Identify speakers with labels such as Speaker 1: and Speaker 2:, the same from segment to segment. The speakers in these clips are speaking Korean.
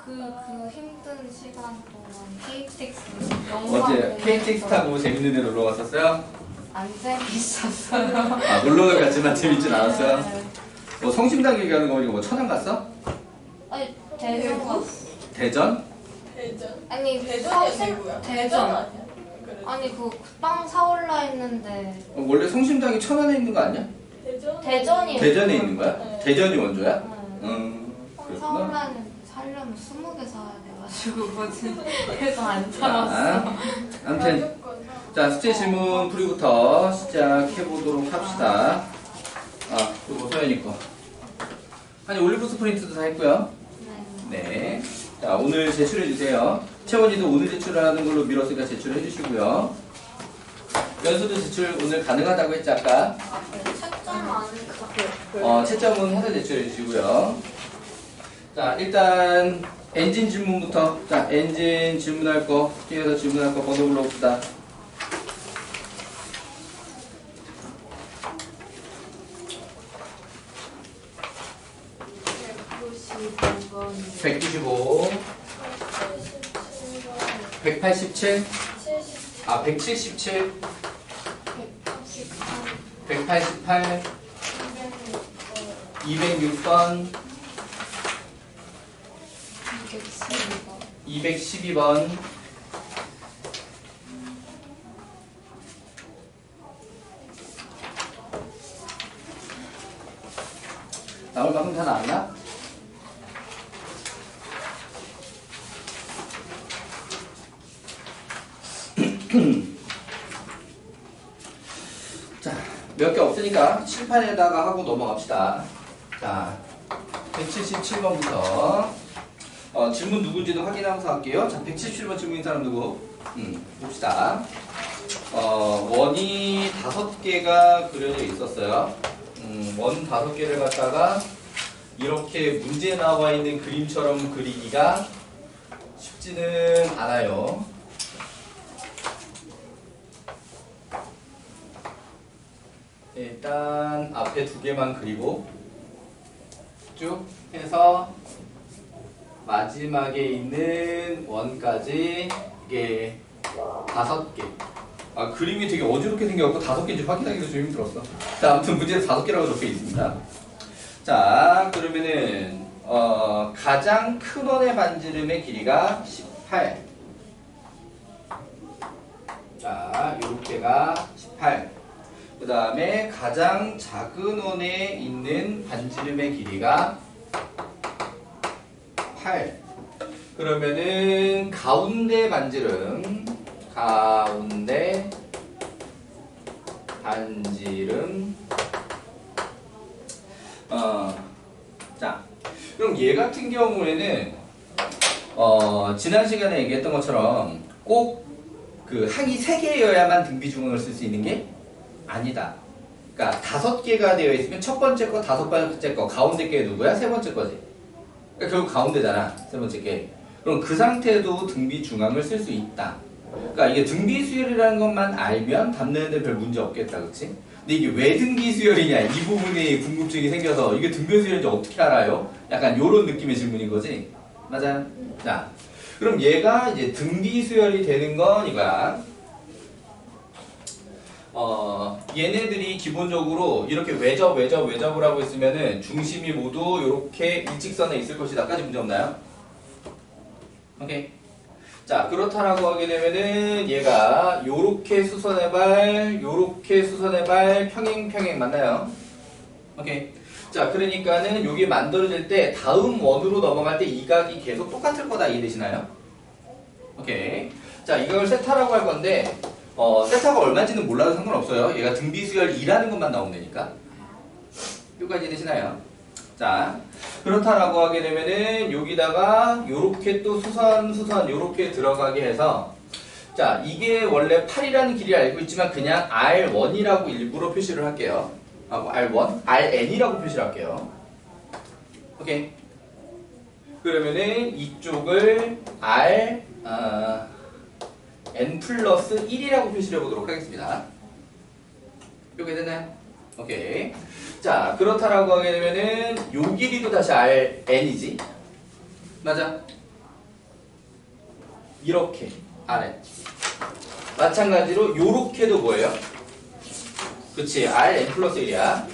Speaker 1: 그 힘든 시간 동안 KTX
Speaker 2: 어제 KTX 타고 재밌는 데 놀러 갔었어요?
Speaker 1: 안 재밌었어요.
Speaker 2: 아, 놀러는 갔지만 재밌진 않았어요?
Speaker 1: 네.
Speaker 2: 뭐 성심당 얘기하는 거 보니까 뭐 천안 갔어?
Speaker 1: 아니 대전 갔어.
Speaker 2: 대전?
Speaker 3: 대전?
Speaker 1: 아니
Speaker 3: 대전이 아니고요.
Speaker 1: 대전.
Speaker 3: 아니야? 그래.
Speaker 1: 아니 그 빵 사올라 했는데
Speaker 2: 원래 성심당이 천안에 있는 거 아니야?
Speaker 1: 대전이
Speaker 2: 대전에 있는 거야?
Speaker 3: 네.
Speaker 2: 대전이 원조야?
Speaker 1: 빵
Speaker 2: 그렇구나.
Speaker 1: 사올라 했는데 사려면 20개 사야 돼가지고 뭐지? 그래서 안 사왔어.
Speaker 2: 자, 아무튼 자, 숙제 질문 풀이부터 시작해보도록 합시다. 아, 그리고 서연이 거. 아니, 올리브 스프린트도 다 했고요.
Speaker 1: 네.
Speaker 2: 네. 자, 오늘 제출해주세요. 채원이도 오늘 제출하는 걸로 미뤘으니까 제출해주시고요. 연수도 제출 오늘 가능하다고 했지, 아까?
Speaker 1: 책점 아니까.
Speaker 2: 채점은 해서 제출해주시고요. 자, 일단 엔진 질문부터. 자, 엔진 질문할 거, 뒤에서 질문할 거 번호 불러봅시다. 195, 187, 177, 188, 206번, 212번, 나올 만큼 다 나왔나? 자, 몇 개 없으니까 칠판에다가 하고 넘어갑시다. 자, 177번부터 질문 누군지도 확인하면서 할게요. 자, 177번 질문인 사람 누구? 봅시다. 원이 5개가 그려져 있었어요. 원 5개를 갖다가 이렇게 문제 나와 있는 그림처럼 그리기가 쉽지는 않아요. 일단 앞에 2개만 그리고 쭉 해서 마지막에 있는 원까지 이게 5개. 아, 그림이 되게 어지럽게 생겨갖고 5개인지 확인하기도 좀 힘들었어. 자, 아무튼 문제는 5개라고 적혀 있습니다. 자, 그러면은 가장 큰 원의 반지름의 길이가 18. 자, 요렇게가 18. 그 다음에 가장 작은 원에 있는 반지름의 길이가 8. 그러면은 가운데 반지름, 가운데 반지름. 자, 그럼 얘 같은 경우에는 지난 시간에 얘기했던 것처럼 꼭 그 항이 3개여야만 등비 중앙을 쓸 수 있는 게 아니다. 그러니까 5개가 되어 있으면 첫 번째 거, 5번째 거, 가운데 게 누구야? 세 번째 거지. 그러니까 결국 가운데잖아. 세 번째 게. 그럼 그 상태도 등비 중앙을 쓸 수 있다. 그러니까 이게 등비 수열이라는 것만 알면 답내는데 별 문제 없겠다, 그렇지? 근데 이게 왜 등비 수열이냐 이 부분에 궁금증이 생겨서 이게 등비 수열인지 어떻게 알아요? 약간 요런 느낌의 질문인 거지. 맞아요? 자, 그럼 얘가 이제 등비 수열이 되는 건 이거야. 얘네들이 기본적으로 이렇게 외접을 하고 있으면은 중심이 모두 이렇게 일직선에 있을 것이다까지 문제 없나요? 오케이. 자, 그렇다라고 하게 되면은 얘가 요렇게 수선의 발, 요렇게 수선의 발, 평행 맞나요? 오케이. 자, 그러니까는 요게 만들어질 때 다음 원으로 넘어갈 때 이 각이 계속 똑같을 거다 이해되시나요? 오케이. 자, 이걸 세타라고 할 건데 세타가 얼마인지는 몰라도 상관없어요. 얘가 등비수열 2라는 것만 나오면 되니까. 여기까지 되시나요? 자, 그렇다라고 하게 되면은 여기다가 요렇게 또 수선 요렇게 들어가게 해서 자, 이게 원래 8이라는 길이를 알고 있지만 그냥 R1이라고 일부러 표시를 할게요. R1? RN이라고 표시를 할게요. 오케이. 그러면은 이쪽을 n 플러스 1이라고 표시를 해보도록 하겠습니다. 이렇게 됐나요? 오케이. 자, 그렇다라고 하게 되면은 요 길이도 다시 rn이지. 맞아? 이렇게 Rn. 마찬가지로 요렇게도 뭐예요? 그치, Rn 플러스 1이야. 아,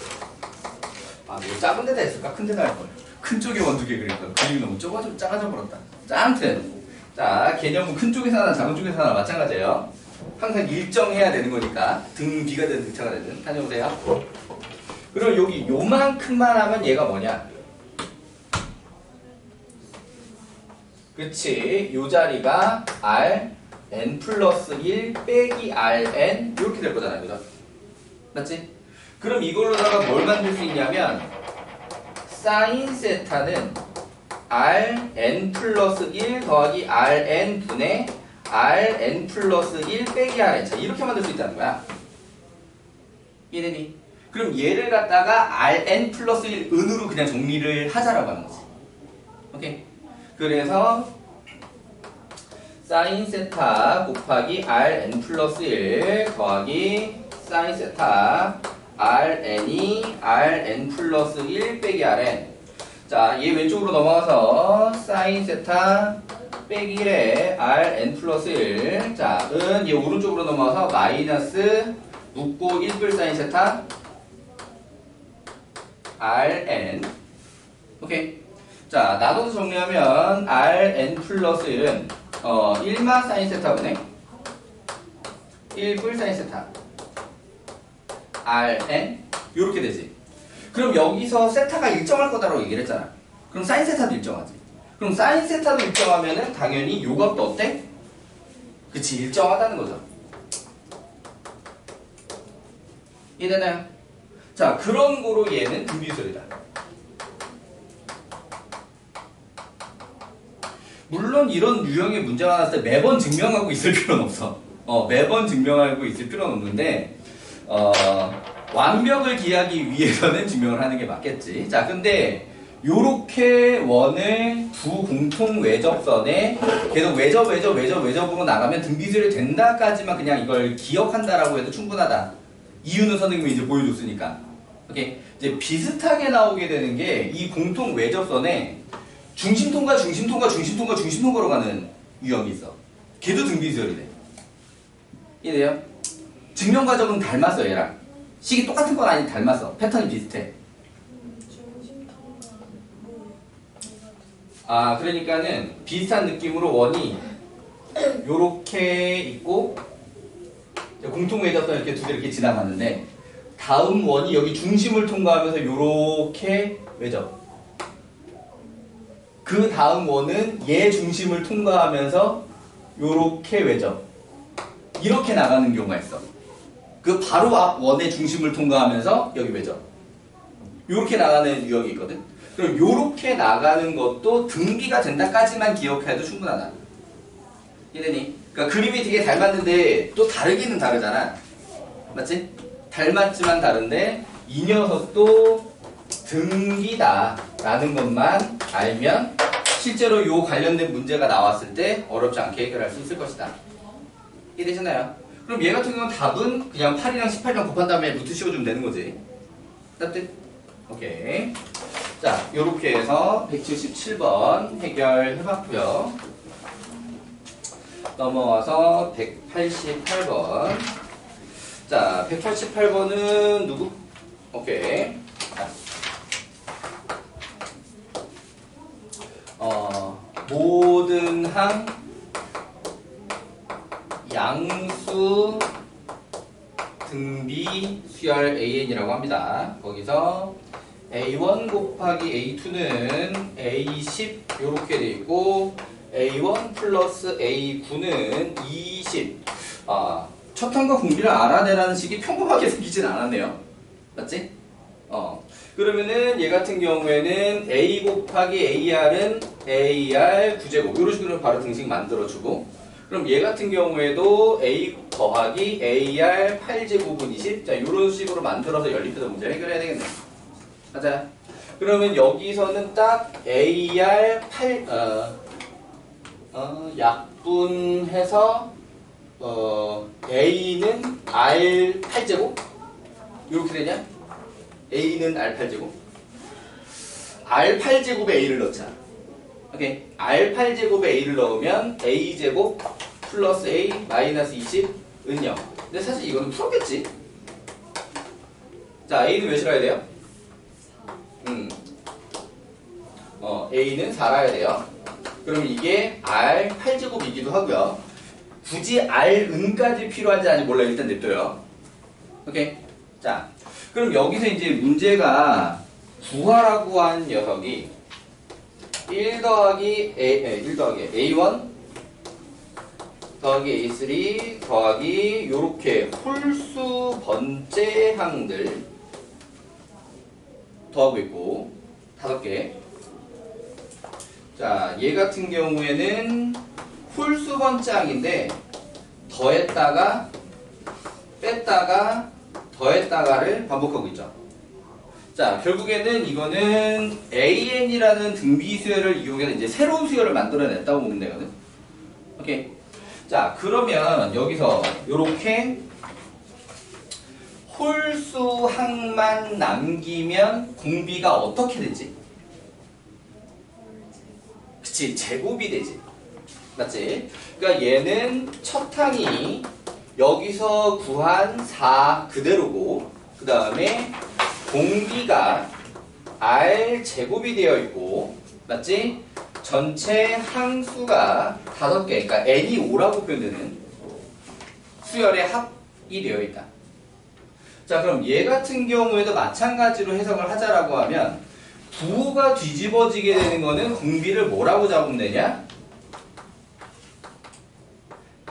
Speaker 2: 뭐 작은 데다 했을까? 큰 데다 할걸. 큰 쪽에 원두개 그릴걸. 그림이 너무 작아져 버렸다. 자, 아무튼. 자, 개념은 큰 쪽에서 하나, 작은 쪽에서 하나 마찬가지예요. 항상 일정해야 되는 거니까. 등 B가 되든 등차가 되든. 다녀오세요. 그럼 여기 요만큼만 하면 얘가 뭐냐? 그치, 요 자리가 Rn 플러스 1 빼기 Rn 이렇게 될 거잖아요. 그죠? 맞지? 그럼 이걸로다가 뭘 만들 수 있냐면 사인 세타는 Rn 플러스 1 더하기 Rn 분의 Rn 플러스 1 빼기 Rn. 자, 이렇게 만들 수 있다는 거야. 이해되니? 그럼 얘를 갖다가 Rn 플러스 1 은으로 그냥 정리를 하자라고 하는 거지. 오케이? 그래서 사인 세타 곱하기 Rn 플러스 1 더하기 사인 세타 Rn이 Rn 플러스 1 빼기 Rn. 자, 얘 왼쪽으로 넘어가서 사인 세타 빼기 1에 Rn 플러스 1. 자, 얘 오른쪽으로 넘어가서 마이너스 묶고 1뿔 사인 세타 Rn. 오케이. 자, 나눠서 정리하면 Rn 플러스 1은 1마 사인 세타분의 1뿔 사인 세타 Rn 요렇게 되지. 그럼 여기서 세타가 일정할 거다라고 얘기를 했잖아. 그럼 사인 세타도 일정하지. 그럼 사인 세타도 일정하면은 당연히 요 값도 어때? 그치, 일정하다는 거죠. 이해되나요? 자, 그런 거로 얘는 등비술이다. 물론 이런 유형의 문제가 나왔을 때 매번 증명하고 있을 필요는 없어. 매번 증명하고 있을 필요는 없는데 완벽을 기하기 위해서는 증명을 하는 게 맞겠지. 자, 근데 요렇게 원을 두 공통 외접선에 계속 외접으로 나가면 등비술이 된다까지만 그냥 이걸 기억한다라고 해도 충분하다. 이유는 선생님이 이제 보여줬으니까. 오케이. 이제 비슷하게 나오게 되는 게 이 공통 외접선에 중심통과로 가는 유형이 있어. 걔도 등비수열이래. 이래요? 증명 과정은 닮았어, 얘랑. 식이 똑같은 건 아닌데 닮았어. 패턴이 비슷해. 아, 그러니까는 비슷한 느낌으로 원이 요렇게 있고 공통 외접선 이렇게 두 개 이렇게 지나가는데 다음 원이 여기 중심을 통과하면서 요렇게 외접. 그 다음 원은 얘 중심을 통과하면서 요렇게 외접. 이렇게 나가는 경우가 있어. 그 바로 앞 원의 중심을 통과하면서 여기 외접. 요렇게 나가는 유형이 있거든. 그럼 요렇게 나가는 것도 등비가 된다까지만 기억해도 충분하다. 이해되니? 그러니까 그림이 되게 닮았는데 또 다르기는 다르잖아. 맞지? 닮았지만 다른데 이 녀석도 등기다 라는 것만 알면 실제로 요 관련된 문제가 나왔을 때 어렵지 않게 해결할 수 있을 것이다. 이해되셨나요? 그럼 얘 같은 경우는 답은 그냥 8이랑 18이랑 곱한 다음에 루트 씌워주면 되는 거지. 답들? 오케이. 자, 요렇게 해서 177번 해결해봤고요. 넘어와서 188번. 자, 188번은 누구? 오케이. 자. 모든 항 양수 등비 수열 AN이라고 합니다. 거기서 A1 곱하기 A2는 A10 요렇게 돼 있고 A1 플러스 A9는 20. 첫 항과 공비를 알아내라는 식이 평범하게 생기진 않았네요. 맞지? 그러면은 얘 같은 경우에는 A 곱하기 AR은 AR 9제곱 이런 식으로 바로 등식 만들어주고 그럼 얘 같은 경우에도 A 더하기 AR 8제곱은 20. 자, 이런 식으로 만들어서 연립해서 문제 해결해야 되겠네. 맞아요. 그러면 여기서는 딱 AR 8 약분해서 A는 R 8제곱 이렇게 되냐? A는 R 8제곱 R 8제곱에 A를 넣자. 오케이. R8제곱에 A를 넣으면 A제곱 플러스 A 마이너스 20은 0. 근데 사실 이거는 풀었겠지? 자, A는 몇이라 해야 돼요? A는 4라 해야 돼요. 그럼 이게 R8제곱이기도 하고요. 굳이 R은까지 필요한지 아닌지 몰라. 일단 냅둬요. 오케이. 자, 그럼 여기서 이제 문제가 구하라고 한 녀석이 1 더하기 A1 더하기 A3 더하기 요렇게 홀수 번째항들 더하고 있고 5개. 자, 얘 같은 경우에는 홀수 번째항인데 더했다가 뺐다가 더했다가를 반복하고 있죠. 자, 결국에는 이거는 AN이라는 등비 수열을 이용해서 이제 새로운 수열을 만들어냈다고 보면 되거든. 오케이. 자, 그러면 여기서 요렇게 홀수 항만 남기면 공비가 어떻게 되지? 그치, 제곱이 되지. 맞지? 그러니까 얘는 첫 항이 여기서 구한 4 그대로고, 그 다음에 공비가 R 제곱이 되어 있고, 맞지? 전체 항수가 5개, 그러니까 n이 5라고 표현되는 수열의 합이 되어 있다. 자, 그럼 얘 같은 경우에도 마찬가지로 해석을 하자라고 하면 부호가 뒤집어지게 되는 거는 공비를 뭐라고 잡으면 되냐?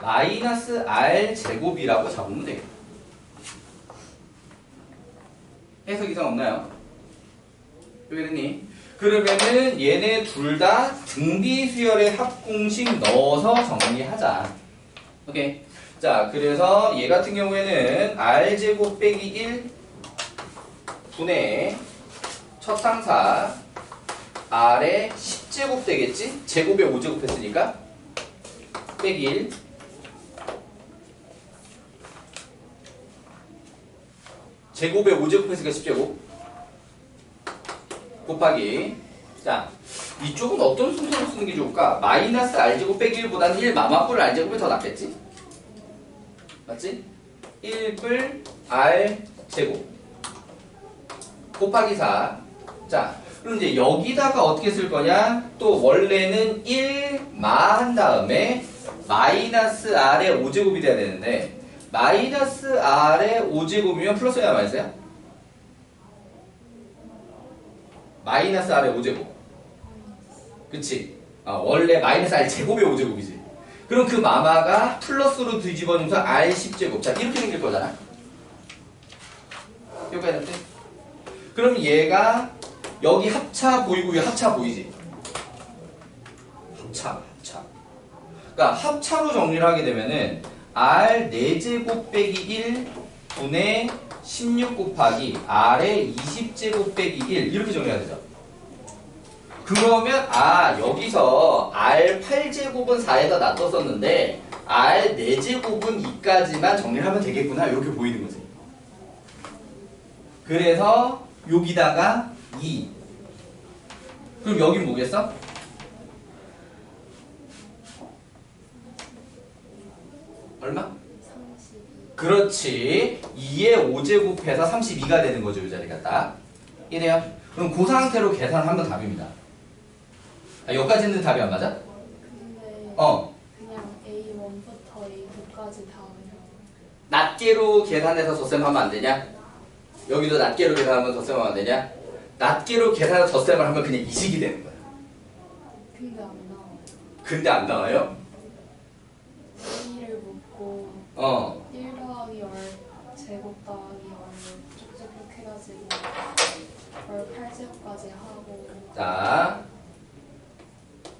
Speaker 2: 마이너스 R 제곱이라고 잡으면 돼요. 해석 이상 없나요? 여기랬니? 그러면은 얘네 둘 다 등비 수열의 합공식 넣어서 정리하자. 오케이. 자, 그래서 얘 같은 경우에는 R제곱 빼기 1 분의 첫 상사 R의 10제곱 되겠지? 제곱에 5제곱 했으니까 빼기 1 제곱에 5제곱 했으니까 10제곱 곱하기. 자, 이쪽은 어떤 순서로 쓰는 게 좋을까? 마이너스 R제곱 빼기 1보다는 1 마마뿔 R제곱이 더 낫겠지? 맞지? 1뿔 R제곱 곱하기 4. 자, 그럼 이제 여기다가 어떻게 쓸 거냐? 또 원래는 1마 한 다음에 마이너스 R의 5제곱이 돼야 되는데 마이너스 R의 5제곱이면 플러스야 마이너스야? 마이너스 R의 5제곱. 그치? 원래 마이너스 R 제곱의 5제곱이지. 그럼 그 마마가 플러스로 뒤집어주면서 R 10제곱. 자, 이렇게 생길 거잖아. 여기까지 됐지? 그럼 얘가 여기 합차 보이고 여기 합차 보이지? 합차. 그러니까 합차로 정리를 하게 되면은 R 4제곱 빼기 1 분의 16 곱하기 R의 20제곱 빼기 1 이렇게 정리가 되죠. 그러면 여기서 R 8제곱은 4에다 놔뒀었는데 R 4제곱은 2까지만 정리를 하면 되겠구나 이렇게 보이는 거지. 그래서 여기다가 2. 그럼 여긴 뭐겠어? 얼마?
Speaker 1: 32.
Speaker 2: 그렇지. 2에 5제곱해서 32가 되는 거죠. 이 자리가 딱. 이래요. 그럼 그 상태로 계산하면 답입니다. 여기까지는 답이 안 맞아?
Speaker 1: 근데 그냥 A1부터 A9까지 다 그냥
Speaker 2: 낱개로 계산해서 덧셈 하면 안 되냐? 여기도 낱개로 계산하면 덧셈 하면 안 되냐? 낫기로 계산해서 덧셈을 하면 그냥 이식이 되는 거야.
Speaker 1: 근데 안 나와요.
Speaker 2: 근데 안 나와요?
Speaker 1: A를 묻고 1 더하기 열 제곱 더하기 열을 쭉쭉 해가지고 열 8제곱까지 하고
Speaker 2: 자,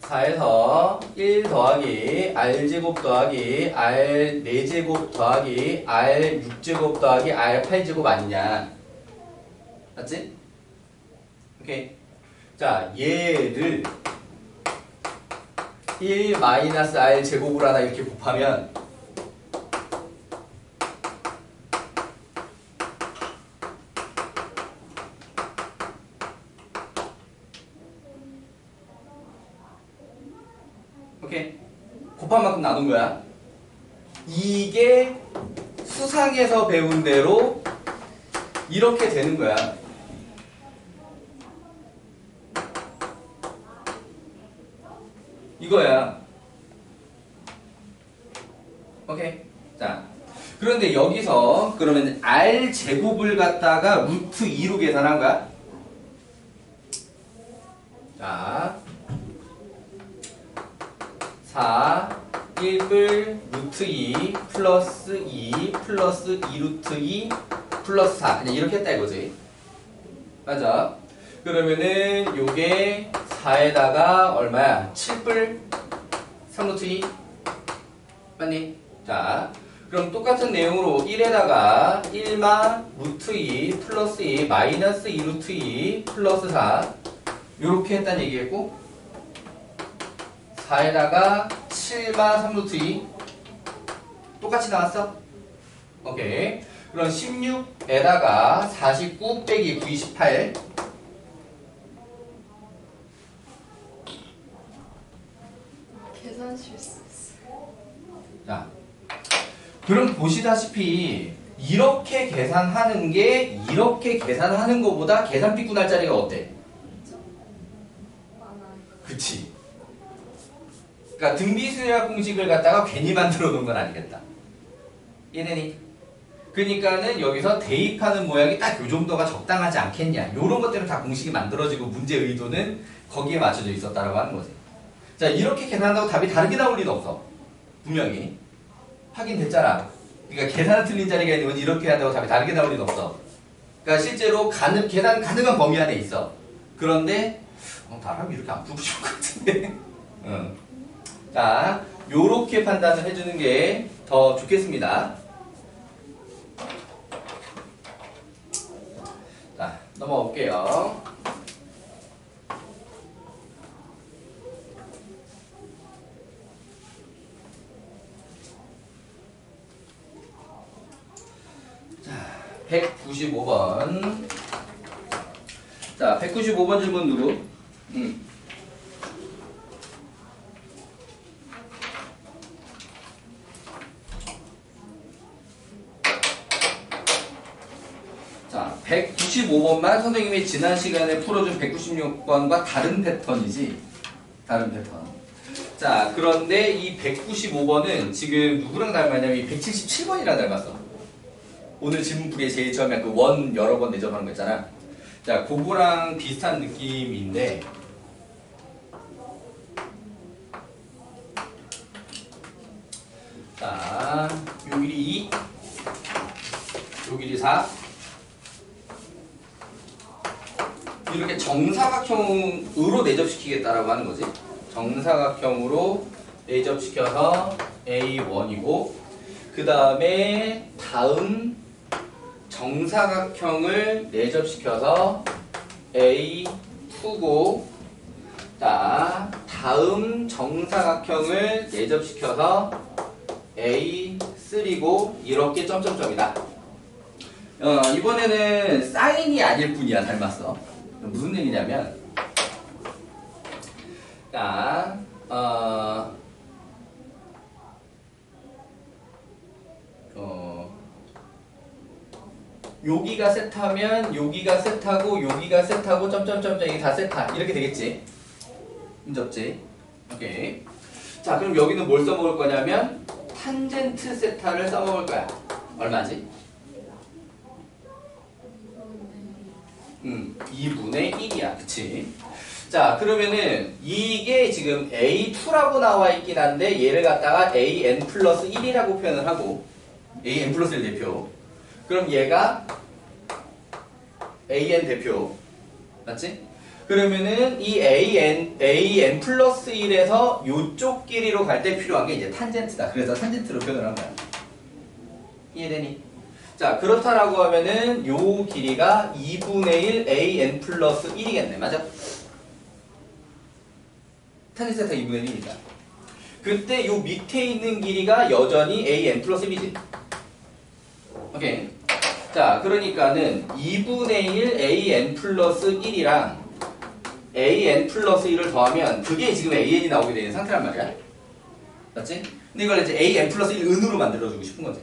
Speaker 2: 4에서 1 더하기 R제곱 더하기 R 4제곱 더하기 R 6제곱 더하기 R 8제곱 아니냐. 맞지? 오케이. 자, 얘를 1 마이너스 R 제곱을 하나 이렇게 곱하면 오케이? 곱한 만큼 나눈 거야. 이게 수상에서 배운 대로 이렇게 되는 거야. 이거야. 오케이? 자, 그런데 여기서 그러면 R 제곱을 갖다가 루트 2로 계산한 거야. 자, 4, 1을 루트 2 플러스 2 플러스 2 루트 2 플러스 4 그냥 이렇게 했다 이거지. 맞아. 그러면은 요게 4에다가 얼마야? 7불 3 루트 2 맞니? 자, 그럼 똑같은 내용으로 1에다가 1마 루트 2 플러스 2 마이너스 2 루트 2 플러스 4 요렇게 했다는 얘기겠고 4에다가 7마 3 루트 2 똑같이 나왔어? 오케이. 그럼 16에다가 49 빼기 9, 28
Speaker 1: 계산 실수.
Speaker 2: 자, 그럼 보시다시피 이렇게 계산하는 게 이렇게 계산하는 것보다 계산비 구할 자리가 어때?
Speaker 1: 많아요.
Speaker 2: 그치? 그러니까 등비수열 공식을 갖다가 괜히 만들어 놓은 건 아니겠다. 이해되니? 그러니까는 여기서 대입하는 모양이 딱 요 정도가 적당하지 않겠냐. 요런 것들은 다 공식이 만들어지고 문제 의도는 거기에 맞춰져 있었다라고 하는 거지. 자, 이렇게 계산한다고 답이 다르게 나올 리는 없어. 분명히. 확인됐잖아. 그러니까 계산 틀린 자리가 있는 건 이렇게 한다고 답이 다르게 나올 리는 없어. 그러니까 실제로 계산 가능한 범위 안에 있어. 그런데 나라면 이렇게 안 풀고 싶을 것 같은데. 응. 자, 요렇게 판단을 해주는 게 더 좋겠습니다. 자, 넘어가 볼게요. 자, 195번. 자, 195번 질문 누구? 자, 195번만 선생님이 지난 시간에 풀어준 196번과 다른 패턴이지. 다른 패턴. 자, 그런데 이 195번은 지금 누구랑 닮았냐면 이 177번이랑 닮았어. 오늘 질문풀이에 제일 처음에 그 원 여러 번 대접하는 거 있잖아. 자, 그거랑 비슷한 느낌인데 자, 요 길이 2 요 길이 4 이렇게 정사각형으로 내접시키겠다라고 하는 거지. 정사각형으로 내접시켜서 A1이고 그 다음에 다음 정사각형을 내접시켜서 A2고 자, 다음 정사각형을 내접시켜서 A3고 이렇게 점점점이다. 이번에는 사인이 아닐 뿐이야. 닮았어. 무슨 얘기냐면 자, 여기가 세타면 여기가 세타고 여기가 세타고 점점점점 이게 다 세타 이렇게 되겠지. 문제 없지? 오케이. 자, 그럼 여기는 뭘 써먹을 거냐면 탄젠트 세타를 써먹을 거야. 얼마지? 2분의 1이야. 그치? 자, 그러면은 이게 지금 A2라고 나와 있긴 한데 얘를 갖다가 AN 플러스 1이라고 표현을 하고 AN 플러스 1 대표. 그럼 얘가 AN 대표. 맞지? 그러면은 이 AN 플러스 1에서 요쪽 길이로 갈 때 필요한 게 이제 탄젠트다. 그래서 탄젠트로 표현을 한 거야. 이해되니? 자, 그렇다라고 하면은 요 길이가 2분의 1 AN 플러스 1이겠네. 맞아? 탄젠트 세타 2분의 1이니까. 그때 요 밑에 있는 길이가 여전히 AN 플러스 1이지. 오케이. 자, 그러니까는 2분의 1 AN 플러스 1이랑 AN 플러스 1을 더하면 그게 지금 AN이 나오게 되는 상태란 말이야. 맞지? 근데 이걸 이제 an 플러스 1 은으로 만들어주고 싶은 거지.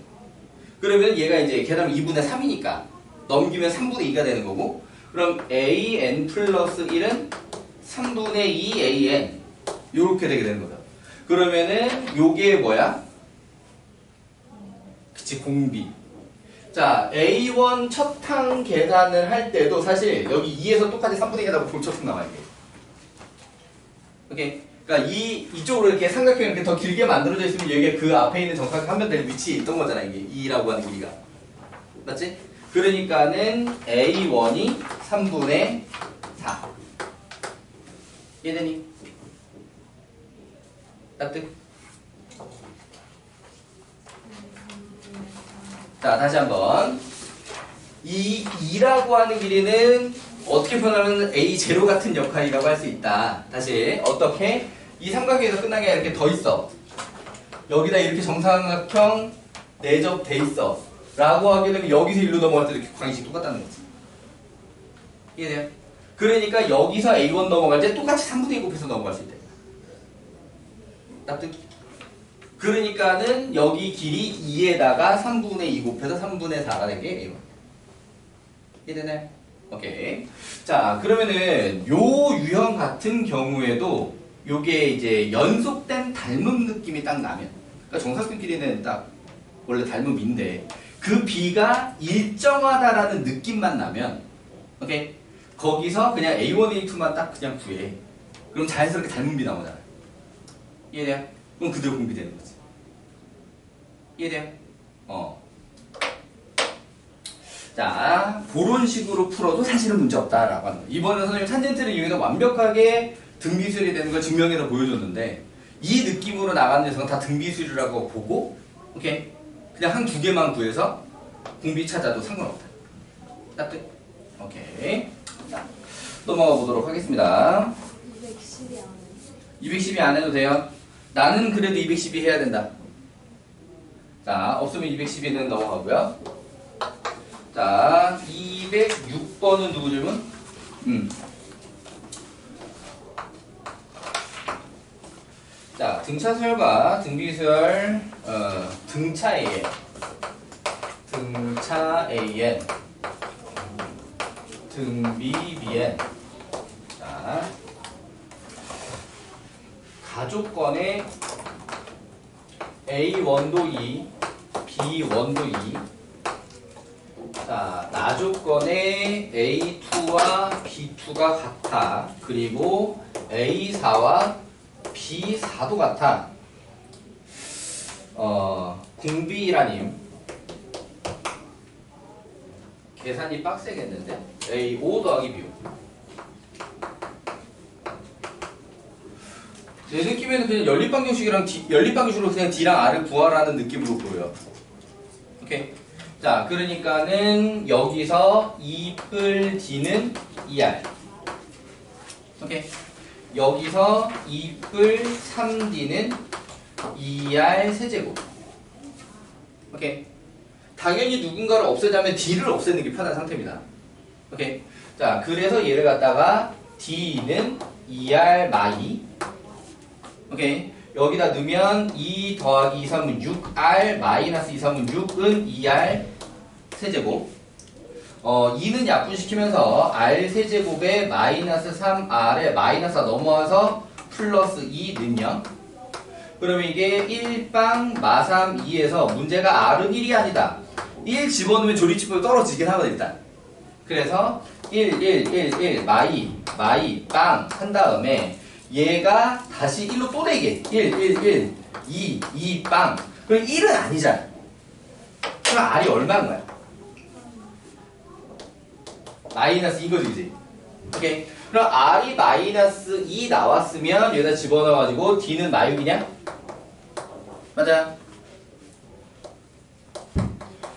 Speaker 2: 그러면 얘가 이제 계산 2분의 3이니까 넘기면 3분의 2가 되는 거고, 그럼 an 플러스 1은 3분의 2 an 요렇게 되게 되는 거다. 그러면은 요게 뭐야? 그치, 공비. 자, A1 첫 항 계산을 할 때도 사실 여기 2에서 똑같이 3분의 1하고 볼초씩 나와야 돼. 오케이? 그러니까 이쪽으로 이렇게 삼각형이 이렇게 더 길게 만들어져 있으면 여기에 그 앞에 있는 정사각 하면 될 위치에 있던 거잖아, 이게 2라고 하는 길이가. 맞지? 그러니까는 A1이 3분의 4. 이해되니? 납득? 자, 다시 한번. 이 2라고 하는 길이는 어떻게 표현하면 A0 같은 역할이라고 할 수 있다. 다시, 어떻게? 이 삼각형에서 끝난 게 이렇게 더 있어. 여기다 이렇게 정사각형 내접돼 있어. 라고 하게 되면 여기서 일로 넘어갈 때도 방식이 똑같다는 거지. 이해돼요? 그러니까 여기서 A1 넘어갈 때 똑같이 3분의 2 곱해서 넘어갈 수 있대. 납득? 그러니까는 여기 길이 2에다가 3분의 2 곱해서 3분의 4가 된 게 A1. 이해되나요? 오케이. 자, 그러면은 요 유형 같은 경우에도 요게 이제 연속된 닮음 느낌이 딱 나면, 그러니까 정사각형끼리는 딱 원래 닮음인데 그 비가 일정하다라는 느낌만 나면, 오케이? 거기서 그냥 A1, A2만 딱 그냥 구해. 그럼 자연스럽게 닮음비 나오잖아. 이해돼요? 그럼 그대로 공비되는 거지. 이해돼요? 자, 그런 식으로 풀어도 사실은 문제 없다라고 하는 거예요. 이번에 선생님 탄젠트를 이용해서 완벽하게 등비수열이 되는 걸 증명해서 보여줬는데, 이 느낌으로 나가는 녀석은 다 등비수열이라고 보고, 오케이? 그냥 한 두 개만 구해서 공비 찾아도 상관없다. 납득? 오케이. 자, 넘어가 보도록 하겠습니다.
Speaker 1: 210이 안 해.
Speaker 2: 212 안 해도 돼요. 나는 그래도 212 해야 된다. 자, 없으면 212는 넘어가고요. 자, 206번은 누구 질문? 자, 등차수열과 등비수열, 등차 AN, 등차 AN, 등비 BN. 자, 가족권의 A1도 2, B1도 2. 자, 나조건의 A2와 B2가 같아. 그리고 A4와 B4도 같아. 궁비라님 계산이 빡세겠는데? A5 더하기 B5. 제 느낌에는 그냥 연립방정식이랑 연립방정식으로 그냥 D랑 R을 구하라는 느낌으로 보여요. 오케이. 자, 그러니까는 여기서 2풀 D는 2R. 오케이. 여기서 2풀 3D는 2R 세제곱. 오케이. 당연히 누군가를 없애자면 D를 없애는 게 편한 상태입니다. 오케이. 자, 그래서 얘를 갖다가 D는 2R 마이. 오케이. 여기다 넣으면 2 더하기 2, 3은 6R 마이너스 2, 3은 6은 2R 세제곱. 2는 약분시키면서 R 세제곱에 마이너스 3R에 마이너스가 넘어와서 플러스 2 는요. 그러면 이게 1빵 마삼 2에서 문제가 R은 1이 아니다. 1 집어넣으면 조리치고 떨어지긴 하거든 일단. 그래서 1, 1, 1, 1 마이 빵 한 다음에 얘가 다시 1로 또 되게 1, 1, 1, 2, 2 빵. 그럼 1은 아니잖아. 그럼 R이 얼마인 거야? 마이너스 이거지, 그지? 오케이. 그럼 R이 마이너스 2 나왔으면 여기다 집어넣어가지고 D는 마육이냐? 맞아.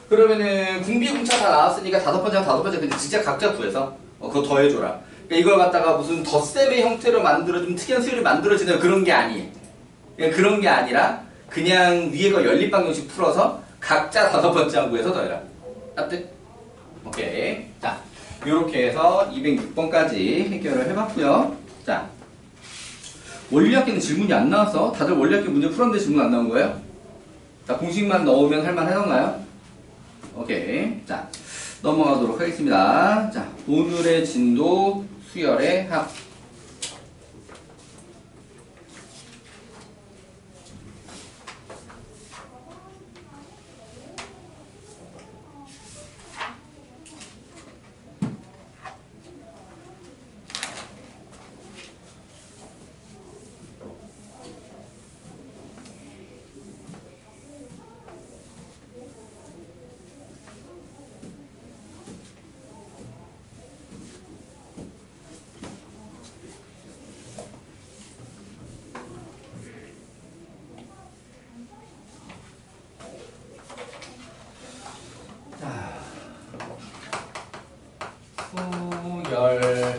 Speaker 2: 그러면은 궁비궁차 다 나왔으니까 다섯 번째 근데 진짜 각자 구해서 그거 더해줘라. 그러니까 이걸 갖다가 무슨 덧셈의 형태로 만들어주면 특이한 수열이 만들어지는 그런 게 아니에요. 그냥 그런 게 아니라 그냥 위에 거 연립방정식 풀어서 각자 다섯 번째 한 구해서 더해라. 납득? 오케이. 자, 요렇게 해서 206번까지 해결을 해봤고요. 자, 원리학기는 질문이 안 나와서 다들 원리학기 문제 풀었는데 질문 안 나온 거예요? 자, 공식만 넣으면 할만하던가요? 오케이. 자, 넘어가도록 하겠습니다. 자, 오늘의 진도 수열의 합.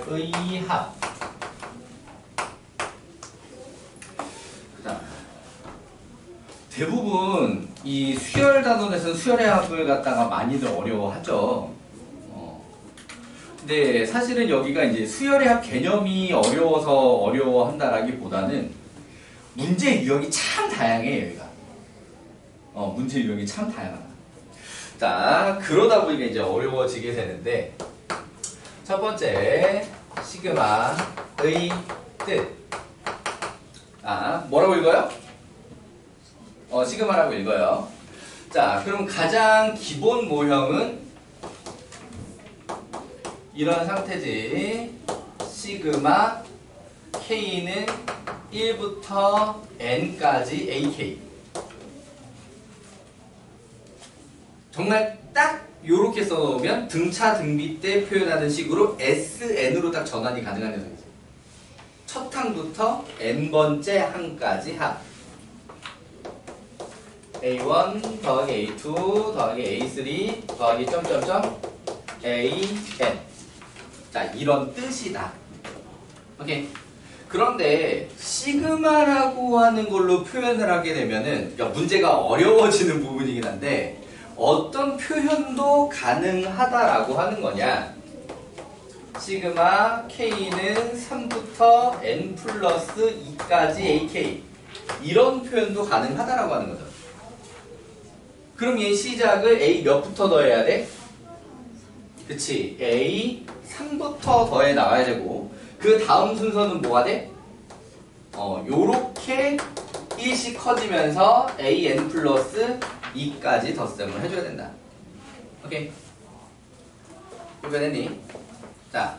Speaker 2: 수열의 합. 대부분 이 수열 단원에서는 수열의 합을 갖다가 많이들 어려워하죠. 근데 사실은 여기가 이제 수열의 합 개념이 어려워서 어려워한다라기보다는 문제 유형이 참 다양해요, 여기가. 문제 유형이 참 다양하다. 자, 그러다 보니까 이제 어려워지게 되는데, 첫 번째, 시그마의 뜻. 아, 뭐라고 읽어요? 시그마라고 읽어요. 자, 그럼 가장 기본 모형은 이런 상태지. 시그마 K는 1부터 N까지 AK. 정말 딱 요렇게 써놓으면 등차 등비 때 표현하는 식으로 SN으로 딱 전환이 가능한 녀석이죠. 첫 항부터 N번째 항까지 합. A1 더하기 A2 더하기 A3 더하기 점점점 AN. 자, 이런 뜻이다. 오케이. 그런데 시그마라고 하는 걸로 표현을 하게 되면은 문제가 어려워지는 부분이긴 한데 어떤 표현도 가능하다라고 하는 거냐? 시그마 K는 3부터 N 플러스 2까지 AK. 이런 표현도 가능하다라고 하는 거죠. 그럼 얘 시작을 A 몇부터 더해야 돼? 그치. A 3부터 더해 나와야 되고 그 다음 순서는 뭐가 돼? 요렇게 1씩 커지면서 AN 플러스 2까지 덧셈을 해줘야 된다. 오케이. 이해됐니? 자,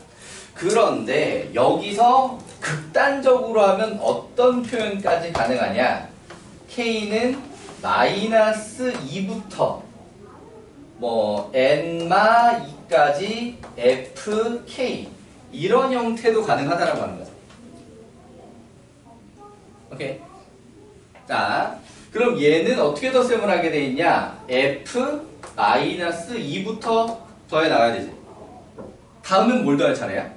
Speaker 2: 그런데 여기서 극단적으로 하면 어떤 표현까지 가능하냐? K는 마이너스 2부터 뭐 N마 2까지 FK 이런 형태도 가능하다라고 하는 거죠. 오케이. 자, 그럼 얘는 어떻게 덧셈을 하게 돼 있냐? F 마이너스 2부터 더해 나가야 되지. 다음은 뭘 더할 차례야?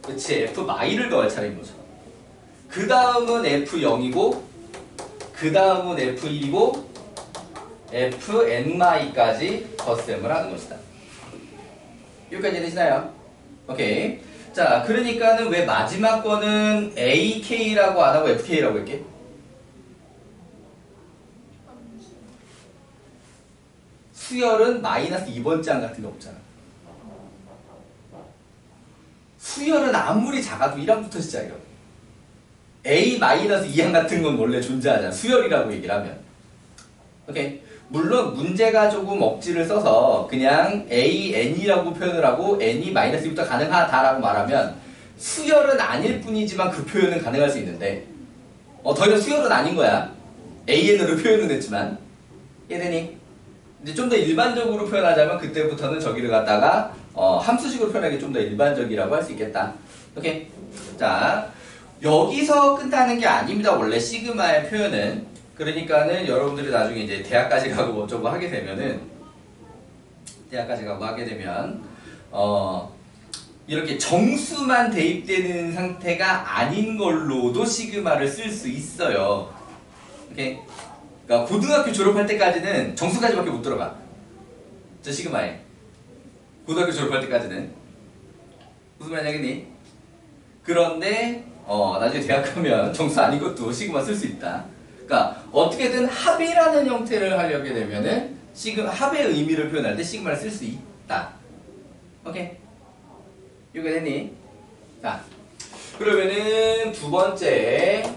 Speaker 2: 그치, F 마이를 더할 차례인 거죠. 그 다음은 F0이고 그 다음은 F1이고 Fn-까지 덧셈을 하는 것이다. 여기까지 되시나요? 오케이. 자, 그러니까는 왜 마지막 거는 AK라고 안 하고 FK라고 할게? 수열은 마이너스 2번째 항 같은 게 없잖아. 수열은 아무리 작아도 1항부터 시작이라고. A-2항 같은 건 원래 존재하잖아. 수열이라고 얘기를 하면. 오케이. 물론 문제가 조금 억지를 써서 그냥 AN이라고 표현을 하고 N이 마이너스 2부터 가능하다라고 말하면 수열은 아닐 뿐이지만 그 표현은 가능할 수 있는데 더 이상 수열은 아닌 거야. AN으로 표현은 했지만. 이해되니? 이제 좀 더 일반적으로 표현하자면 그때부터는 저기를 갖다가 함수식으로 표현하기 좀 더 일반적이라고 할 수 있겠다. 오케이. 자, 여기서 끝나는 게 아닙니다. 원래 시그마의 표현은. 그러니까는 여러분들이 나중에 이제 대학까지 가고 어쩌고 하게 되면은 이렇게 정수만 대입되는 상태가 아닌 걸로도 시그마를 쓸 수 있어요. 오케이. 그러니까 고등학교 졸업할 때까지는 정수까지밖에 못 들어가. 저 시그마에. 고등학교 졸업할 때까지는. 무슨 말인지 알겠니? 그런데 나중에 대학 가면 정수 아닌 것도 시그마 쓸 수 있다. 그러니까 어떻게든 합이라는 형태를 하려게 되면은 합의 의미를 표현할 때 시그마를 쓸 수 있다. 오케이? 이거 됐니? 자, 그러면은 두 번째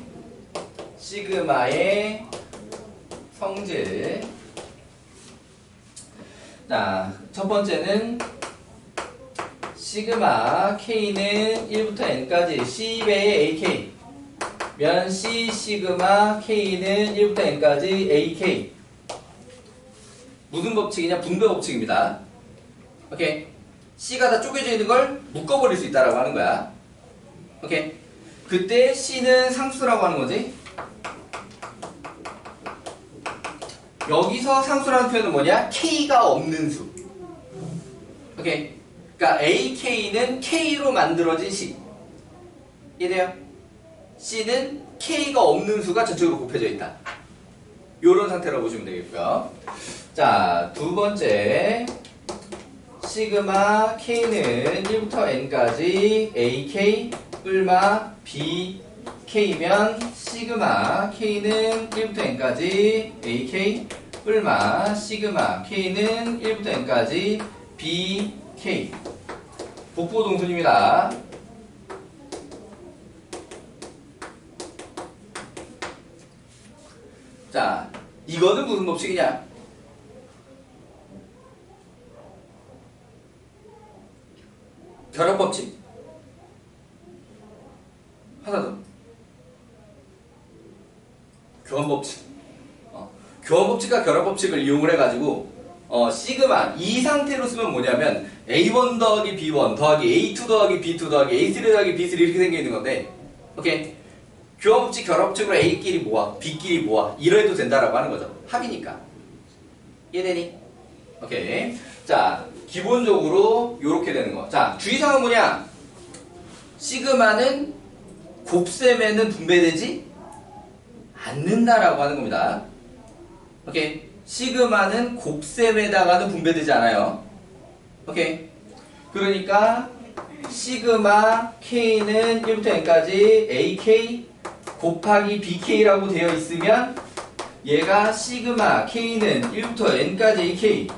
Speaker 2: 시그마의 성질. 자, 첫 번째는 시그마 K는 1부터 N까지 C배의 AK 면 C 시그마 K는 1부터 N까지 AK. 무슨 법칙이냐? 분배 법칙입니다. 오케이? C가 다 쪼개져 있는 걸 묶어버릴 수 있다라고 하는 거야. 오케이? 그때 C는 상수라고 하는 거지. 여기서 상수라는 표현은 뭐냐? K가 없는 수. 오케이? 그러니까 AK는 K로 만들어진 C. 이해돼요? C는 K가 없는 수가 전체적으로 곱해져 있다. 요런 상태라고 보시면 되겠고요. 자, 두 번째 시그마 K는 1부터 N까지 AK 뿔마 BK면 시그마 K는 1부터 N까지 AK 뿔마 시그마 K는 1부터 N까지 BK. 복부 동순입니다. 자, 이거는 무슨 법칙이냐? 결합법칙. 하나 더. 교환법칙. 교환법칙과 결합법칙을 이용을 해가지고 시그마 이 상태로 쓰면 뭐냐면 A1 더하기 B1 더하기 A2 더하기 B2 더하기 A3 더하기 B3 이렇게 생겨있는 건데, 오케이? 교환법칙, 결합법칙으로 A끼리 모아, B끼리 모아 이래도 된다라고 하는 거죠. 합이니까. 이해되니? 오케이. 자, 기본적으로 요렇게 되는 거. 자, 주의사항은 뭐냐? 시그마는 곱셈에는 분배되지 않는다라고 하는 겁니다. 오케이. 시그마는 곱셈에다가는 분배되지 않아요. 오케이. 그러니까 시그마 K는 1부터 N까지 AK 곱하기 BK라고 되어 있으면 얘가 시그마 K는 1부터 N까지 AK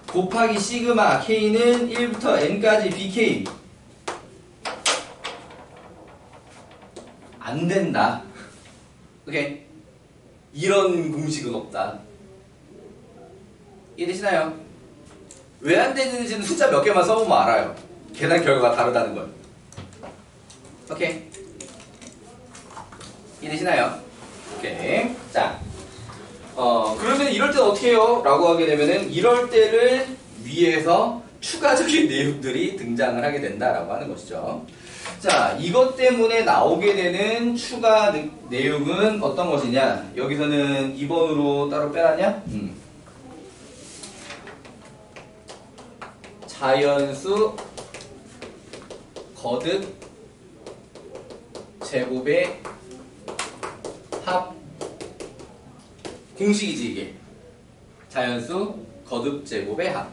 Speaker 2: 곱하기 시그마 K는 1부터 N까지 BK 안 된다. 오케이. 이런 공식은 없다. 이해되시나요? 왜 안 되는지는 숫자 몇 개만 써보면 알아요. 계산 결과가 다르다는 걸. 오케이. 이해되시나요? 오케이. 자, 그러면 이럴 때는 어떻게 해요? 라고 하게 되면은 이럴 때를 위해서 추가적인 내용들이 등장을 하게 된다라고 하는 것이죠. 자, 이것 때문에 나오게 되는 추가 내용은 어떤 것이냐? 여기서는 2번으로 따로 빼놨냐? 자연수 거듭 제곱의 합. 공식이지 이게. 자연수 거듭 제곱의 합.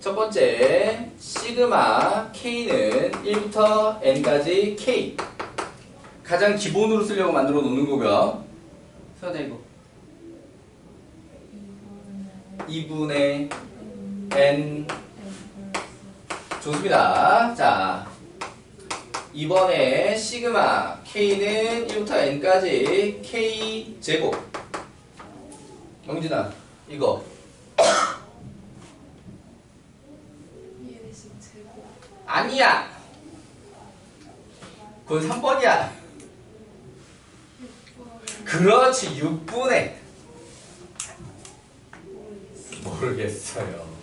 Speaker 2: 첫 번째 시그마 K는 1부터 N까지 K. 가장 기본으로 쓰려고 만들어 놓는 거고요. 서다 이거 2분의 N. 좋습니다. 자, 이번에 시그마 K는 1부터 N까지 K 제곱. 영진아, 이거
Speaker 1: 이해식 제곱.
Speaker 2: 아니야. 그건 3번이야. 그렇지, 6분의. 모르겠어요.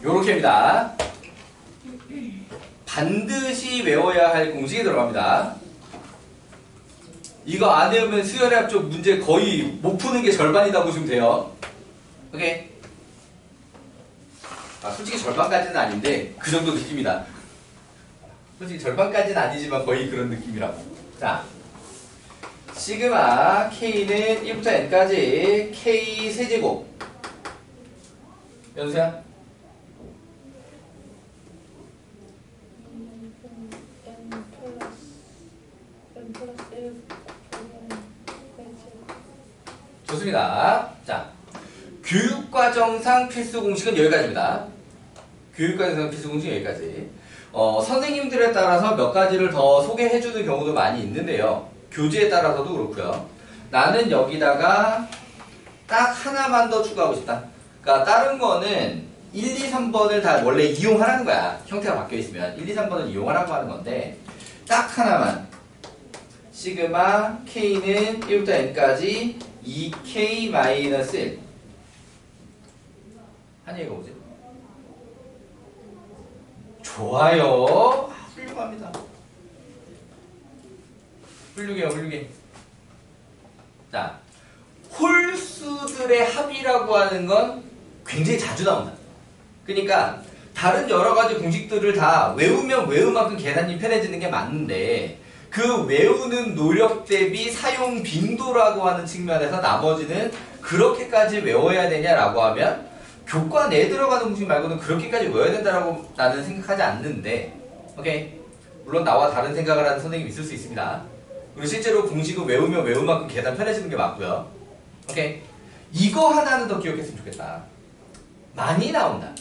Speaker 2: 요렇게입니다. 반드시 외워야 할 공식이 들어갑니다. 이거 안 외우면 수열의 합쪽 문제 거의 못 푸는 게 절반이다 보시면 돼요. 오케이? 솔직히 절반까지는 아닌데 그 정도 느낌이다. 솔직히 절반까지는 아니지만 거의 그런 느낌이라고. 자, 시그마 K는 1부터 N까지 K 세제곱. 연수야? 좋습니다. 자, 교육과정상 필수 공식은 여기까지입니다. 교육과정상 필수 공식은 여기까지. 선생님들에 따라서 몇 가지를 더 소개해주는 경우도 많이 있는데요. 교재에 따라서도 그렇고요. 나는 여기다가 딱 하나만 더 추가하고 싶다. 그러니까 다른 거는 1, 2, 3번을 다 원래 이용하라는 거야. 형태가 바뀌어 있으면 1, 2, 3번을 이용하라고 하는 건데 딱 하나만 시그마 K는 1부터 N까지 2K-1 한 얘기가 오지? 좋아요. 훌륭합니다. 훌륭해요, 훌륭해. 자, 홀수들의 합이라고 하는 건 굉장히 자주 나온다. 그러니까 다른 여러 가지 공식들을 다 외우면 외운 만큼 계산이 편해지는 게 맞는데 그 외우는 노력 대비 사용 빈도라고 하는 측면에서 나머지는 그렇게까지 외워야 되냐라고 하면 교과 내에 들어가는 공식 말고는 그렇게까지 외워야 된다라고 나는 생각하지 않는데, 오케이? 물론 나와 다른 생각을 하는 선생님이 있을 수 있습니다. 그리고 실제로 공식을 외우면 외운 만큼 계산 편해지는 게 맞고요. 오케이? 이거 하나는 더 기억했으면 좋겠다. 많이 나온다.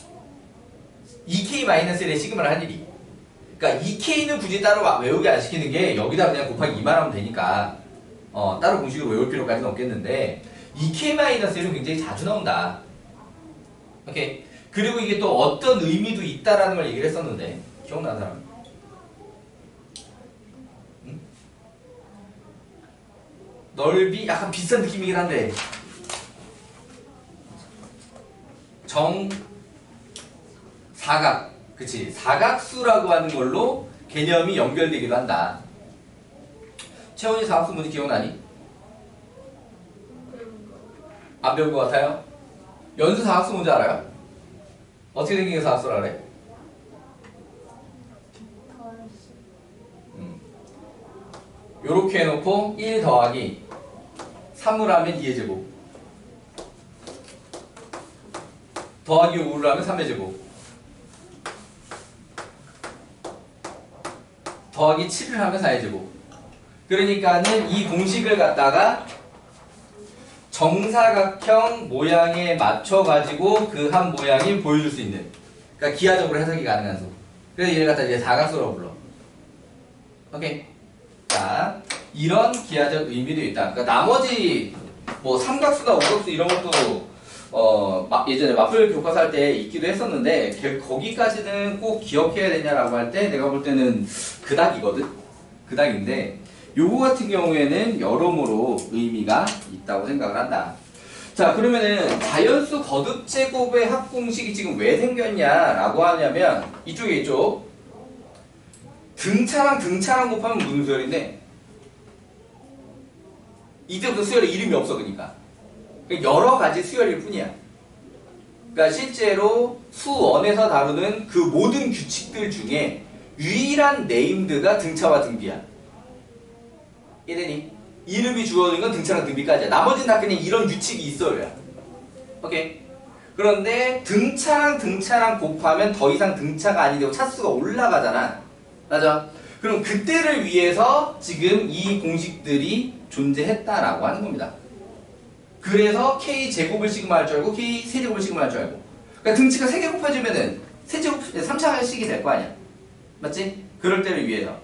Speaker 2: 2K-1의 시그마를 한 일이. 그러니까 2K는 굳이 따로 외우게 안 시키는 게 여기다 그냥 곱하기 2만 하면 되니까 따로 공식으로 외울 필요까지는 없겠는데 2K-1은 굉장히 자주 나온다. 오케이. 그리고 이게 또 어떤 의미도 있다라는 걸 얘기를 했었는데 기억나는 사람? 응? 넓이 약간 비슷한 느낌이긴 한데 사각, 그치? 사각수라고 하는 걸로 개념이 연결되기도 한다. 채원이 사각수 문제 기억나니? 안 배운 것 같아요? 연수 사각수 문제 알아요? 어떻게 생긴 게 사각수라 그래? 요렇게 해놓고 1 더하기 3을 하면 2의 제곱 더하기 5를 하면 3의 제곱 더하기 7을 하면 4의 제곱. 그러니까는 이 공식을 갖다가 정사각형 모양에 맞춰가지고 그 한 모양이 보여줄 수 있는, 그러니까 기하적으로 해석이 가능한 수. 그래서 얘를 갖다 이제 사각수라고 불러. 오케이. 자, 이런 기하적 의미도 있다. 그러니까 나머지 뭐 삼각수나 오각수 이런 것도 예전에 마플 교과서 할 때 있기도 했었는데 거기까지는 꼭 기억해야 되냐라고 할 때 내가 볼 때는 그닥이거든. 그닥인데 요거 같은 경우에는 여러모로 의미가 있다고 생각을 한다. 자, 그러면은 자연수 거듭제곱의 합공식이 지금 왜 생겼냐라고 하냐면 이쪽에 있죠. 등차랑 등차랑 곱하면 무슨 수열인데 이때부터 수열에 이름이 없어. 그러니까 여러 가지 수열일 뿐이야. 그러니까 실제로 수원에서 다루는 그 모든 규칙들 중에 유일한 네임드가 등차와 등비야. 이해되니? 이름이 주어진 건 등차랑 등비까지야. 나머지는 다 그냥 이런 규칙이 있어야. 오케이? 그런데 등차랑 등차랑 곱하면 더 이상 등차가 아니되고 차수가 올라가잖아. 맞아? 그럼 그때를 위해서 지금 이 공식들이 존재했다라고 하는 겁니다. 그래서 K 제곱을 시그마 할 줄 알고 K 세제곱을 시그마 할 줄 알고. 그러니까 등치가 3개 곱해주면은 세제곱 3차식이 될 거 아니야. 맞지? 그럴 때를 위해서.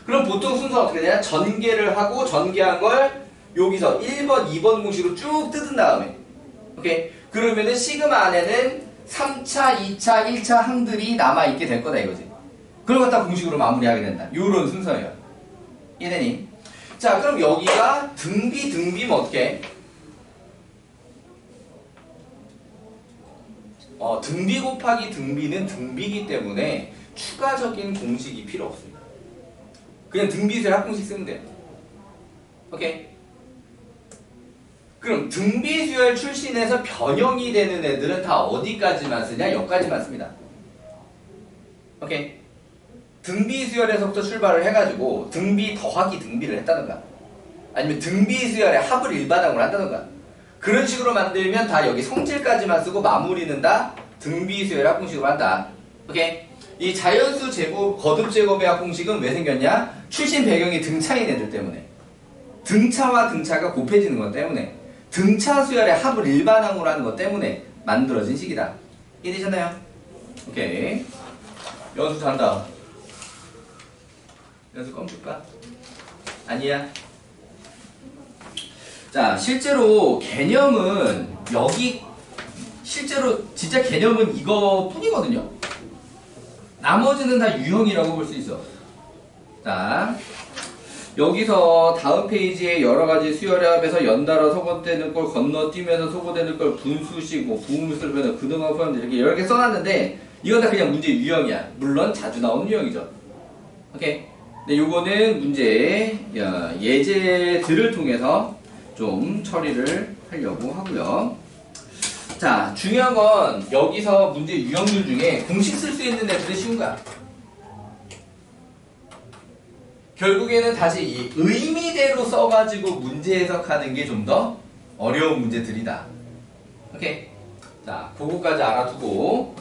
Speaker 2: 그럼 보통 순서가 어떻게 되냐? 전개를 하고 전개한 걸 여기서 1번, 2번 공식으로 쭉 뜯은 다음에 오케이? 그러면은 시그마 안에는 3차, 2차, 1차 항들이 남아있게 될 거다 이거지. 그걸 갖다 공식으로 마무리하게 된다. 요런 순서예요. 이해되니? 자, 그럼 여기가 등비면 어떻게 해? 등비 곱하기 등비는 등비이기 때문에 추가적인 공식이 필요 없습니다. 그냥 등비수열 합공식 쓰면 돼요. 오케이? 그럼 등비수열 출신에서 변형이 되는 애들은 다 어디까지만 쓰냐? 여기까지만 씁니다. 오케이? 등비수열에서부터 출발을 해가지고 등비 더하기 등비를 했다던가 아니면 등비수열의 합을 일반항으로 한다던가 그런 식으로 만들면 다 여기 성질까지만 쓰고 마무리는 다 등비수열 합공식으로 한다. 오케이? 이 자연수 제곱, 거듭 제곱의 합공식은 왜 생겼냐? 출신 배경이 등차인 애들 때문에. 등차와 등차가 곱해지는 것 때문에. 등차 수열의 합을 일반항으로 하는 것 때문에 만들어진 식이다. 이해되셨나요? 오케이. 연수 잔다. 연수 껌 줄까? 아니야. 자, 실제로 개념은 여기 실제로 진짜 개념은 이거 뿐이거든요. 나머지는 다 유형이라고 볼 수 있어. 자, 여기서 다음 페이지에 여러 가지 수열의 합에서 연달아 소거되는 걸 건너뛰면서 소거되는 걸 분수식, 뭐 부음을 변화, 근응화 포함 이렇게 여러 개 써놨는데 이건 다 그냥 문제 유형이야. 물론 자주 나오는 유형이죠. 오케이. 근데 요거는 문제 예제들을 통해서 좀 처리를 하려고 하고요. 자, 중요한 건 여기서 문제 유형들 중에 공식 쓸 수 있는 애들은 쉬운 거야. 결국에는 다시 이 의미대로 써가지고 문제 해석하는 게 좀 더 어려운 문제들이다. 오케이. 자, 그거까지 알아두고.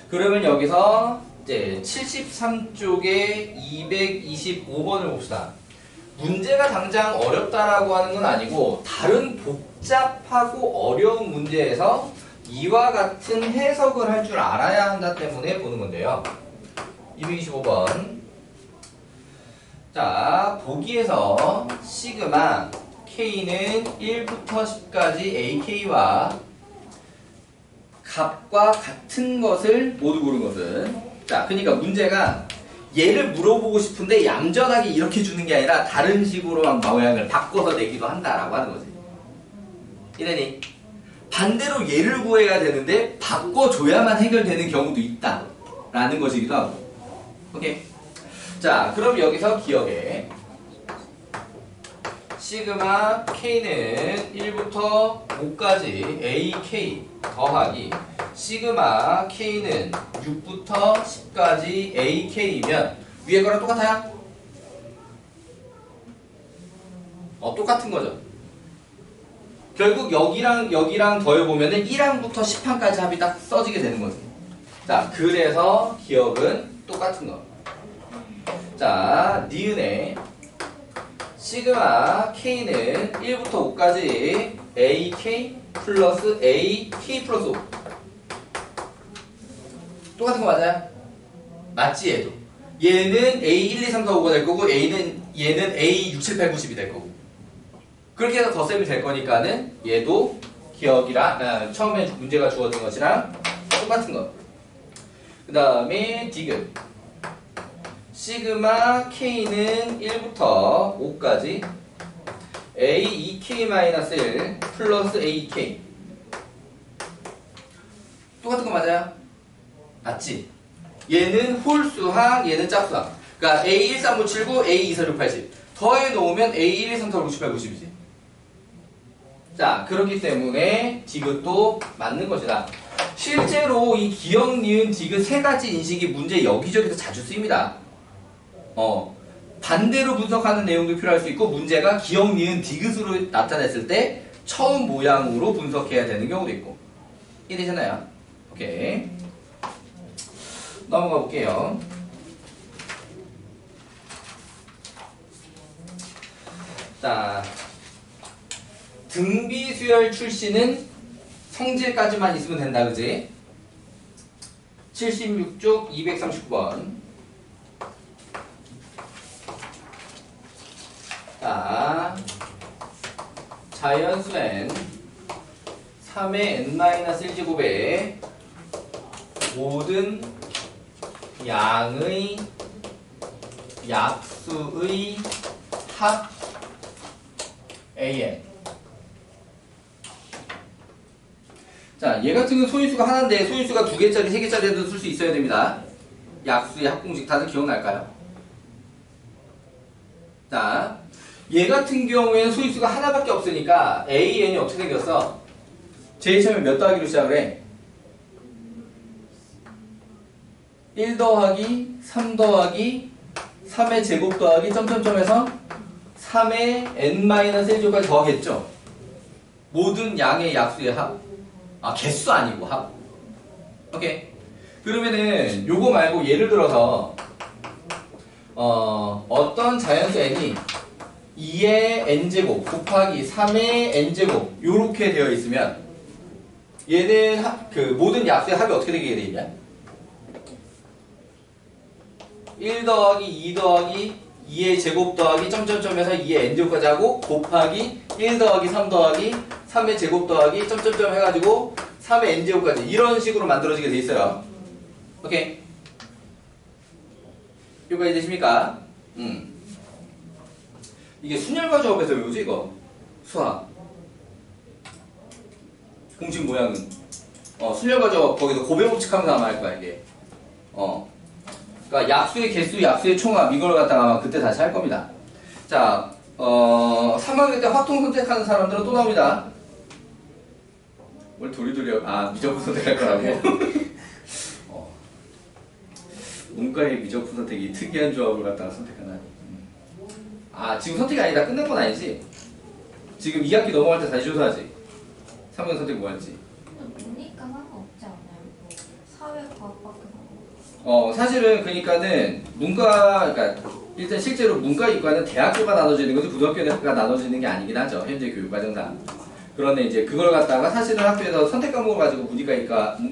Speaker 2: 그러면 여기서 이제 73쪽에 225번을 봅시다. 문제가 당장 어렵다라고 하는 건 아니고 다른 복잡하고 어려운 문제에서 이와 같은 해석을 할 줄 알아야 한다 때문에 보는 건데요. 225번. 자, 보기에서 시그마 K는 1부터 10까지 AK와 값과 같은 것을 모두 고른 것은, 자, 그러니까 문제가 얘를 물어보고 싶은데 얌전하게 이렇게 주는 게 아니라 다른 식으로 막 모양을 바꿔서 내기도 한다라고 하는 거지. 이래니 반대로 얘를 구해야 되는데 바꿔줘야만 해결되는 경우도 있다라는 것이기도 하고. 오케이. 자, 그럼 여기서 기억해. 시그마 K는 1부터 5까지 AK 더하기 시그마 K는 6부터 10까지 AK이면 위에 거랑 똑같아요? 똑같은 거죠. 결국 여기랑 더해보면은 1항부터 10항까지 합이 딱 써지게 되는 거지. 자, 그래서 기억은 똑같은 거. 자, 니은에 시그마 K는 1부터 5까지 AK 플러스 AK 플러스 5. 똑같은 거 맞아요? 맞지, 얘도. 얘는 A 1, 2, 3, 4, 5가 될 거고, 얘는 A 6, 7, 8, 9, 10이 될 거고. 그렇게 해서 덧셈이 될 거니까는 얘도 기억이랑, 처음에 문제가 주어진 것이랑 똑같은 거. 그 다음에 디귿. 시그마 K는 1부터 5까지 A 2K-1 플러스 AK. 똑같은 거 맞아요? 맞지? 얘는 홀수항, 얘는 짝수항. 그러니까 A 1, 3, 5, 7, 9, A 2, 4, 6, 8, 10. 더해 놓으면 A 1, 2, 3, 4, 5, 6, 7, 8, 90이지. 자, 그렇기 때문에 디귿도 맞는 것이다. 실제로 이 기억, 니은, 디귿 세 가지 인식이 문제 여기저기서 자주 쓰입니다. 반대로 분석하는 내용도 필요할 수 있고, 문제가 기억, 니은, 디귿으로 나타냈을 때 처음 모양으로 분석해야 되는 경우도 있고. 이해되셨나요? 오케이. 넘어가 볼게요. 자, 등비 수열 출시는 성질까지만 있으면 된다, 그지? 76쪽 239번. 자, 자연수 n 3의 n-1제곱에 모든 양의 약수의 합 an. 자, 얘 같은 경우는 소인수가 하나인데 소인수가 2개짜리, 3개짜리도 쓸 수 있어야 됩니다. 약수의 합공식 다들 기억날까요? 자, 얘 같은 경우에는 소인수가 하나밖에 없으니까 AN이 어떻게 생겼어? 제일 처음에 몇 더하기로 시작을 해? 1 더하기 3 더하기 3의 제곱 더하기 점점점에서 3의 n-1제곱까지 더하겠죠? 모든 양의 약수의 합. 개수 아니고 합. 오케이. 그러면은 요거 말고 예를 들어서 어떤 자연수 n이 2의 n제곱 곱하기 3의 n제곱 요렇게 되어 있으면 얘는 그 모든 약수의 합이 어떻게 되게 돼 있냐? 1 더하기 2 더하기 2의 제곱 더하기 점점점에서 2의 n제곱까지 하고 곱하기 1 더하기 3 더하기 3의 제곱 더하기 점점점 해가지고 3의 n제곱까지 이런 식으로 만들어지게 돼 있어요. 오케이? 여기까지 되십니까? 이게 순열과 조합에서 외우지 이거? 수학 공식 모양은 순열과 조합 거기서 고배법칙하면서 아마 할 거야 이게. 그러니까 약수의 개수, 약수의 총합 이걸 갖다가 아마 그때 다시 할 겁니다. 자, 3학년 때 확통 선택하는 사람들은 또 나옵니다. 뭘 도리도리 미적분 선택할 거라고. 문과의 미적분 선택이 특이한 조합을 갖다가 선택하다니. 지금 선택이 아니다. 끝난 건 아니지? 지금 2학기 넘어갈 때 다시 조사하지? 3학년 선택 뭐 할지?
Speaker 1: 문이과 상관없지 않나요? 사회과학밖에
Speaker 2: 사실은 그러니까는 그러니까 일단 실제로 문과 이과는 대학교가 나눠지는 거지 고등학교가 나눠지는 게 아니긴 하죠. 현재 교육과정상. 그런데 이제 그걸 갖다가 사실은 학교에서 선택 과목을 가지고 문과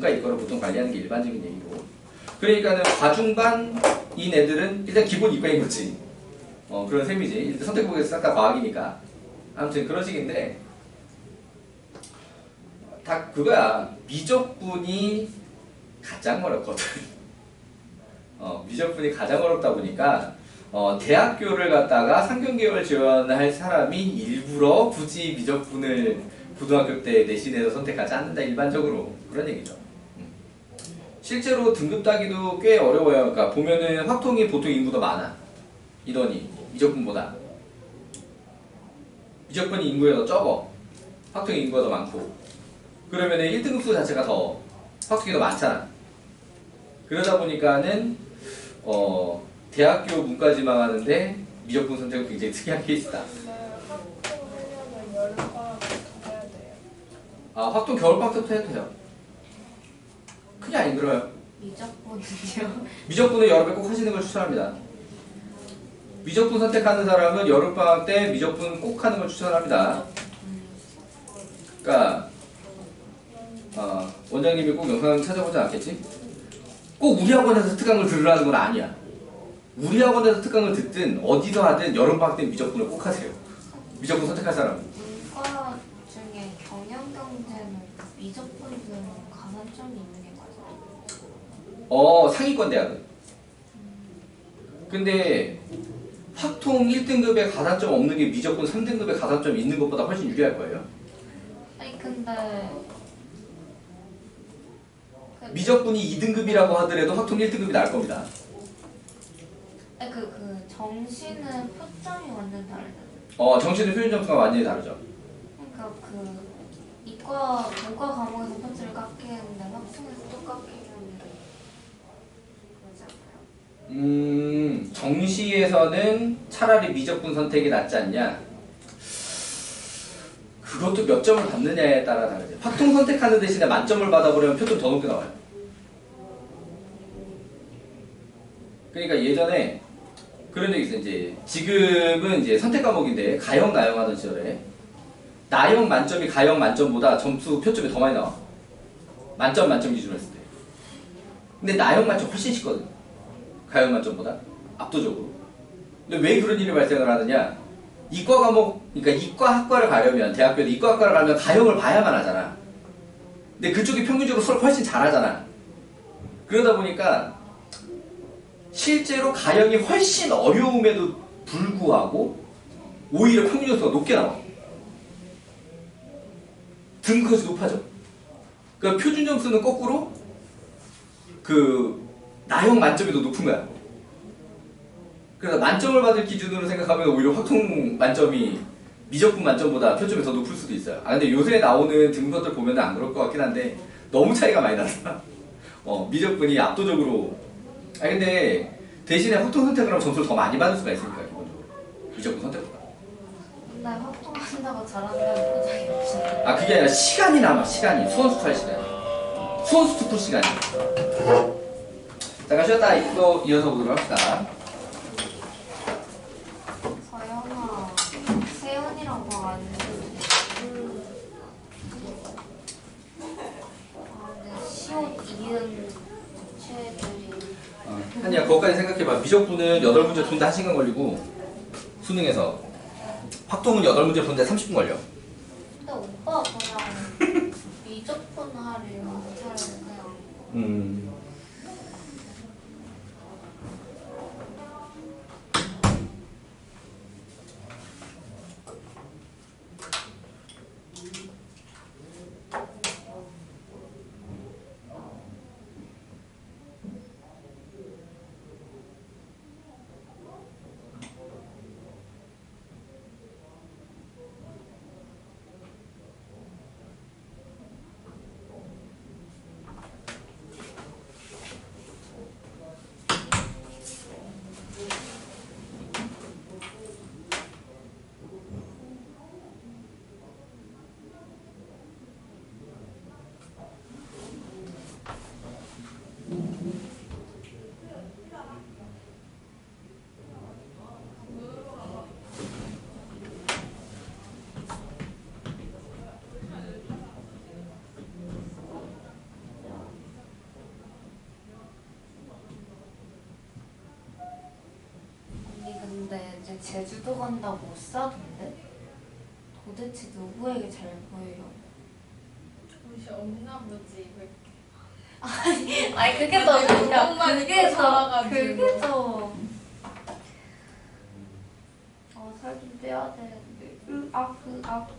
Speaker 2: 이과를 보통 관리하는 게 일반적인 얘기고. 그러니까는 과중반인 애들은 일단 기본 이과인 거지. 그런 셈이지. 일단 선택 과목에서 싹 다 과학이니까. 아무튼 그런 식인데 다 그거야. 미적분이 가장 어렵거든. 미적분이 가장 어렵다 보니까 대학교를 갔다가 상경계열 지원할 사람이 일부러 굳이 미적분을 고등학교 때 내신에서 선택하지 않는다 일반적으로 그런 얘기죠. 실제로 등급 따기도 꽤 어려워요. 그러니까 보면은 확통이 보통 인구도 많아. 인원이 미적분보다 미적분이 인구가 더 적어. 확통이 인구가 더 많고 그러면은 1등급 수 자체가 더 확통이 더 많잖아. 그러다 보니까는 대학교 문과 지망하는데 미적분 선택은 굉장히 특이한 케이스다.
Speaker 3: 근데 확통하려면 여름방학 해야 돼요.
Speaker 2: 확통 겨울방학 때부터 해도 돼요. 크게 안 힘들어요.
Speaker 1: 미적분이요.
Speaker 2: 미적분은 여름에 꼭 하시는 걸 추천합니다. 미적분 선택하는 사람은 여름방학 때 미적분 꼭 하는 걸 추천합니다. 그러니까 원장님이 꼭 영상 찾아보지 않겠지? 꼭 우리 학원에서 특강을 들으라는 건 아니야. 우리 학원에서 특강을 듣든 어디서 하든 여름방학 때 미적분을 꼭 하세요. 미적분 선택할 사람은.
Speaker 1: 문과 중에 경영경제는 미적분들은 가산점이 있는 게 맞아요?
Speaker 2: 상위권 대학은. 근데 확통 1등급에 가산점 없는 게 미적분 3등급에 가산점 있는 것보다 훨씬 유리할 거예요.
Speaker 1: 아니 근데
Speaker 2: 미적분이 2등급이라고 하더라도 확통 1등급이 나을 겁니다.
Speaker 1: 그 정시는 표점이 완전 다르잖아요.
Speaker 2: 정시는 표준 점수가 완전히 다르죠.
Speaker 1: 그러니까 문과 과목에서 표점을 깎이는데 확통에서 또 깎이는 그러지 않나요?
Speaker 2: 정시에서는 차라리 미적분 선택이 낫지 않냐? 그것도 몇 점을 받느냐에 따라 다르죠. 확통 선택하는 대신에 만점을 받아보려면 표점 더 높게 나와요. 그러니까 예전에 그런 적이 있어요. 이제 지금은 이제 선택 과목인데 가형 나형 하던 시절에 나형 만점이 가형 만점보다 점수 표점이 더 많이 나와. 만점 기준으로 했을 때. 근데 나형 만점 훨씬 쉽거든. 가형 만점보다 압도적으로. 근데 왜 그런 일이 발생을 하느냐? 이과 과목, 그러니까 이과 학과를 가려면 대학교에 이과 학과를 가려면 가형을 봐야만 하잖아. 근데 그쪽이 평균적으로 수업을 훨씬 잘하잖아. 그러다 보니까 실제로 가형이 훨씬 어려움에도 불구하고 오히려 평균 점수가 높게 나와. 등급이 높아져. 그러니까 표준 점수는 거꾸로 나형 만점이 더 높은 거야. 그래서 만점을 받을 기준으로 생각하면 오히려 확통 만점이 미적분 만점보다 표점이 더 높을 수도 있어요. 근데 요새 나오는 등급들 보면 안 그럴 것 같긴 한데 너무 차이가 많이 나서 미적분이 압도적으로. 근데 대신에 확통 선택을 하면 점수를 더 많이 받을 수가 있으니까 기본적으로 미적분 선택보다.
Speaker 1: 근데 확통한다고 잘한다는 보장이 없어요.
Speaker 2: 그게 아니라 시간이 남아. 시간이 수원수투 할 시간이. 수원수투 풀 시간이. 잠깐 쉬었다 이거 이어서 보도록 합시다.
Speaker 1: 서연아
Speaker 2: 아니야, 그것까지 생각해봐. 미적분은 8문제 푸는데 1시간 걸리고 수능에서 확통은 8문제 푸는데 30분 걸려.
Speaker 1: 근데 오빠 그냥 미적분 하려면 차라리 그냥 언니 근데 이제 제주도 간다고 못 사던데? 도대체 누구에게 잘 보여요?
Speaker 3: 옷이 없나 보지. 왜 이렇게.
Speaker 1: 아니 그게 더 웃겨. 그게 더
Speaker 3: 살아가지고.
Speaker 1: 살 좀 빼야 되는데.
Speaker 3: 약간 다들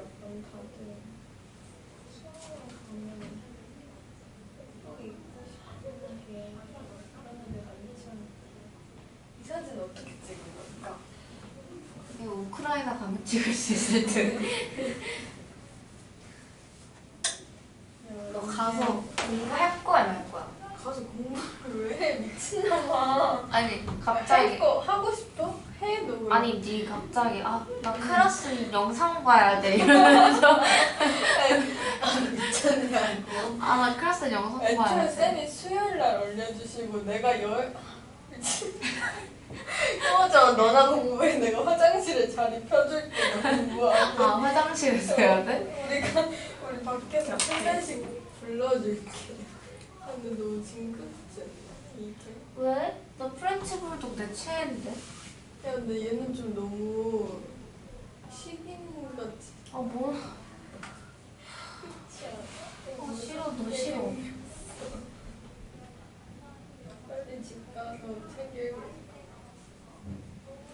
Speaker 3: 수영을 가면 또 입고 싶은 게 그런 데가 있잖아. 이 사진 어떻게 찍은 걸까?
Speaker 1: 이거 우크라이나 가면 찍을 수 있을 듯. 너 가서 공부할 거야 말 거야?
Speaker 3: 가서 공부를 왜 해? 미친놈아.
Speaker 1: 아니 갑자기
Speaker 3: 할거 하고 싶어? 해? 너 왜?
Speaker 1: 아니 네 갑자기 나 클래스 영상 봐야 돼 이러면서
Speaker 3: 미쳤냐고.
Speaker 1: 나 클래스 영상 봐야
Speaker 3: 애초에
Speaker 1: 돼.
Speaker 3: 쌤이 수요일날 올려주시고 내가 미친. 꺼져. 너나 공부해. 내가 화장실에 자리 펴줄게. 너 공부하고.
Speaker 1: 화장실에서 해야 돼?
Speaker 3: 우리 밖에서 한 잔씩 불러줄게. 근데 너무 징그럽지? 이게?
Speaker 1: 왜? 나 프렌치 불독 내 최애인데.
Speaker 3: 야 근데 얘는 좀 너무 식인같이.
Speaker 1: 뭐? 싫어 너 싫어.
Speaker 3: 빨리 집 가서 책 읽고.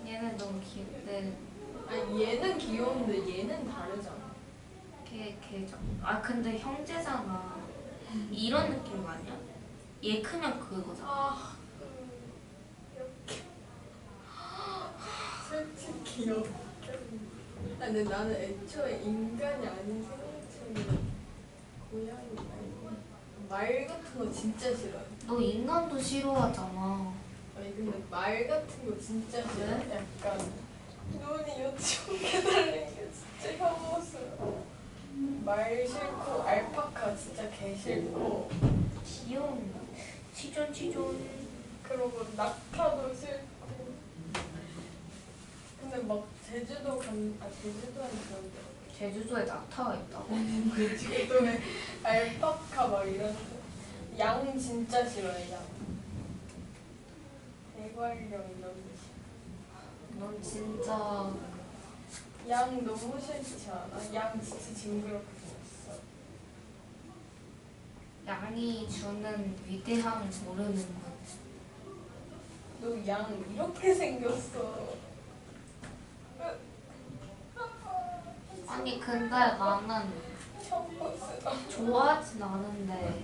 Speaker 1: 얘는 너무 귀엽대.
Speaker 3: 아니 얘는 귀여운데 얘는 다르잖아.
Speaker 1: 걔죠. 근데 형제잖아. 이런 느낌 아니야? 얘 크면 그거잖아.
Speaker 3: 이렇게. 솔직히 이렇게. 근데 나는 애초에 인간이 아닌 생물체는 고양이 말고 말 같은 거 진짜 싫어해.
Speaker 1: 너 인간도 싫어하잖아.
Speaker 3: 아니 근데 말 같은 거 진짜 싫어. 약간 눈이 요쪽에 달린 게 진짜 혐오스러워. 말 싫고 알파카 진짜 개 싫고.
Speaker 1: 귀여운 치존.
Speaker 3: 그리고 낙타도 싫고. 근데 막 제주도는 그런데.
Speaker 1: 제주도에 낙타가 있다고?
Speaker 3: 제주도에 알파카 막 이런 양 진짜 싫어해. 양. 대관령 이런 거 싫어.
Speaker 1: 넌 진짜
Speaker 3: 양 너무 싫지 않아? 양 진짜 징그럽게 생겼어.
Speaker 1: 양이 주는 위대함을 모르는군.
Speaker 3: 너 양 이렇게 생겼어.
Speaker 1: 아니 근데 나는
Speaker 3: 혐오스러워.
Speaker 1: 좋아하진 않은데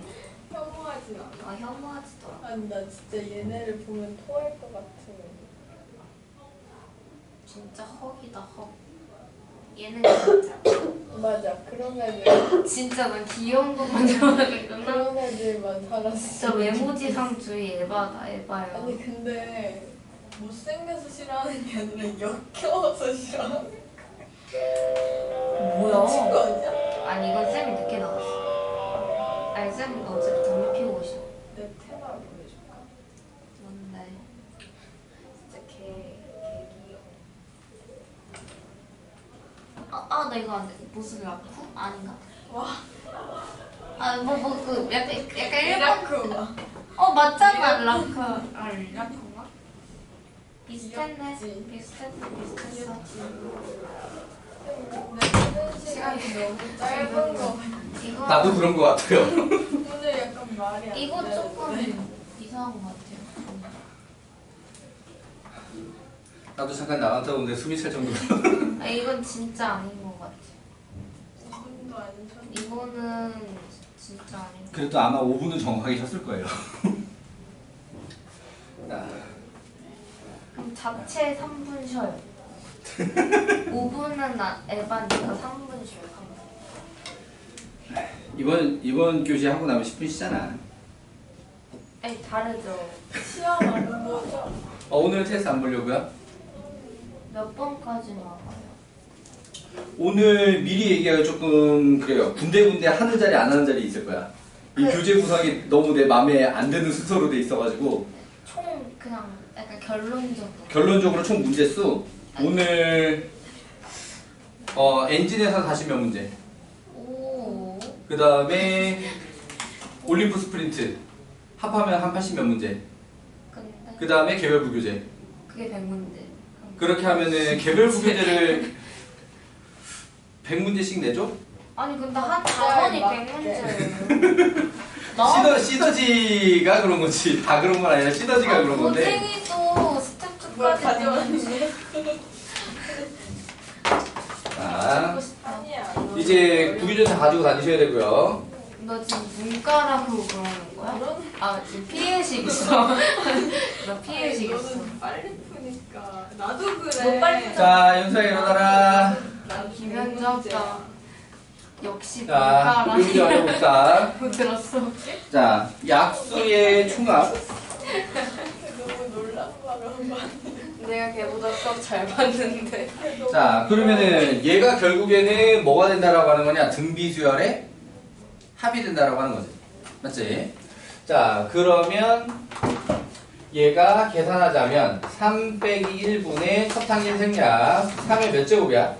Speaker 3: 혐오하진 않아.
Speaker 1: 혐오하지도 않아.
Speaker 3: 아니 나 진짜 얘네를 보면 토할 것 같아.
Speaker 1: 진짜 헉이다 헉. 얘는 진짜
Speaker 3: 맞아. 그런 애들.
Speaker 1: 진짜 난 귀여운 것만 좋아하는구나.
Speaker 3: 그런 애들만 살았어.
Speaker 1: 진짜 외모지상주의 에바다 에바야.
Speaker 3: 아니 근데 못생겨서 싫어하는 게 아니라 역겨워서 싫어하는 거야.
Speaker 1: 뭐야?
Speaker 3: 미친 거 아니야?
Speaker 1: 아니 이건 쌤이 늦게 나왔어. 아니 쌤 어제 담배 피우고 오셔.
Speaker 3: 내 테마 보여줄까?
Speaker 1: 뭔데?
Speaker 3: 진짜 개 귀여워.
Speaker 1: 나 이거 안 돼. 무슨 라쿠? 아닌가?
Speaker 3: 와.
Speaker 1: 그 약간 일본
Speaker 3: 미라쿠 막.
Speaker 1: 맞잖아. 라커인가? 비슷했네. 비슷했어.
Speaker 3: 근데 쉬는 시간이 너무 짧은 거 같아.
Speaker 1: 이거
Speaker 2: 나도 그런 것 같아요.
Speaker 3: 오늘 약간 말이 안
Speaker 1: 이거
Speaker 3: 되는데.
Speaker 1: 조금 이상한 것 같아요.
Speaker 2: 나도 잠깐 나갔다 오는데 숨이 찰 정도로.
Speaker 1: 이건 진짜 아닌 것 같아.
Speaker 3: 이분도 안 쳤네.
Speaker 1: 이거는 진짜 아닌 것 같아.
Speaker 2: 그래도 아마 5분은 정확하게 셨을 거예요. 자,
Speaker 1: 그럼 자체 3분 쉬어요. 5분은 에바니까 3분 쉬어요. 3분.
Speaker 2: 이번 교시 하고 나면 10분 쉬잖아.
Speaker 1: 아니 다르죠.
Speaker 3: 시험 안 보죠?
Speaker 2: 오늘 테스트 안 보려고요?
Speaker 1: 몇 번까지 나와요?
Speaker 2: 오늘 미리 얘기하기 조금 그래요. 군데군데 하는 자리 안 하는 자리 있을 거야. 이
Speaker 1: 그-
Speaker 2: 교재 구성이 너무 내 마음에 안 드는 순서로 돼 있어가지고
Speaker 1: 총 그냥 약간 결론적으로.
Speaker 2: 결론적으로 총 문제 수 오늘 엔진에서 40몇 문제.
Speaker 1: 오.
Speaker 2: 그 다음에 올림프 스프린트 합하면 한 80몇 문제.
Speaker 1: 근데
Speaker 2: 그 다음에 개별 부교재.
Speaker 1: 그게 100문제.
Speaker 2: 그렇게 하면은 개별 부교재를 100문제씩 내죠?
Speaker 1: 아니 근데 한 4번이
Speaker 3: 맞게.
Speaker 1: 100문제예요.
Speaker 2: 시너지가 그런 거지. 다 그런 건 아니라 시너지가 그런 건데.
Speaker 1: 고생이도
Speaker 3: 뭘
Speaker 1: 스텝2까지
Speaker 3: 가져왔는데?
Speaker 2: 자,
Speaker 3: 아니야.
Speaker 2: 이제 구교재 다 가지고 다니셔야 되고요.
Speaker 1: 너 지금 문과라고 그러는 거야?
Speaker 3: 그런
Speaker 1: 지금 피해식 있어. 너 피해식 있어.
Speaker 3: 너는 빨리 푸니까 나도 그래.
Speaker 1: 너 빨리 푸자.
Speaker 2: 자, 연수야 일어나라.
Speaker 3: 난
Speaker 1: 김현정자. 역시
Speaker 2: 자, 구교재
Speaker 1: 문과라.
Speaker 2: 완료봅시다.
Speaker 1: 뭐 들었어?
Speaker 2: 자, 약수의 총합.
Speaker 3: 너무 놀란 말을
Speaker 1: 내가 걔보다 수업 잘 봤는데.
Speaker 2: 자, 그러면은 얘가 결국에는 뭐가 된다라고 하는 거냐? 등비수열의 합이 된다라고 하는 거지. 맞지? 자, 그러면 얘가 계산하자면 3 빼기 1분의 첫 항일 생략 3의 몇 제곱이야?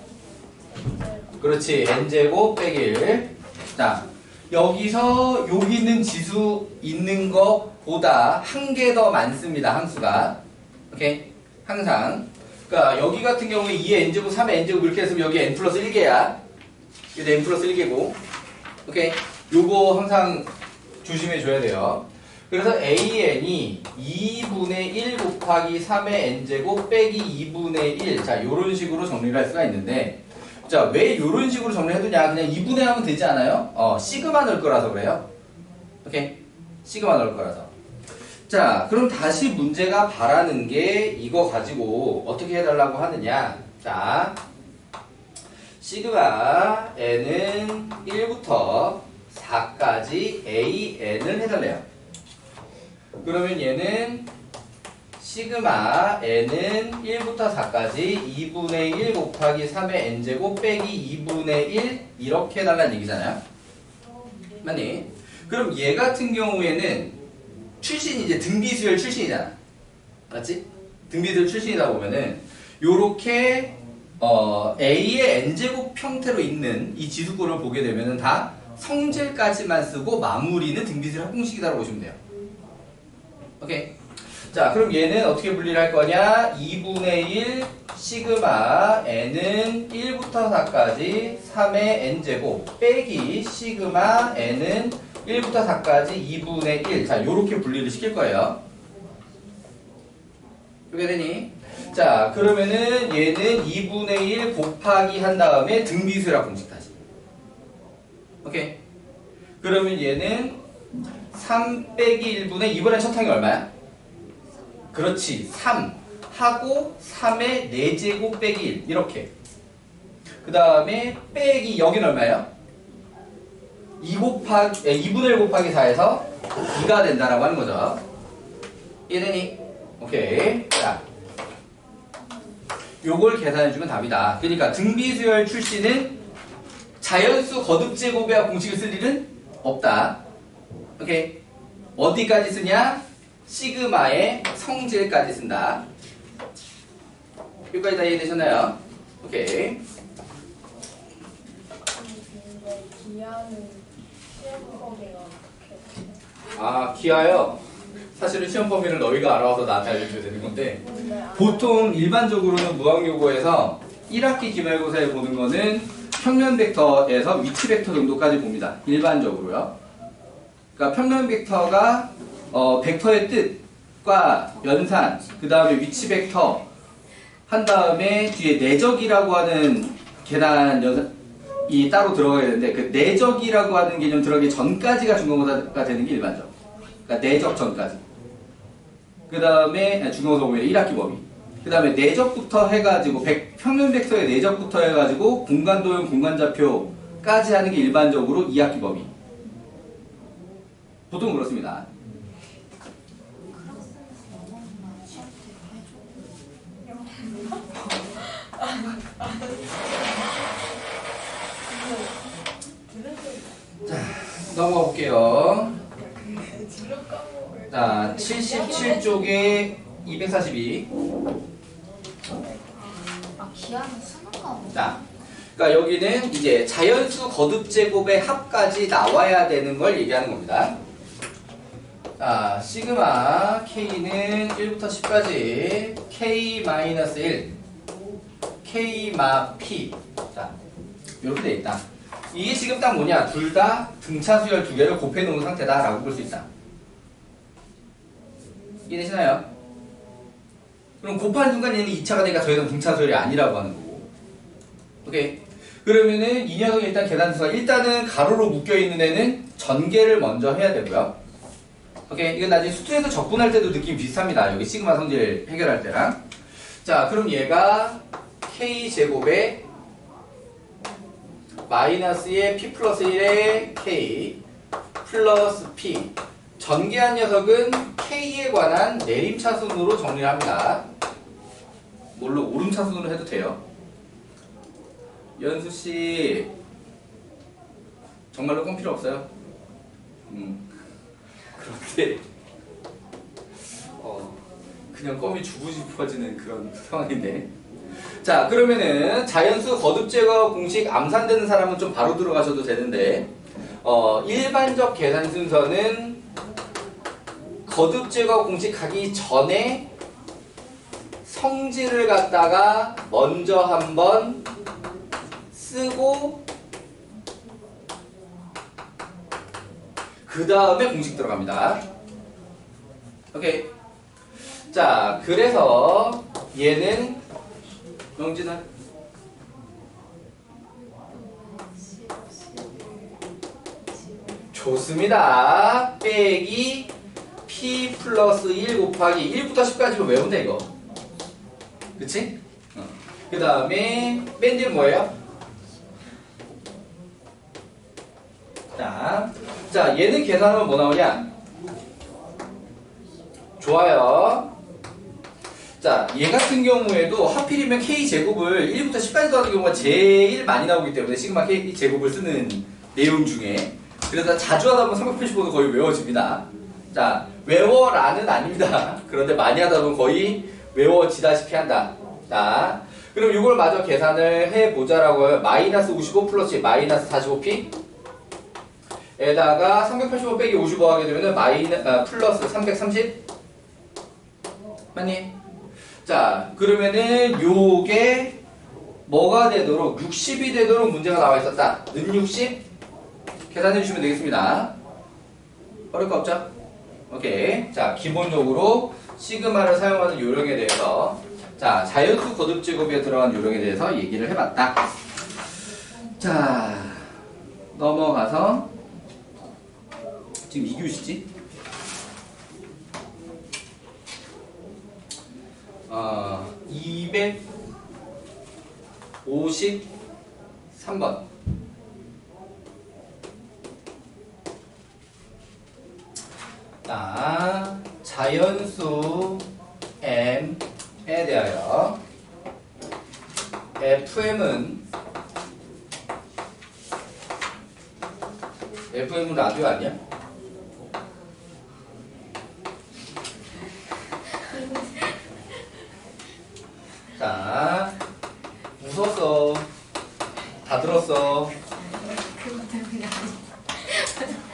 Speaker 2: 그렇지. n제곱 빼기 1. 자, 여기서 여기 있는 지수 있는 것보다 한 개 더 많습니다. 항수가. 오케이? 항상. 그러니까 여기 같은 경우에 2의 n제곱, 3의 n제곱 이렇게 했으면 여기 n 플러스 1개야. 이거 n 플러스 1개고. 오케이? 요거 항상 조심해 줘야 돼요. 그래서 an이 2분의 1 곱하기 3의 n제곱 빼기 2분의 1. 자, 요런 식으로 정리를 할 수가 있는데, 자, 왜 요런 식으로 정리해두냐? 그냥 2분의 하면 되지 않아요? 시그마 넣을 거라서 그래요. 오케이? 시그마 넣을 거라서. 자, 그럼 다시 문제가 바라는 게 이거 가지고 어떻게 해달라고 하느냐? 자, 시그마 n은 1부터 4까지 an을 해달래요. 그러면 얘는 시그마 n은 1부터 4까지 2분의 1 곱하기 3의 n제곱 빼기 2분의 1 이렇게 해달라는 얘기잖아요. 맞니? 그럼 얘 같은 경우에는 출신이 이제 등비수열 출신이잖아. 맞지? 등비수열 출신이다 보면은 요렇게 A의 n제곱 형태로 있는 이 지수꼴을 보게 되면은 다 성질까지만 쓰고 마무리는 등비수열 합공식이다라고 보시면 돼요. 오케이. 자, 그럼 얘는 어떻게 분리를 할 거냐? 2분의 1 시그마 n은 1부터 4까지 3의 n제곱 빼기 시그마 n은 1부터 4까지 2분의 1. 자, 요렇게 분리를 시킬 거예요. 이렇게 되니? 자, 그러면은 얘는 2분의 1 곱하기 한 다음에 등비수열 공식 다시. 오케이. 그러면 얘는 3 빼기 1분의 이번에 첫 항이 얼마야? 그렇지. 3 하고 3의 4제곱 빼기 1 이렇게. 그 다음에 빼기 여기는 얼마예요? 2분의 1 곱하기 4에서 2가 된다라고 하는 거죠. 이해되니? 오케이. 자, 요걸 계산해주면 답이다. 그러니까 등비수열 출시는 자연수 거듭제곱의 공식을 쓸 일은 없다. 오케이. 어디까지 쓰냐? 시그마의 성질까지 쓴다. 여기까지 다 이해되셨나요? 오케이.
Speaker 3: 근데 기아는 시험 거기가 어떻게 돼?
Speaker 2: 기하요? 사실은 시험 범위를 너희가 알아와서 나한테 알려줘야 되는 건데
Speaker 3: 네.
Speaker 2: 보통 일반적으로는 무학요고에서 1학기 기말고사에 보는 거는 평면 벡터에서 위치 벡터 정도까지 봅니다. 일반적으로요. 그러니까 평면 벡터가 벡터의 뜻과 연산, 그 다음에 위치 벡터 한 다음에 뒤에 내적이라고 하는 계산 연산이 따로 들어가야 되는데 그 내적이라고 하는 개념 들어가기 전까지가 중간고사가 되는 게 일반적. 그러니까 내적 전까지. 그 다음에 중간고사 보면 1학기 범위. 그 다음에 내적부터 해가지고 평면 벡터의 내적부터 해가지고 공간도형 공간좌표까지 하는 게 일반적으로 2학기 범위. 보통 그렇습니다. 자, 넘어가 볼게요. 자, 77쪽에 242.
Speaker 1: 기하는 수능가 보다.
Speaker 2: 자, 그러니까 여기는 이제 자연수 거듭 제곱의 합까지 나와야 되는 걸 얘기하는 겁니다. 자, 시그마 K는 1부터 10까지 K-1, K-마 P. 자, 이렇게 돼 있다. 이게 지금 딱 뭐냐? 둘 다 등차 수열 두 개를 곱해 놓은 상태다라고 볼 수 있다. 이해되시나요? 그럼 곱하는 순간 얘는 2차가 되니까 더 이상 등차 수열이 아니라고 하는 거고. 오케이. 그러면은 이 녀석이 일단 계산수가 일단은 가로로 묶여 있는 애는 전개를 먼저 해야 되고요. 오케이. 이건 나중에 수투에서 적분할 때도 느낌 비슷합니다. 여기 시그마 성질 해결할 때랑. 자, 그럼 얘가 K제곱에 마이너스의 P 플러스 1의 K 플러스 P. 전개한 녀석은 K에 관한 내림차순으로 정리를 합니다. 물론 오름차순으로 해도 돼요. 연수씨 정말로 껌 필요 없어요. 그런데 그냥 껌이 주고 싶어지는 그런 상황인데. 자, 그러면은 자연수 거듭 제거 공식 암산되는 사람은 좀 바로 들어가셔도 되는데 일반적 계산 순서는 거듭 제거 공식 가기 전에 성질을 갖다가 먼저 한번 쓰고 그 다음에 공식 들어갑니다. 오케이. 자, 그래서 얘는 영진아 좋습니다. 빼기 P 플러스 1 곱하기 1부터 10까지로 외우면 돼 이거. 그치? 그 다음에 맨 뒤는 뭐예요? 자, 얘는 계산하면 뭐 나오냐? 좋아요. 자, 얘 같은 경우에도 하필이면 K제곱을 1부터 10까지 더하는 경우가 제일 많이 나오기 때문에 시그마 K제곱을 쓰는 내용 중에 그래서 자주 하다 보면 385도 거의 외워집니다. 자, 외워라는 아닙니다. 그런데 많이 하다 보면 거의 외워지다시피 한다. 자, 그럼 이걸 마저 계산을 해보자라고요. 마이너스 55 플러스 마이너스 45p 에다가 385 빼기 55 하게 되면은 플러스 330 맞니? 자, 그러면은 요게 뭐가 되도록 60이 되도록 문제가 나와 있었다. 는 60 계산해 주시면 되겠습니다. 어려울 거 없죠? 오케이. 자, 기본적으로 시그마를 사용하는 요령에 대해서 자, 자연수 거듭 제곱에 들어간 요령에 대해서 얘기를 해봤다. 자, 넘어가서 지금 2교시지? 253번. 자, 자연수 M에 대하여 FM은 라디오 아니야? 자, 웃었어. 다 들었어.
Speaker 1: 그거 때문에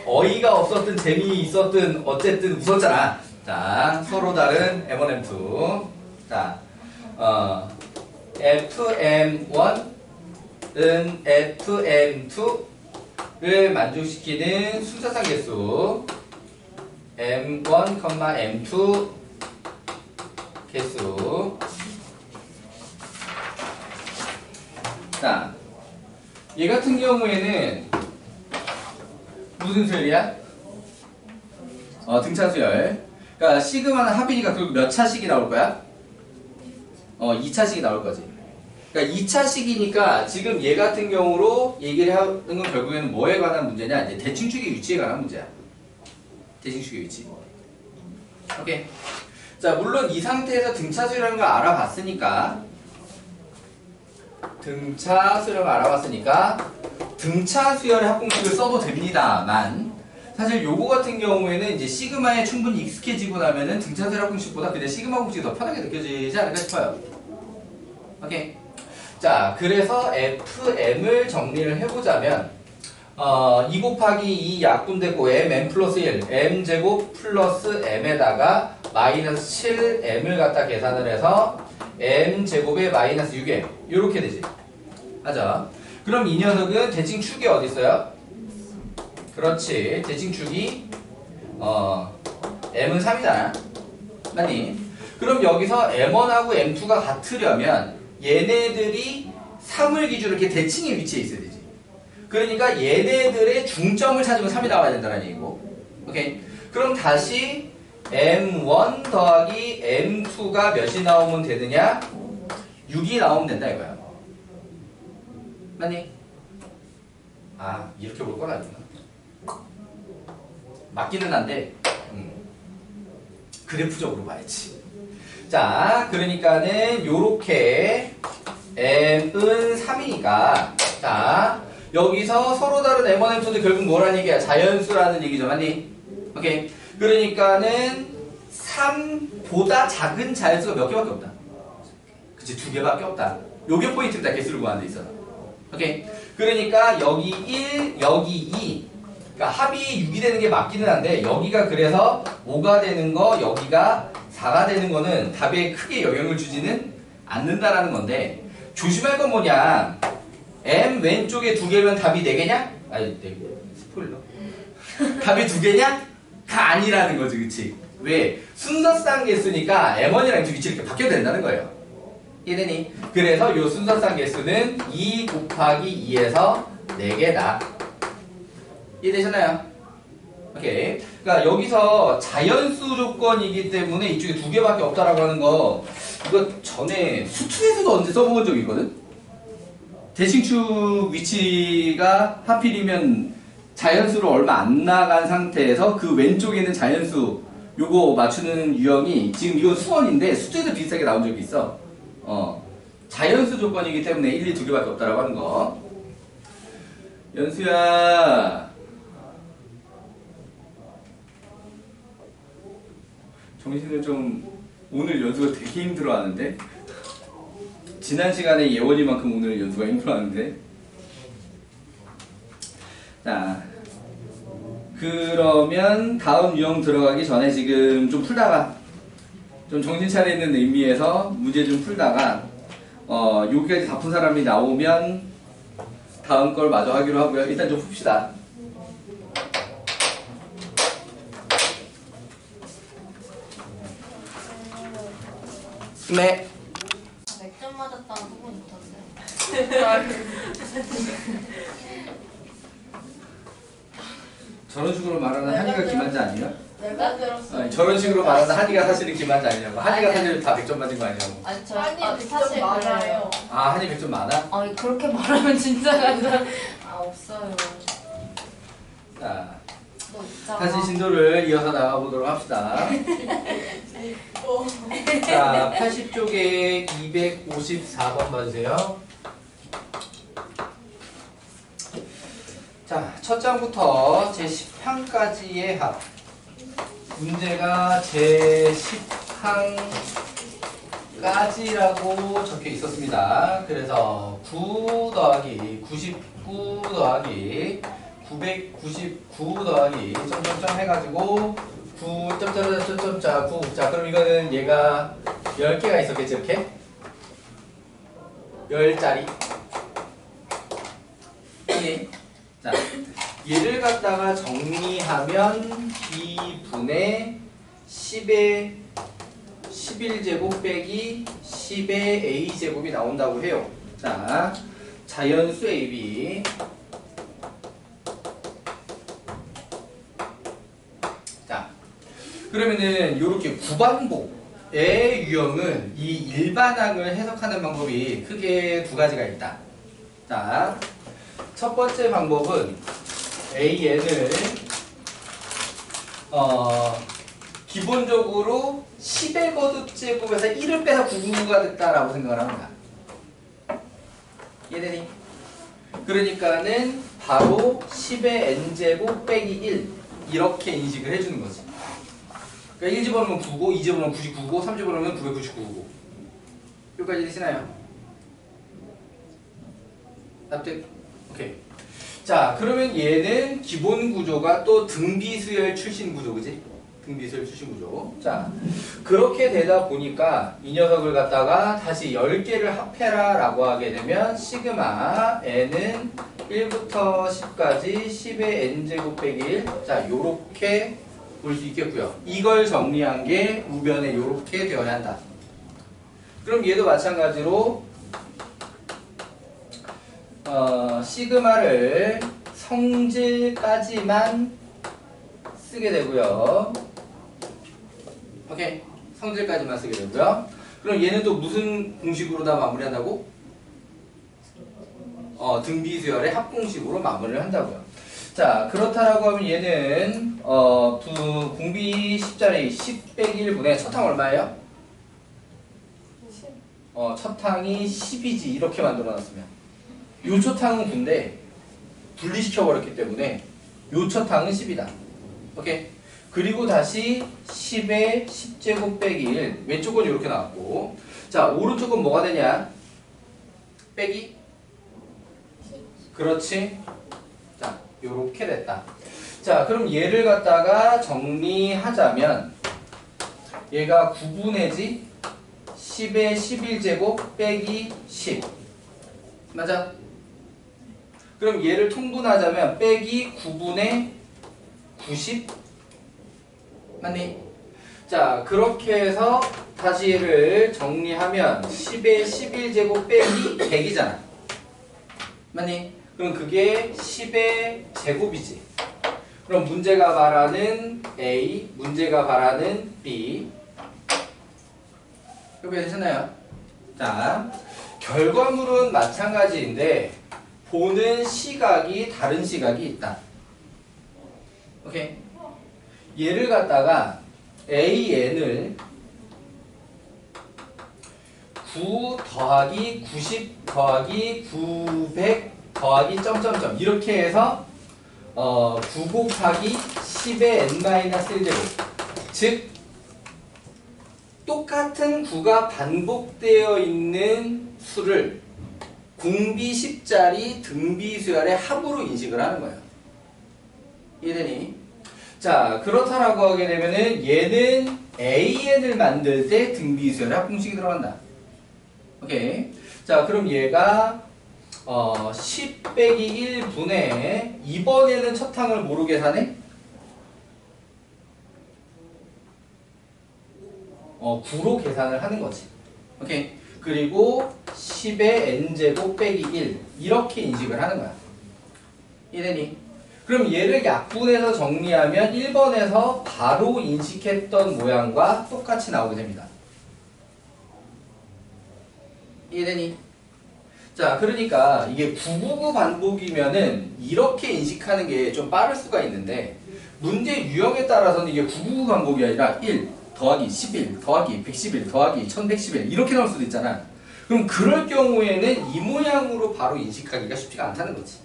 Speaker 2: 어이가 없었든 재미있었든 어쨌든 웃었잖아. 자, 서로 다른 M1, M2. 자, FM1은 FM2를 만족시키는 순서상 개수 M1, M2 개수. 자, 얘 같은 경우에는 무슨 수열이야? 등차 수열. 그러니까 시그마는 합이니까 결국 몇 차식이 나올 거야? 2차식이 나올 거지. 그러니까 2차식이니까 지금 얘 같은 경우로 얘기를 하는 건 결국에는 뭐에 관한 문제냐? 이제 대칭축의 위치에 관한 문제야. 대칭축의 위치. 오케이. 자, 물론 이 상태에서 등차 수열이라는 걸 알아봤으니까 등차 수열의 합공식을 써도 됩니다만 사실 요거 같은 경우에는 이제 시그마에 충분히 익숙해지고 나면은 등차 수열 합공식보다 그냥 시그마 공식이 더 편하게 느껴지지 않을까 싶어요. 오케이. 자, 그래서 FM을 정리를 해보자면 2 곱하기 2 약분되고 m 플러스 1 m제곱 플러스 m에다가 마이너스 7m을 갖다 계산을 해서 m제곱에 마이너스 6m 요렇게 되지. 맞아. 그럼 이 녀석은 대칭축이 어디 있어요? 그렇지. 대칭축이 m은 3이잖아. 맞니? 그럼 여기서 m1하고 m2가 같으려면 얘네들이 3을 기준으로 이렇게 대칭의 위치에 있어야 되지. 그러니까 얘네들의 중점을 찾으면 3이 나와야 된다는 얘기고. 오케이. 그럼 다시 m1 더하기 m2가 몇이 나오면 되느냐? 6이 나오면 된다 이거야. 맞니? 아, 이렇게 볼 건 아니구나. 맞기는 한데 그래프적으로 봐야지. 자, 그러니까는 요렇게 m은 3이니까 자, 여기서 서로 다른 m1, m2도 결국 뭐라는 얘기야? 자연수라는 얘기죠. 맞니? 오케이. 그러니까는 3보다 작은 자연수가 몇 개밖에 없다. 그치, 2개밖에 없다. 요게 포인트다. 개수를 구하는 데 있어서. 오케이. 그러니까 여기 1, 여기 2. 그러니까 합이 6이 되는 게 맞기는 한데 여기가 그래서 5가 되는 거, 여기가 4가 되는 거는 답에 크게 영향을 주지는 않는다라는 건데 조심할 건 뭐냐? M 왼쪽에 2개면 답이 4개냐? 아니, 4개. 스포일러. 답이 2개냐? 가 아니라는 거지, 그치? 왜? 순서상 개수니까 M1이랑 M2 위치 이렇게 바뀌어도 된다는 거예요. 이해되니? 그래서 요 순서상 개수는 2 곱하기 2에서 4개다. 이해되셨나요? 오케이. 그러니까 여기서 자연수 조건이기 때문에 이쪽에 2개밖에 없다라고 하는 거 이거 전에 수투에서도 언제 써본 적이 있거든? 대칭축 위치가 하필이면 자연수로 얼마 안 나간 상태에서 그 왼쪽에 있는 자연수 요거 맞추는 유형이 지금 이건 수원인데 수투에도 비슷하게 나온 적이 있어. 자연수 조건이기 때문에 1, 2, 2개밖에 없다라고 하는 거. 연수야. 정신을 좀 오늘 연수가 되게 힘들어하는데 지난 시간에 예원이만큼 오늘 연수가 힘들어하는데 자 그러면 다음 유형 들어가기 전에 지금 좀 풀다가 좀 정신 차리는 의미에서 문제 좀 풀다가 여기까지 다 푼 사람이 나오면 다음 걸 마저 하기로 하고요. 일단 좀 풉시다. 네.
Speaker 4: 100점 맞았다는 소문 있던데.
Speaker 2: 저런 식으로 말하는 한이가 김한자 아니에요?
Speaker 3: 내가 들었어.
Speaker 2: 아니, 저런 식으로 말하는 한이가 사실은 김한자 아니냐고. 한이가 사실 다 100점 맞은 거 아니냐고.
Speaker 4: 아니
Speaker 3: 한이
Speaker 4: 사실
Speaker 3: 사실 많아요.
Speaker 2: 아, 한이 100점 많아?
Speaker 4: 아니 그렇게 말하면 진짜 간다. 아 없어요.
Speaker 2: 자,
Speaker 4: 너 있잖아.
Speaker 2: 다시 진도를 이어서 나가보도록 합시다. 자, 80쪽에 254번 봐주세요. 자, 첫 장부터 제10항까지의 합. 문제가 제10항까지라고 적혀 있었습니다. 그래서 9 더하기 99 더하기 999 더하기 점점점 해가지고 9 점점점점자 9. 자, 그럼 이거는 얘가 10개가 있었겠지, 이렇게? 10짜리. 오케이. 자, 얘를 갖다가 정리하면 b분의 10의 11제곱 빼기 10의 a제곱이 나온다고 해요. 자, 자연수 AB. 자, 그러면은 요렇게 구반복의 유형은 이 일반항을 해석하는 방법이 크게 두 가지가 있다. 자, 첫 번째 방법은 AN을 기본적으로 10의 거듭제곱에서 1을 빼서 999가 됐다라고 생각을 합니다. 이해되니? 그러니까는 바로 10의 n제곱 빼기 1 이렇게 인식을 해주는 거지. 그러니까 1 집어넣으면 9고 2 집어넣으면 99고 3 집어넣으면 999고. 여기까지 되시나요? 납득? 오케이. 자, 그러면 얘는 기본 구조가 또 등비수열 출신 구조, 그지? 등비수열 출신 구조. 자, 그렇게 되다 보니까 이 녀석을 갖다가 다시 10개를 합해라 라고 하게 되면 시그마 n은 1부터 10까지 10의 n제곱 빼기 1. 자, 요렇게 볼 수 있겠고요. 이걸 정리한 게 우변에 요렇게 되어야 한다. 그럼 얘도 마찬가지로 시그마를 성질까지만 쓰게 되고요. 오케이. 성질까지만 쓰게 되고요. 그럼 얘는 또 무슨 공식으로 다 마무리한다고? 등비수열의 합공식으로 마무리를 한다고요. 자, 그렇다라고 하면 얘는 공비 10자리 10 빼기 1분의 첫 항 얼마예요? 첫 항이 10이지. 이렇게 만들어놨으면 요 첫 항은 9인데 분리시켜버렸기 때문에 요 첫 항은 10이다. 오케이. 그리고 다시 10의 10제곱 빼기 1. 왼쪽은 이렇게 나왔고, 자, 오른쪽은 뭐가 되냐? 빼기? 그렇지. 자, 요렇게 됐다. 자, 그럼 얘를 갖다가 정리하자면 얘가 9분의지 10의 11제곱 빼기 10. 맞아? 그럼 얘를 통분하자면 빼기 9분의 90. 맞니? 자, 그렇게 해서 다시 얘를 정리하면 10의 11제곱 빼기 100이잖아. 맞니? 그럼 그게 10의 제곱이지. 그럼 문제가 말하는 A, 문제가 말하는 B. 이렇게 되셨나요? 자, 결과물은 마찬가지인데 보는 시각이 다른 시각이 있다. 오케이. 얘를 갖다가 AN을 9 더하기 90 더하기 900 더하기 점점점 이렇게 해서 9 곱하기 10의 n-1제곱, 즉 똑같은 9가 반복되어 있는 수를 공비 10자리 등비수열의 합으로 인식을 하는 거예요. 이해되니? 자, 그렇다라고 하게 되면은 얘는 AN을 만들 때 등비수열의 합공식이 들어간다. 오케이. 자, 그럼 얘가 10 빼기 1분의 이번에는 첫 항을 뭐로 계산해? 9로 계산을 하는 거지. 오케이. 그리고 10의 n제곱 빼기 1 이렇게 인식을 하는 거야. 이해되니? 그럼 얘를 약분해서 정리하면 1번에서 바로 인식했던 모양과 똑같이 나오게 됩니다. 이해되니? 자, 그러니까 이게 999 반복이면은 이렇게 인식하는 게 좀 빠를 수가 있는데 문제 유형에 따라서는 이게 999 반복이 아니라 1 더하기 11 더하기 111 더하기 1111 이렇게 나올 수도 있잖아. 그럼 그럴 경우에는 이 모양으로 바로 인식하기가 쉽지가 않다는 거지.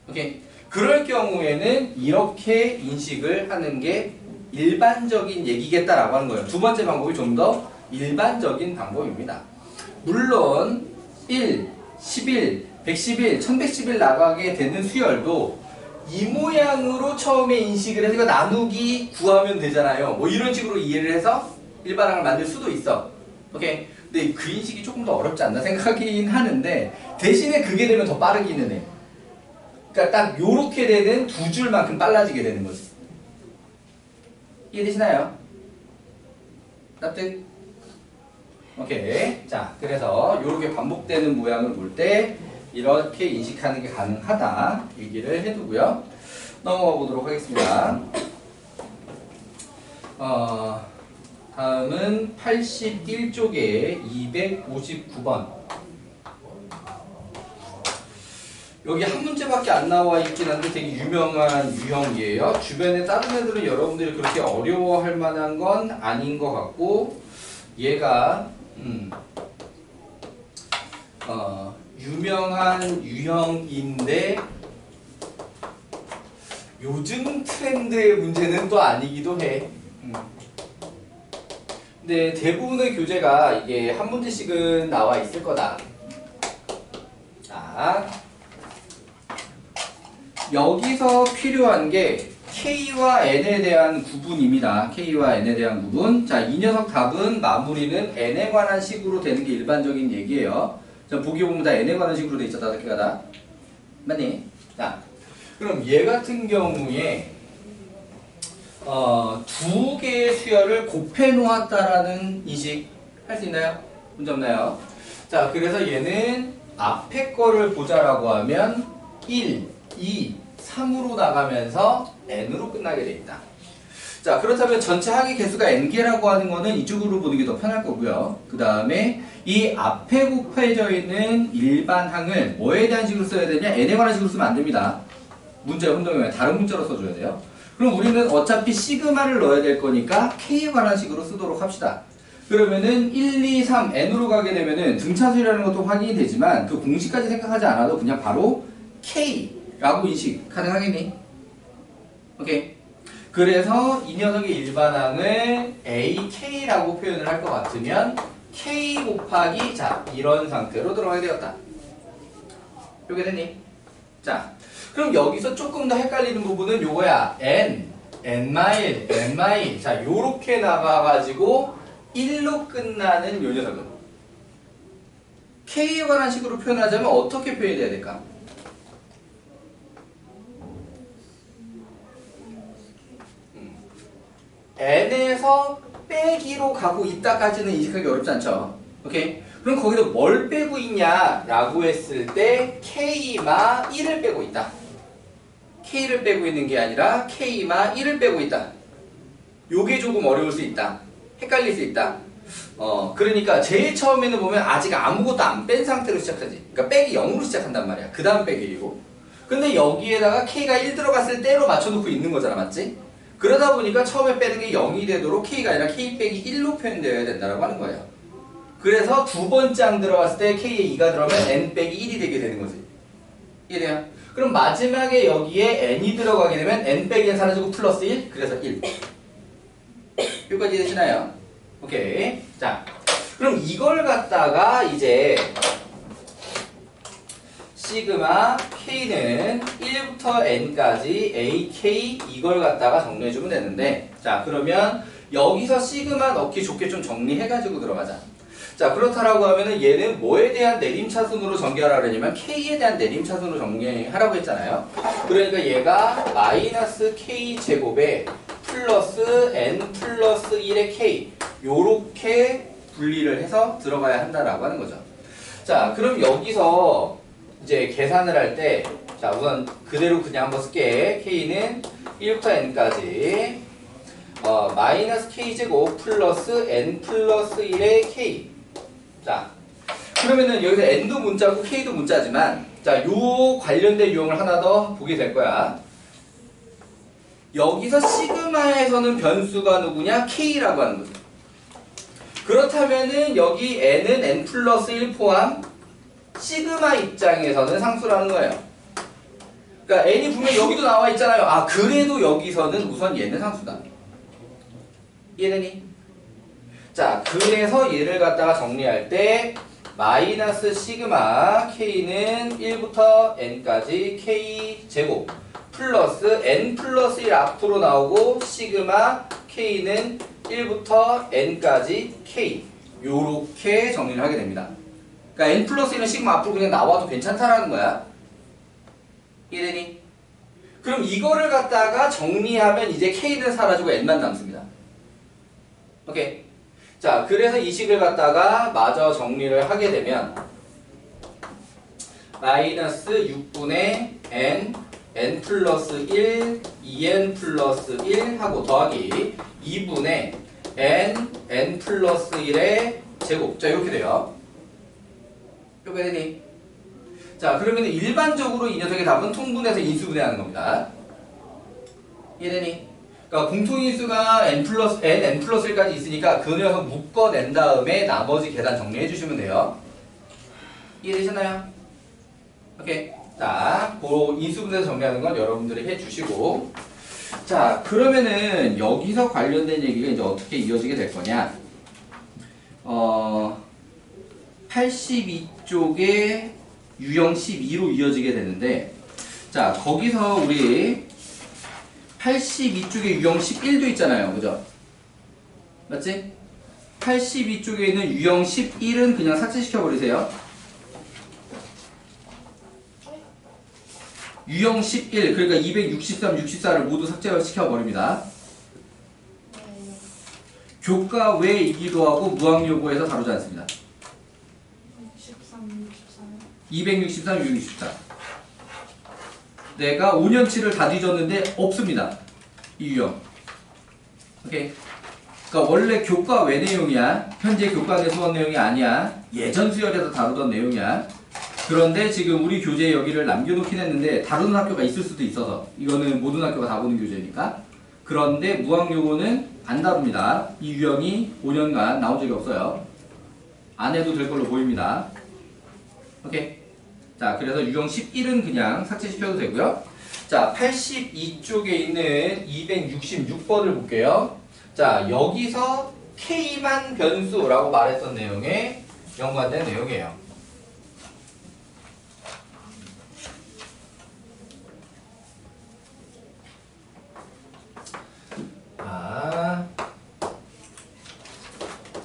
Speaker 2: 오케이? 그럴 경우에는 이렇게 인식을 하는 게 일반적인 얘기겠다라고 하는 거예요. 두 번째 방법이 좀 더 일반적인 방법입니다. 물론 1, 11, 111, 1111 나가게 되는 수열도 이 모양으로 처음에 인식을 해서 이거 나누기 구하면 되잖아요. 뭐 이런 식으로 이해를 해서 일반항을 만들 수도 있어. 오케이? 근데 그 인식이 조금 더 어렵지 않나 생각하긴 하는데 대신에 그게 되면 더 빠르기는 해. 그러니까 딱 요렇게 되는 두 줄만큼 빨라지게 되는 거지. 이해되시나요? 납득? 오케이. 자, 그래서 요렇게 반복되는 모양을 볼 때 이렇게 인식하는 게 가능하다 얘기를 해두고요. 넘어가 보도록 하겠습니다. 다음은 81쪽에 259번. 여기 한 문제밖에 안 나와 있긴 한데 되게 유명한 유형이에요. 주변에 다른 애들은 여러분들이 그렇게 어려워할 만한 건 아닌 것 같고 얘가 유명한 유형인데 요즘 트렌드의 문제는 또 아니기도 해. 근데 대부분의 교재가 이게 한 문제씩은 나와 있을 거다. 자, 여기서 필요한 게 K와 N에 대한 구분입니다. K와 N에 대한 구분. 자, 이 녀석 답은 마무리는 N에 관한 식으로 되는 게 일반적인 얘기예요. 자, 보기 보면 다 N에 관한 식으로 돼 있죠. 다섯 개가 다. 맞니? 자, 그럼 얘 같은 경우에 두 개의 수열을 곱해 놓았다라는 인식 할 수 있나요? 문제 없나요? 자, 그래서 얘는 앞에 거를 보자라고 하면 1, 2, 3으로 나가면서 n으로 끝나게 돼 있다. 자, 그렇다면 전체 항의 개수가 n개라고 하는 거는 이쪽으로 보는 게 더 편할 거고요. 그 다음에 이 앞에 곱해져 있는 일반 항을 뭐에 대한 식으로 써야 되냐? n에 관한 식으로 쓰면 안 됩니다. 문제 혼동이면 다른 문자로 써줘야 돼요. 그럼 우리는 어차피 시그마를 넣어야 될 거니까 k에 관한 식으로 쓰도록 합시다. 그러면은 1, 2, 3, n으로 가게 되면은 등차수라는 것도 확인이 되지만 그 공식까지 생각하지 않아도 그냥 바로 k라고 인식 가능하겠니? 오케이. 그래서 이 녀석의 일반항을 ak라고 표현을 할 것 같으면 k 곱하기 자 이런 상태로 들어가게 되었다. 요게 됐니? 자, 그럼 여기서 조금 더 헷갈리는 부분은 요거야. n, n-, n-. 자, 요렇게 나가가지고 1로 끝나는 요 녀석은 k에 관한 식으로 표현하자면 어떻게 표현해야 될까? n에서 빼기로 가고 있다까지는 인식하기 어렵지 않죠? 오케이? 그럼 거기서 뭘 빼고 있냐라고 했을 때 k마 1을 빼고 있다. k를 빼고 있는 게 아니라 k마 1을 빼고 있다. 요게 조금 어려울 수 있다. 헷갈릴 수 있다. 그러니까 제일 처음에는 보면 아직 아무것도 안 뺀 상태로 시작하지. 그러니까 빼기 0으로 시작한단 말이야. 그 다음 빼기 1이고. 근데 여기에다가 k가 1 들어갔을 때로 맞춰놓고 있는 거잖아. 맞지? 그러다 보니까 처음에 빼는 게 0이 되도록 k가 아니라 k 빼기 1로 표현되어야 된다고 하는 거예요. 그래서 두 번째 항 들어갔을 때 k에 2가 들어가면 n 빼기 1이 되게 되는 거지. 이해돼요? 그럼 마지막에 여기에 n이 들어가게 되면 n 빼기 1 사라지고 플러스 1? 그래서 1. 여기까지 되시나요? 오케이. 자, 그럼 이걸 갖다가 이제 시그마 k는 1부터 n까지 ak 이걸 갖다가 정리해주면 되는데 자, 그러면 여기서 시그마 넣기 좋게 좀 정리해가지고 들어가자. 자, 그렇다라고 하면은 얘는 뭐에 대한 내림차순으로 전개하라고 그러냐면 k에 대한 내림차순으로 정리하라고 했잖아요. 그러니까 얘가 마이너스 k 제곱에 플러스 n 플러스 1의 k 요렇게 분리를 해서 들어가야 한다라고 하는 거죠. 자, 그럼 여기서 이제 계산을 할 때 자, 우선 그대로 그냥 한번 쓸게. k는 1부터 n까지 마이너스 k제곱 플러스 n 플러스 1의 k. 자, 그러면은 여기서 n도 문자고 k도 문자지만 자, 요 관련된 유형을 하나 더 보게 될 거야. 여기서 시그마에서는 변수가 누구냐? k라고 하는 거죠. 그렇다면은 여기 n은 n 플러스 1 포함 시그마 입장에서는 상수라는 거예요. 그러니까 n이 분명히 여기도 나와 있잖아요. 아, 그래도 여기서는 우선 얘는 상수다. 이해되니? 자, 그래서 얘를 갖다가 정리할 때 마이너스 시그마 k는 1부터 n까지 k 제곱 플러스 n 플러스 1 앞으로 나오고 시그마 k는 1부터 n까지 k 요렇게 정리를 하게 됩니다. 그러니까 n 플러스 1은 시그마 앞으로 그냥 나와도 괜찮다라는 거야. 이해되니? 그럼 이거를 갖다가 정리하면 이제 k는 사라지고 n만 남습니다. 오케이. 자, 그래서 이 식을 갖다가 마저 정리를 하게 되면 마이너스 6분의 n 플러스 1, 2n 플러스 1 하고 더하기 2분의 n 플러스 1의 제곱. 자, 이렇게 돼요. 이렇게 되니? 자, 그러면 일반적으로 이 녀석의 답은 통분해서 인수분해하는 겁니다. 이해되니? 그러니까 공통인수가 n 플러스 1까지 있으니까 그 녀석 묶어낸 다음에 나머지 계산 정리해 주시면 돼요. 이해되셨나요? 오케이. 자, 그 인수분해서 정리하는 건 여러분들이 해 주시고. 자, 그러면은 여기서 관련된 얘기가 이제 어떻게 이어지게 될 거냐? 82쪽에 유형 12로 이어지게 되는데, 자, 거기서 우리 82쪽에 유형 11도 있잖아요. 그죠? 맞지? 82쪽에 있는 유형 11은 그냥 삭제시켜 버리세요. 유형 11, 그러니까 263, 64를 모두 삭제시켜 버립니다. 교과 외이기도 하고 무학요구에서 다루지 않습니다. 263, 664. 내가 5년치를 다 뒤졌는데 없습니다. 이 유형. 오케이. 그러니까 원래 교과 외 내용이야. 현재 교과 내 수업 내용이 아니야. 예전 수열에서 다루던 내용이야. 그런데 지금 우리 교재에 여기를 남겨놓긴 했는데 다루는 학교가 있을 수도 있어서 이거는 모든 학교가 다 보는 교재니까. 그런데 무학요구는 안 다룹니다. 이 유형이 5년간 나온 적이 없어요. 안 해도 될 걸로 보입니다. 오케이. 자, 그래서 유형 11은 그냥 삭제시켜도 되고요. 자, 82쪽에 있는 266번을 볼게요. 자, 여기서 K만 변수라고 말했던 내용에 연관된 내용이에요.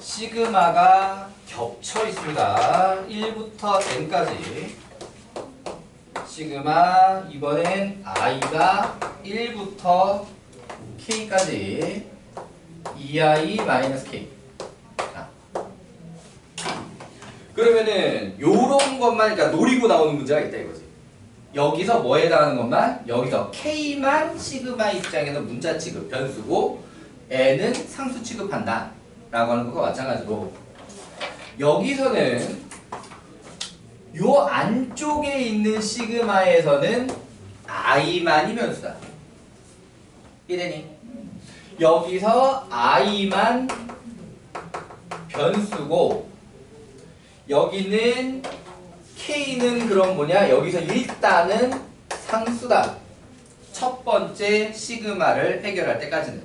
Speaker 2: 시그마가 겹쳐 있습니다. 1부터 n까지. 시그마, 이번엔 i가 1부터 k까지 2i-k. 그러면은 요런 것만, 그러니까 노리고 나오는 문제가 있다 이거지. 여기서 뭐에 해당하는 것만, 여기서 k만 시그마 입장에서 문자 취급, 변수고 n은 상수 취급한다 라고 하는 것과 마찬가지로 여기서는 요 안쪽에 있는 시그마에서는 i만이 변수다. 이래니? 여기서 i만 변수고 여기는 k는 그럼 뭐냐? 여기서 일단은 상수다. 첫 번째 시그마를 해결할 때까지는.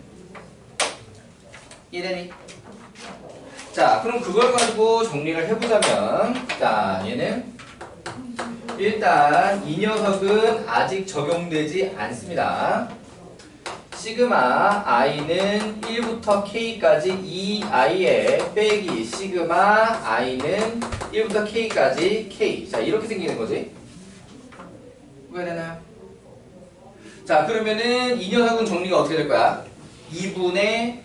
Speaker 2: 이래니? 자, 그럼 그걸 가지고 정리를 해보자면, 자, 얘는 일단 이 녀석은 아직 적용되지 않습니다. 시그마 i는 1부터 k까지 2i에 빼기 시그마 i는 1부터 k까지 k. 자, 이렇게 생기는 거지. 왜 되나요? 자, 그러면은 이 녀석은 정리가 어떻게 될 거야? 2분의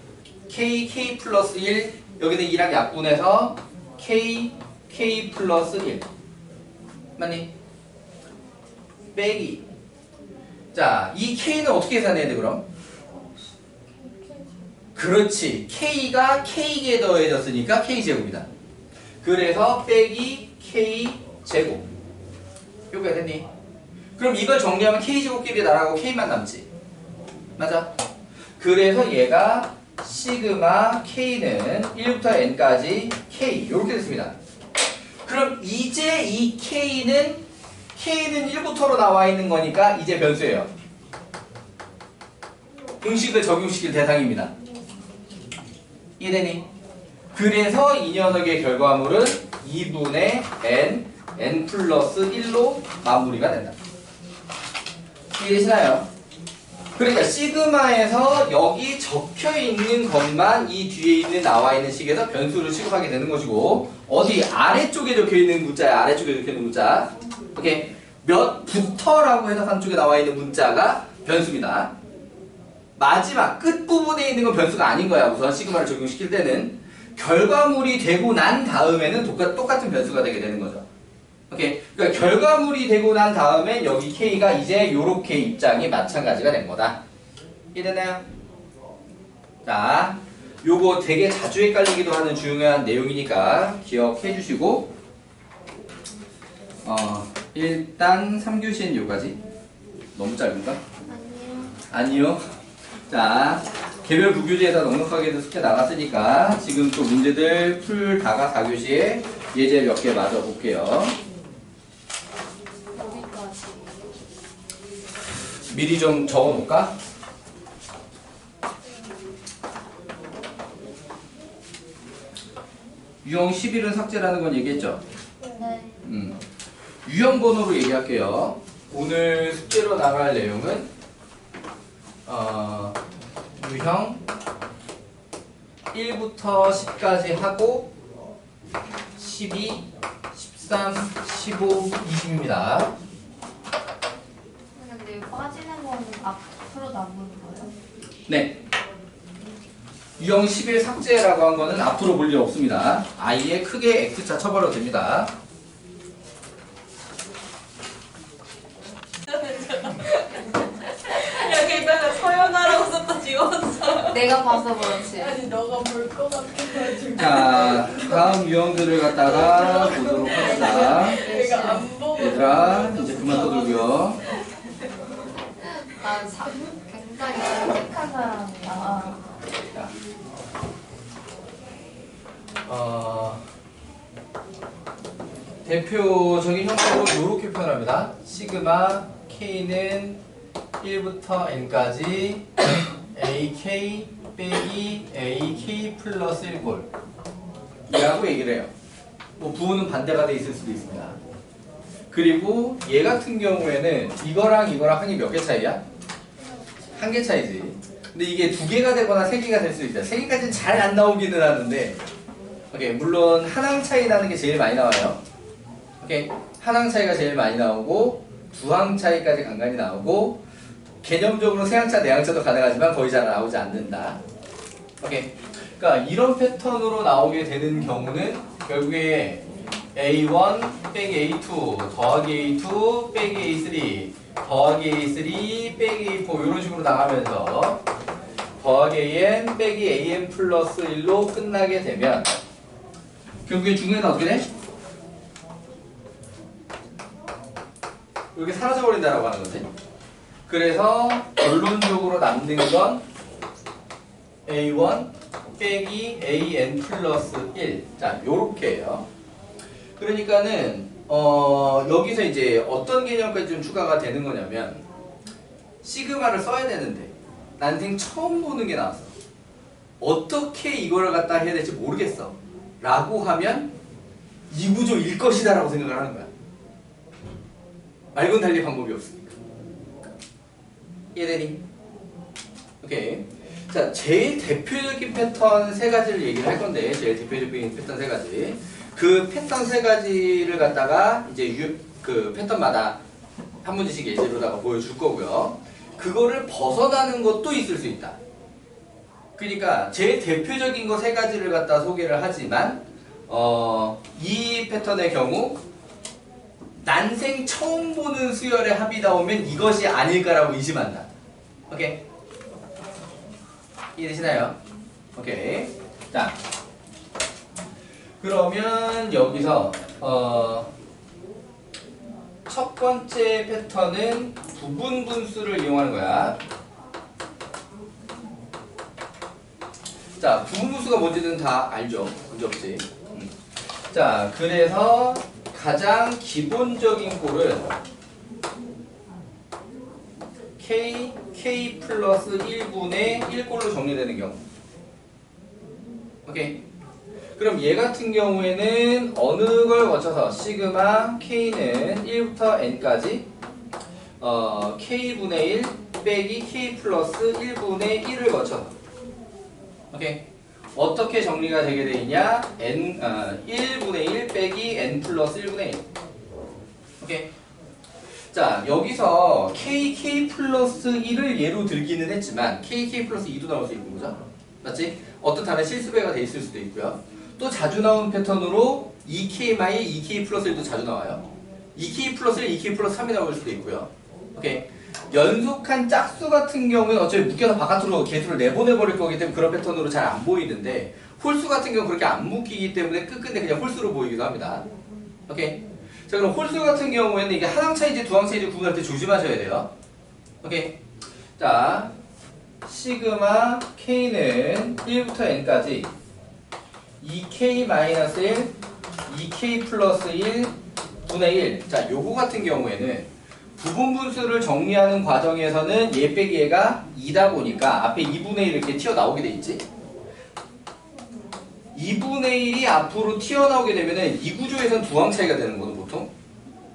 Speaker 2: k 플러스 1, 여기는 2랑 약분해서 k 플러스 1. 맞니? 빼기. 자, 이 k는 어떻게 계산해야 돼, 그럼? 그렇지. k가 k에 더해졌으니까 k제곱이다. 그래서 빼기 k제곱. 요거 됐니? 그럼 이걸 정리하면 k제곱끼리 나라고 k만 남지. 맞아? 그래서 얘가 시그마 k는 1부터 n까지 k 이렇게 됐습니다. 그럼 이제 이 k는 1부터로 나와 있는 거니까 이제 변수예요. 공식을 적용시킬 대상입니다. 이해되니? 그래서 이 녀석의 결과물은 2분의 n 플러스 1로 마무리가 된다. 이해되시나요? 그러니까 시그마에서 여기 적혀 있는 것만 이 뒤에 있는 나와 있는 식에서 변수를 취급하게 되는 것이고, 어디 아래쪽에 적혀 있는 문자야. 아래쪽에 적혀 있는 문자. 오케이. 몇부터라고 해서 한쪽에 나와 있는 문자가 변수입니다. 마지막 끝부분에 있는 건 변수가 아닌 거야. 우선 시그마를 적용시킬 때는 결과물이 되고 난 다음에는 똑같은 변수가 되게 되는 거죠. 오케이. 그러니까 결과물이 되고 난 다음에 여기 K가 이제 요렇게 입장이 마찬가지가 된 거다. 이해되나요? 자, 요거 되게 자주 헷갈리기도 하는 중요한 내용이니까 기억해 주시고, 일단 3교시는 요까지. 너무 짧은가? 아니요. 자, 개별 부교재에서 넉넉하게 숙제 나갔으니까 지금 또 문제들 풀다가 4교시에 예제 몇 개 맞아 볼게요.
Speaker 1: 여기까지.
Speaker 2: 미리 좀 적어 놓을까? 유형 11은 삭제라는 건 얘기했죠?
Speaker 1: 네.
Speaker 2: 유형 번호로 얘기할게요. 오늘 숙제로 나갈 내용은 유형 1부터 10까지 하고 12, 13, 15, 20입니다.
Speaker 4: 근데 빠지는 거는 앞으로 남는 거예요?
Speaker 2: 네. 유형 11 삭제라고 한 거는 앞으로 볼 일 없습니다. 아예 크게 X자 쳐버려도 됩니다.
Speaker 3: 여기다가 서연아라고 썼다 지웠어.
Speaker 4: 내가 봐서 그렇지.
Speaker 3: 아니 너가 볼 것 같아가지고.
Speaker 2: 자, 다음 유형들을 갖다가 보도록 합시다.
Speaker 3: 내가 안 보고.
Speaker 2: 얘들아, 이제 그만 떠들고요.
Speaker 4: 난 굉장히 솔직한 사람이야.
Speaker 2: 자, 대표적인 형태로 이렇게 표현합니다. 시그마 K는 1부터 N까지 AK 빼기 AK 플러스 1골 이라고 얘기를 해요. 뭐 부호는 반대가 돼 있을 수도 있습니다. 그리고 얘 같은 경우에는 이거랑 한 개 몇 개 차이야? 한 개 차이지. 근데 이게 두 개가 되거나 세 개가 될 수 있다. 세 개까지는 잘 안 나오기는 하는데, 오케이, 물론 한항 차이 나는 게 제일 많이 나와요. 오케이, 한항 차이가 제일 많이 나오고 두 항 차이까지 간간히 나오고 개념적으로 세 항차, 네 항차도 가능하지만 거의 잘 나오지 않는다. 오케이, 그러니까 이런 패턴으로 나오게 되는 경우는 결국에 A1 빼기 A2 더하기 A2 빼기 A3 더하기 A3 빼기 A4 이런 식으로 나가면서 더하기 AN 빼기 AN 플러스 1로 끝나게 되면 결국에 중에는 어떻게 돼? 이렇게 사라져버린다라고 하는 거지. 그래서 결론적으로 남는 건 A1 빼기 AN 플러스 1. 자, 요렇게예요. 그러니까는 여기서 이제 어떤 개념까지 좀 추가가 되는 거냐면 시그마를 써야 되는데 난생 처음 보는 게 나왔어. 어떻게 이거를 갖다 해야 될지 모르겠어 라고 하면 이 구조일 것이다 라고 생각을 하는 거야. 말곤 달리 방법이 없으니까. 이해되니? 오케이. 자, 제일 대표적인 패턴 세 가지를 얘기를 할 건데, 제일 대표적인 패턴 세 가지. 그 패턴 세 가지를 갖다가 이제 그 패턴마다 한 문제씩 예제로다가 보여줄 거고요. 그거를 벗어나는 것도 있을 수 있다. 그러니까 제일 대표적인 거 세 가지를 갖다 소개를 하지만 이 패턴의 경우 난생 처음 보는 수열의 합이 나오면 이것이 아닐까라고 의심한다. 오케이? 이해되시나요? 오케이. 자, 그러면 여기서 첫 번째 패턴은 부분 분수를 이용하는 거야. 자, 부분 분수가 뭔지는 다 알죠? 문제없지. 자, 그래서 가장 기본적인 꼴은 K 플러스 1분의 1꼴로 정리되는 경우. 오케이. 그럼 얘 같은 경우에는 어느 걸 거쳐서 시그마 K는 1부터 N까지 K분의 1 빼기 k 플러스 1분의 1을 거쳐. 오케이. 어떻게 정리가 되게 돼 있냐? 1분의 1 빼기 n 플러스 1분의 1. 오케이. 자, 여기서 k 플러스 1을 예로 들기는 했지만 k 플러스 2도 나올 수 있는 거죠. 맞지? 어떤 다른 실수배가 돼 있을 수도 있고요. 또 자주 나온 패턴으로 2k 플러스 1도 자주 나와요. 2k 플러스 1, 2k 플러스 3이 나올 수도 있고요. 오케이. 연속한 짝수 같은 경우는 어차피 묶여서 바깥으로 개수를 내보내버릴 거기 때문에 그런 패턴으로 잘 안 보이는데, 홀수 같은 경우는 그렇게 안 묶이기 때문에 끝끝내 그냥 홀수로 보이기도 합니다. 오케이. 자, 그럼 홀수 같은 경우에는 이게 한 항 차이지 두 항 차이지 구분할 때 조심하셔야 돼요. 오케이. 자, 시그마 k는 1부터 n까지 2k-1, 2k 플러스 1 분의 1. 자, 요거 같은 경우에는 부분 분수를 정리하는 과정에서는 얘 빼기 얘가 2다 보니까 앞에 2분의 1 이렇게 튀어나오게 돼 있지. 2분의 1이 앞으로 튀어나오게 되면은 이 구조에선 두 항 차이가 되는 거거든, 보통.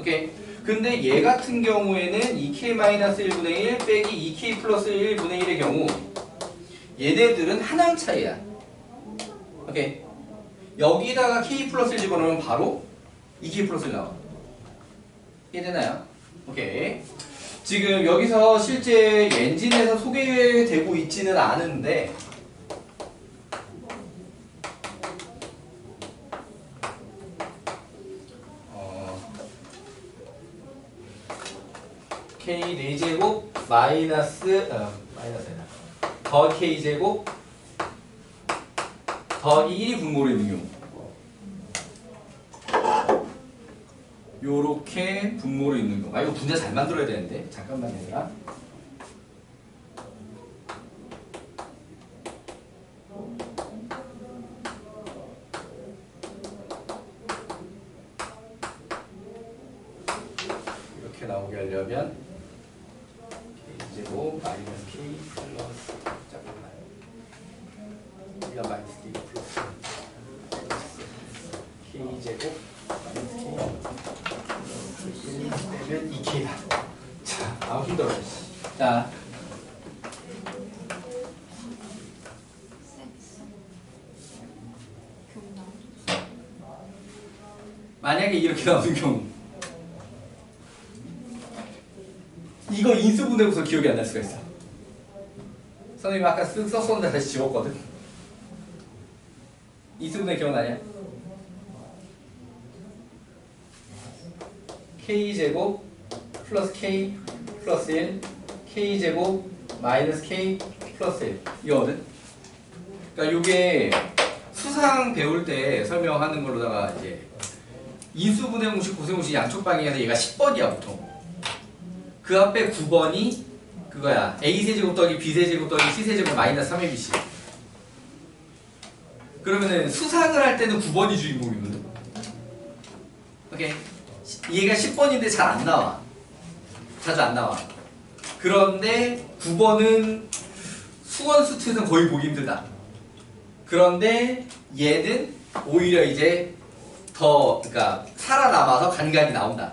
Speaker 2: 오케이. 근데 얘 같은 경우에는 2k-1분의 1 빼기 2k 플러스 1분의 1의 경우 얘네들은 한 항 차이야. 오케이. 여기다가 k 플러스 1 집어넣으면 바로 2k 플러스 1 나와. 이해되나요? 오케이. 지금 여기서 실제 엔진에서 소개되고 있지는 않은데 k 4제곱 마이너스 아니라 더 k제곱 더하기 1이 분모로 있는 경우 요렇게 분모로 있는 경우. 아, 이거 분자 잘 만들어야 되는데 잠깐만 얘들아. 이렇게 나오게 하려면 k제곱 마이너스 k 플러스 잠깐만 우리가 마이너스 k 플러스 k제곱 마이너스 k 빼면 2k다. 자, 아우 힘들어. 자, 만약에 이렇게 나오는 경우 이거 인수분해고서 기억이 안 날 수가 있어. 선생님 아까 쓱 썼었는데 다시 지웠거든. 인수분해 기억나냐? k제곱 플러스 k 플러스 1 k제곱 마이너스 k 플러스 1 이거거든. 그러니까 이게 수상 배울 때 설명하는 걸로다가 이제 인수분해 공식, 고생 공식 양쪽 방향에서 얘가 10번이야 보통. 그 앞에 9번이 그거야. a세제곱 더하기 b세제곱 더하기 c세제곱 마이너스 3abc. 그러면은 수상을 할 때는 9번이 주인공이거든. 오케이. 얘가 10번인데 잘 안 나와. 자주 안 나와. 그런데 9번은 수원 수투에서는 거의 보기 힘들다. 그런데 얘는 오히려 이제 더 그러니까 살아남아서 간간히 나온다.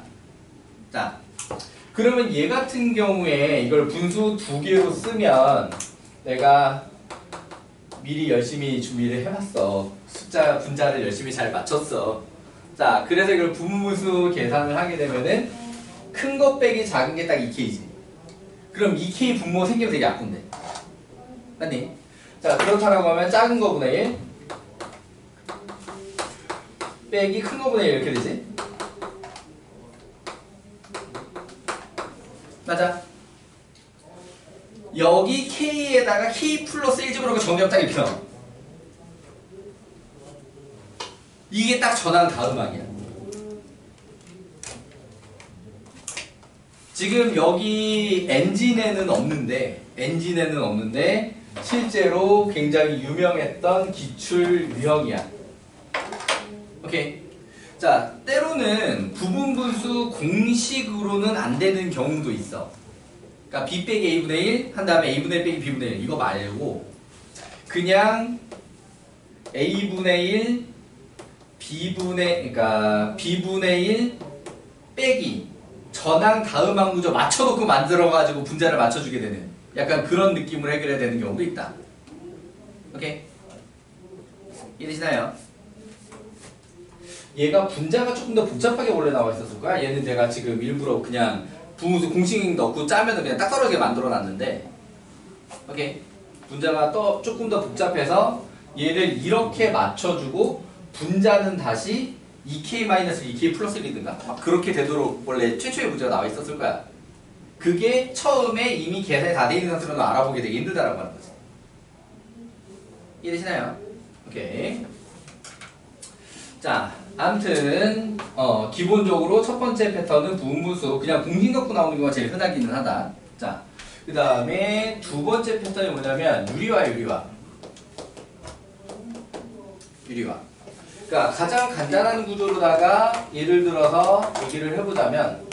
Speaker 2: 자, 그러면 얘 같은 경우에 이걸 분수 두 개로 쓰면 내가 미리 열심히 준비를 해봤어. 숫자 분자를 열심히 잘 맞췄어. 자, 그래서 이걸 분무수 계산을 하게 되면은 큰 거 빼기 작은 게 딱 2k지. 그럼 2k 분모 생기면 되게 아픈데. 맞니? 자, 그렇다라고 하면 작은 거분의 1 빼기 큰 거분의 1 이렇게 되지? 맞아. 여기 k에다가 k 플러스 1 집어넣고 정리하면 딱 이렇게 나와. 이게 딱 전환 다음항이야. 지금 여기 엔진에는 없는데 실제로 굉장히 유명했던 기출 유형이야. 오케이. 자, 때로는 부분분수 공식으로는 안 되는 경우도 있어. 그러니까 b 빼기 a분의 1 한 다음에 a분의 1 빼기 b분의 1 이거 말고 그냥 a분의 1 b분의 1 빼기 전항 다음항 구조 맞춰놓고 만들어가지고 분자를 맞춰주게 되는 약간 그런 느낌으로 해결해야 되는 경우도 있다. 오케이? 이해되시나요? 얘가 분자가 조금 더 복잡하게 원래 나와 있었을 거야. 얘는 내가 지금 일부러 그냥 분수 공식 넣고 짜면 그냥 딱 떨어지게 만들어 놨는데, 오케이? 분자가 또 조금 더 복잡해서 얘를 이렇게 맞춰주고 분자는 다시 2k-2k 플러스 1이든가 막 그렇게 되도록 원래 최초의 문제가 나와 있었을 거야. 그게 처음에 이미 계산이 다 돼 있는 상태로는 알아보기 되게 힘들다라고 하는 거지. 이해되시나요? 오케이. 자, 아무튼 기본적으로 첫 번째 패턴은 부분분수 그냥 공식 넣고 나오는 경우가 제일 흔하기는 하다. 자, 그 다음에 두 번째 패턴이 뭐냐면 유리화. 그러니까 가장 간단한 구조로다가 예를 들어서 얘기를 해보자면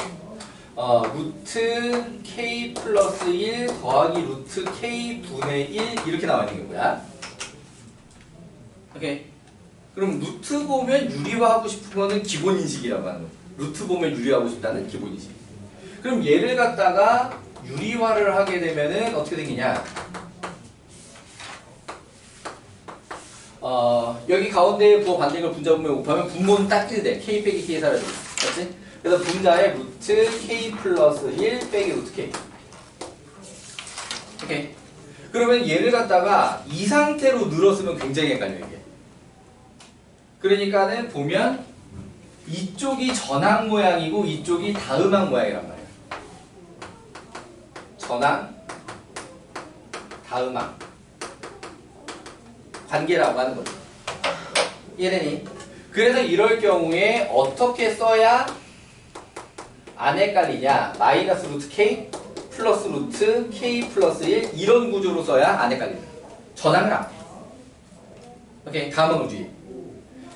Speaker 2: 루트 k 플러스 1 더하기 루트 k 분의 1 이렇게 나와 있는 게 뭐야? 오케이. 그럼 루트 보면 유리화하고 싶은 거는 기본 인식이라고 하는 거야. 루트 보면 유리화하고 싶다는 기본 인식. 그럼 얘를 갖다가 유리화를 하게 되면은 어떻게 되겠냐? 여기 가운데에 부호 반대인 걸 분자 분모에 곱하면 분모는 딱 1돼. k 빼기 k 사라져. 맞지? 그래서 분자에 루트 k 플러스 1 빼기 루트 k. 오케이. 그러면 얘를 갖다가 이 상태로 늘었으면 굉장히 헷갈려 이게. 그러니까는 보면 이쪽이 전항 모양이고 이쪽이 다음항 모양이란 말이야. 전항, 다음항 관계라고 하는 거죠. 이해되니? 그래서 이럴 경우에 어떻게 써야 안 헷갈리냐? 마이너스 루트 k 플러스 루트 k 플러스 1 이런 구조로 써야 안 헷갈린다. 전항을 앞에. 오케이, 다음항 뒤에.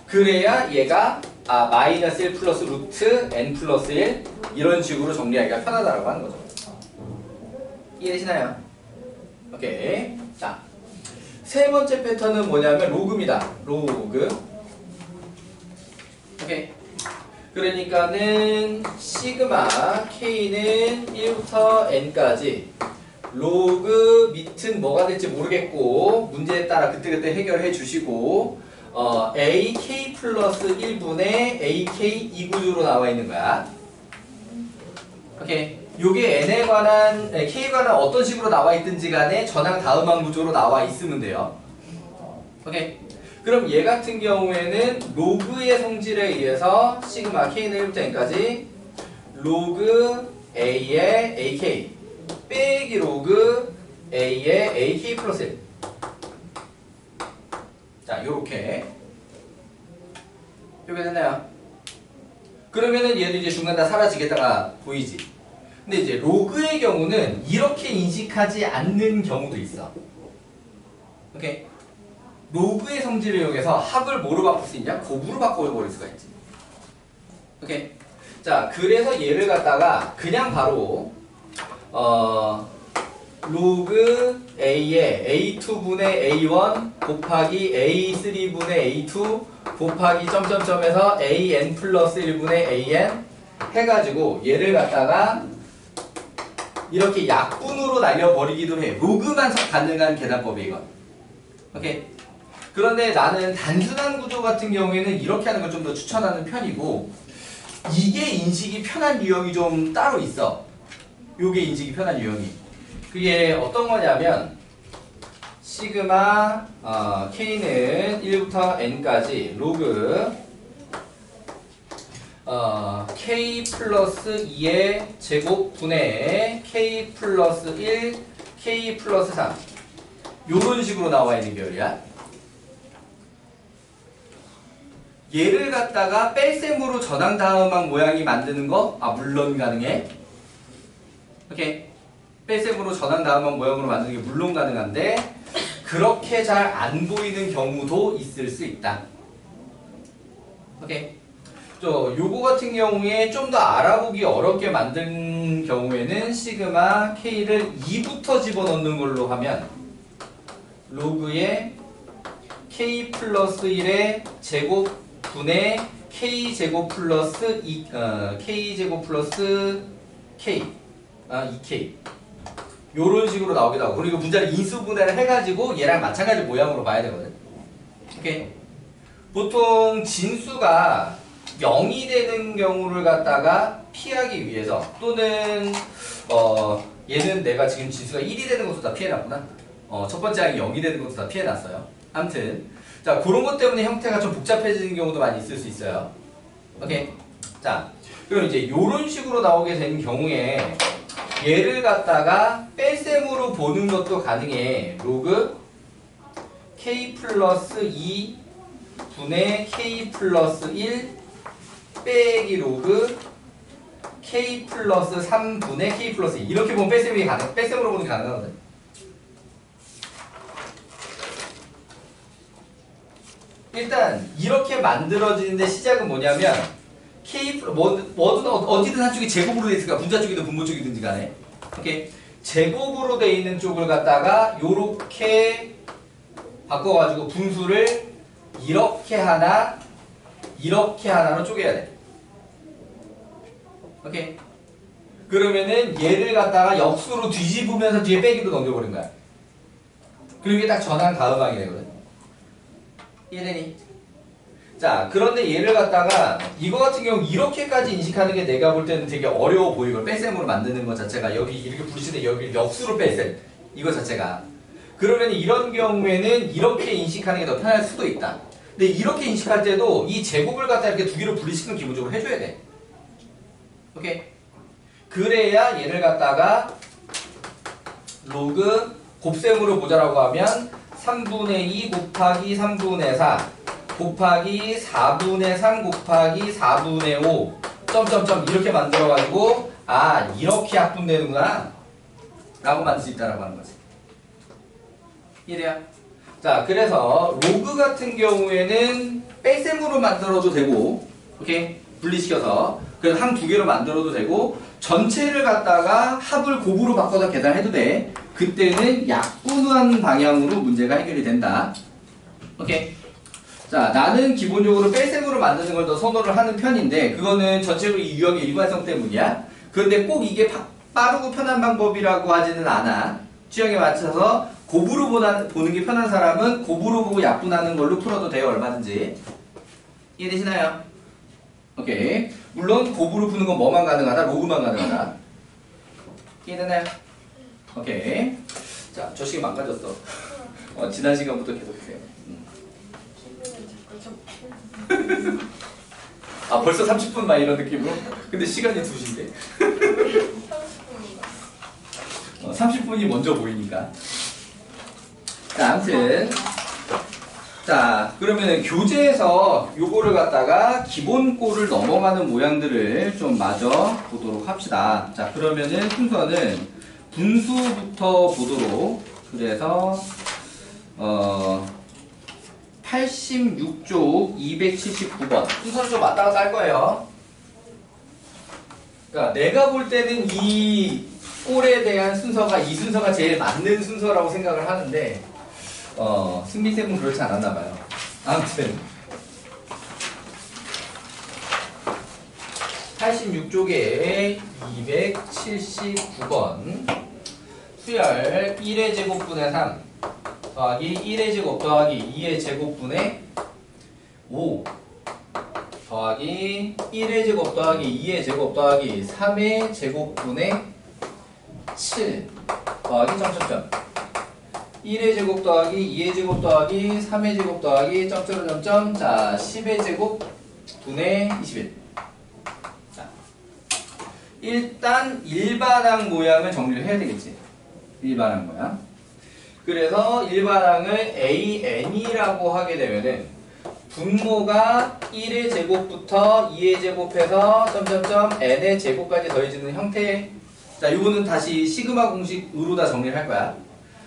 Speaker 2: 그래야 얘가 마이너스 1 플러스 루트 n 플러스 1 이런 식으로 정리하기가 편하다라고 하는 거죠. 이해되시나요? 오케이. 자, 세 번째 패턴은 뭐냐면 로그입니다. 로그. 오케이. 그러니까는 시그마 k는 1부터 n까지 로그 밑은 뭐가 될지 모르겠고 문제에 따라 그때그때 해결해 주시고 ak 플러스 1분의 ak 이 구조로 나와 있는 거야. 오케이. 요게 n에 관한 k에 관한 어떤 식으로 나와 있든지 간에 전항 다음항 구조로 나와 있으면 돼요. 오케이. 그럼 얘 같은 경우에는 로그의 성질에 의해서 시그마 k는 1부터 n까지 로그 a의 ak 빼기 로그 a의 ak 플러스 1. 자, 요렇게 표현됐나요? 그러면은 얘도 이제 중간 다 사라지겠다가 보이지. 근데 이제 로그의 경우는 이렇게 인식하지 않는 경우도 있어. 오케이? 로그의 성질을 이용해서 합을 뭐로 바꿀 수 있냐? 곱으로 바꿔버릴 수가 있지. 오케이? 자, 그래서 얘를 갖다가 그냥 바로 로그 a의 a2분의 a1 곱하기 a3분의 a2 곱하기 점점점에서 an 플러스 1분의 an 해가지고 얘를 갖다가 이렇게 약분으로 날려버리기도 해. 로그만 가능한 계산법이 이건. 오케이? 그런데 나는 단순한 구조 같은 경우에는 이렇게 하는 걸 좀 더 추천하는 편이고 이게 인식이 편한 유형이 좀 따로 있어. 요게 인식이 편한 유형이. 그게 어떤 거냐면 시그마 k는 1부터 n까지 로그 k 플러스 2의 제곱 분의 k 플러스 1 k 플러스 3 요런 식으로 나와 있는 계열이야. 얘를 갖다가 뺄셈으로 전항 다음항 모양이 만드는 거? 물론 가능해. 오케이. 뺄셈으로 전항 다음항 모양으로 만드는 게 물론 가능한데 그렇게 잘 안 보이는 경우도 있을 수 있다. 오케이. 요거 같은 경우에 좀 더 알아보기 어렵게 만든 경우에는 시그마 k를 2부터 집어넣는 걸로 하면 로그의 k 플러스 1의 제곱 분의 k 제곱 플러스 2, k 제곱 플러스 K, 2K 요런 식으로 나오기도 하고 그리고 문자를 인수분해를 해가지고 얘랑 마찬가지 모양으로 봐야 되거든. 오케이. 보통 진수가 0이 되는 경우를 갖다가 피하기 위해서 또는 얘는 내가 지금 진수가 1이 되는 것도 다 피해놨구나. 첫 번째 항이 0이 되는 것도 다 피해놨어요. 아무튼 자 그런 것 때문에 형태가 좀 복잡해지는 경우도 많이 있을 수 있어요. 오케이. 자 그럼 이제 요런 식으로 나오게 되는 경우에 얘를 갖다가 뺄셈으로 보는 것도 가능해. 로그 K 플러스 2 분의 K 플러스 1 빼기 로그 K 플러스 3 분의 K 플러스 2 이렇게 보면 뺄셈으로 보는 게 가능하거든. 일단 이렇게 만들어지는데 시작은 뭐냐면 K 뭐든 어디든 한쪽이 제곱으로 돼 있을까 분자 쪽이든 분모 쪽이든지 간에 오케이 제곱으로 돼 있는 쪽을 갖다가 요렇게 바꿔가지고 분수를 이렇게 하나 이렇게 하나로 쪼개야 돼. 오케이 그러면은 얘를 갖다가 역수로 뒤집으면서 뒤에 빼기로 넘겨버린 거야. 그리고 이게 딱 전환 가음항이 되거든. 이해되니? 자 그런데 얘를 갖다가 이거 같은 경우 이렇게까지 인식하는 게 내가 볼 때는 되게 어려워 보이고 뺄셈으로 만드는 것 자체가 여기 이렇게 부르시는데 여기 역수로 뺄셈 이거 자체가 그러면 이런 경우에는 이렇게 인식하는 게 더 편할 수도 있다. 근데 이렇게 인식할 때도 이 제곱을 갖다 이렇게 두 개로 분리시키는 기본적으로 해줘야 돼. 오케이 그래야 얘를 갖다가 로그 곱셈으로 보자라고 하면 3분의 2 곱하기 3분의 4 곱하기 4분의 3 곱하기 4분의 5 점점점 이렇게 만들어가지고 이렇게 약분되는구나 라고 만들 수 있다라고 하는 거지. 이해돼요? 자 그래서 로그 같은 경우에는 뺄셈으로 만들어도 되고 오케이 분리시켜서 그래서 한 두 개로 만들어도 되고 전체를 갖다가 합을 곱으로 바꿔서 계산해도 돼. 그때는 약분한 방향으로 문제가 해결이 된다. 오케이 자 나는 기본적으로 뺄셈으로 만드는 걸 더 선호를 하는 편인데 그거는 전체적으로 이 유형의 일관성 때문이야. 그런데 꼭 이게 빠르고 편한 방법이라고 하지는 않아. 취향에 맞춰서 곱으로 보는 게 편한 사람은 곱으로 보고 약분하는 걸로 풀어도 돼요. 얼마든지. 이해되시나요? 오케이 물론 곱으로 푸는 건 뭐만 가능하다? 로그만 가능하다. 이해되나요? 오케이 자 저 시간 망가졌어. 지난 시간부터 계속해요.
Speaker 3: 기분이 자꾸
Speaker 2: 벌써 30분 막 이런 느낌으로? 근데 시간이 2시인데?
Speaker 3: 30분인가?
Speaker 2: 30분이 먼저 보이니까. 자, 아무튼. 자, 그러면 교재에서 요거를 갖다가 기본꼴을 넘어가는 모양들을 좀 마저 보도록 합시다. 자, 그러면은 순서는 분수부터 보도록. 그래서, 86쪽 279번. 순서를 좀 왔다 갔다 할 거예요. 그러니까 내가 볼 때는 이 꼴에 대한 순서가 이 순서가 제일 맞는 순서라고 생각을 하는데 승민쌤은 그렇지 않았나 봐요. 아무튼 86쪽에 279번 수열 1의 제곱분의 3 더하기 1의 제곱 더하기 2의 제곱분의 5 더하기 1의 제곱 더하기 2의 제곱 더하기 3의 제곱분의 7 더하기 점점점 1의 제곱 더하기 2의 제곱 더하기 3의 제곱 더하기 점점점점 자 10의 제곱 분의 21 자 일단 일반항 모양을 정리를 해야 되겠지. 일반항 모양. 그래서 일반항을 AN이라고 하게 되면은 분모가 1의 제곱부터 2의 제곱해서 점점점 n의 제곱까지 더해지는 형태. 자, 이거는 다시 시그마 공식으로 다 정리를 할 거야.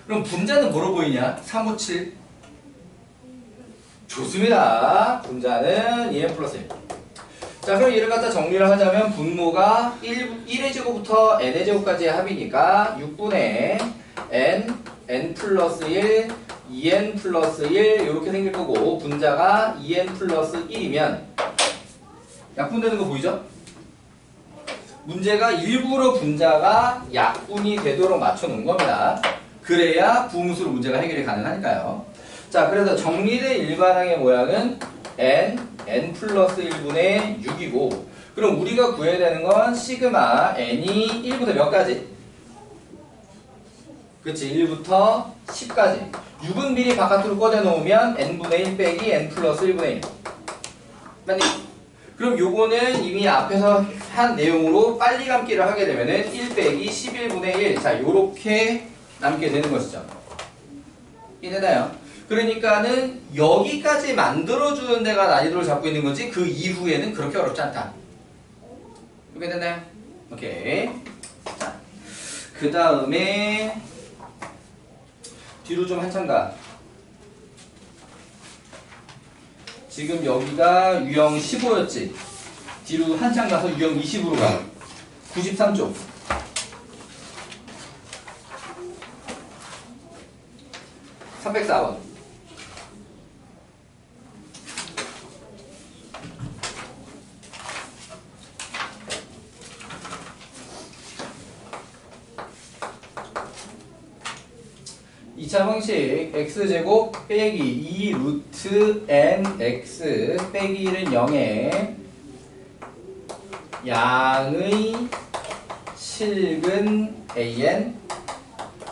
Speaker 2: 그럼 분자는 뭐로 보이냐? 357. 좋습니다. 분자는 2n 플러스 1. 자, 그럼 얘를 갖다 정리를 하자면 분모가 1의 제곱부터 n의 제곱까지의 합이니까 6분의 n 플러스 1, 2n 플러스 1 이렇게 생길 거고 분자가 2n 플러스 1이면 약분되는 거 보이죠? 문제가 일부러 분자가 약분이 되도록 맞춰놓은 겁니다. 그래야 부음수로 문제가 해결이 가능하니까요. 자, 그래서 정리된 일반항의 모양은 n 플러스 1분의 6이고, 그럼 우리가 구해야 되는 건 시그마 n이 1부터 몇 가지? 그치, 1부터 10까지. 6은 미리 바깥으로 꺼내놓으면 n분의 1 빼기 n 플러스 1분의 1. 맞니? 그럼 요거는 이미 앞에서 한 내용으로 빨리 감기를 하게 되면은 1 빼기 11분의 1. 자, 요렇게 남게 되는 것이죠. 이해되나요? 그러니까는 여기까지 만들어주는 데가 난이도를 잡고 있는 거지, 그 이후에는 그렇게 어렵지 않다. 이해되나요? 오케이. 자, 그 다음에 뒤로 좀 한참 가. 지금 여기가 유형 15였지. 뒤로 한참 가서 유형 20으로 가. 93쪽. (304번) 이 차 방식 x제곱 빼기 2 루트 nx 빼기 1은 0에 양의 실근 an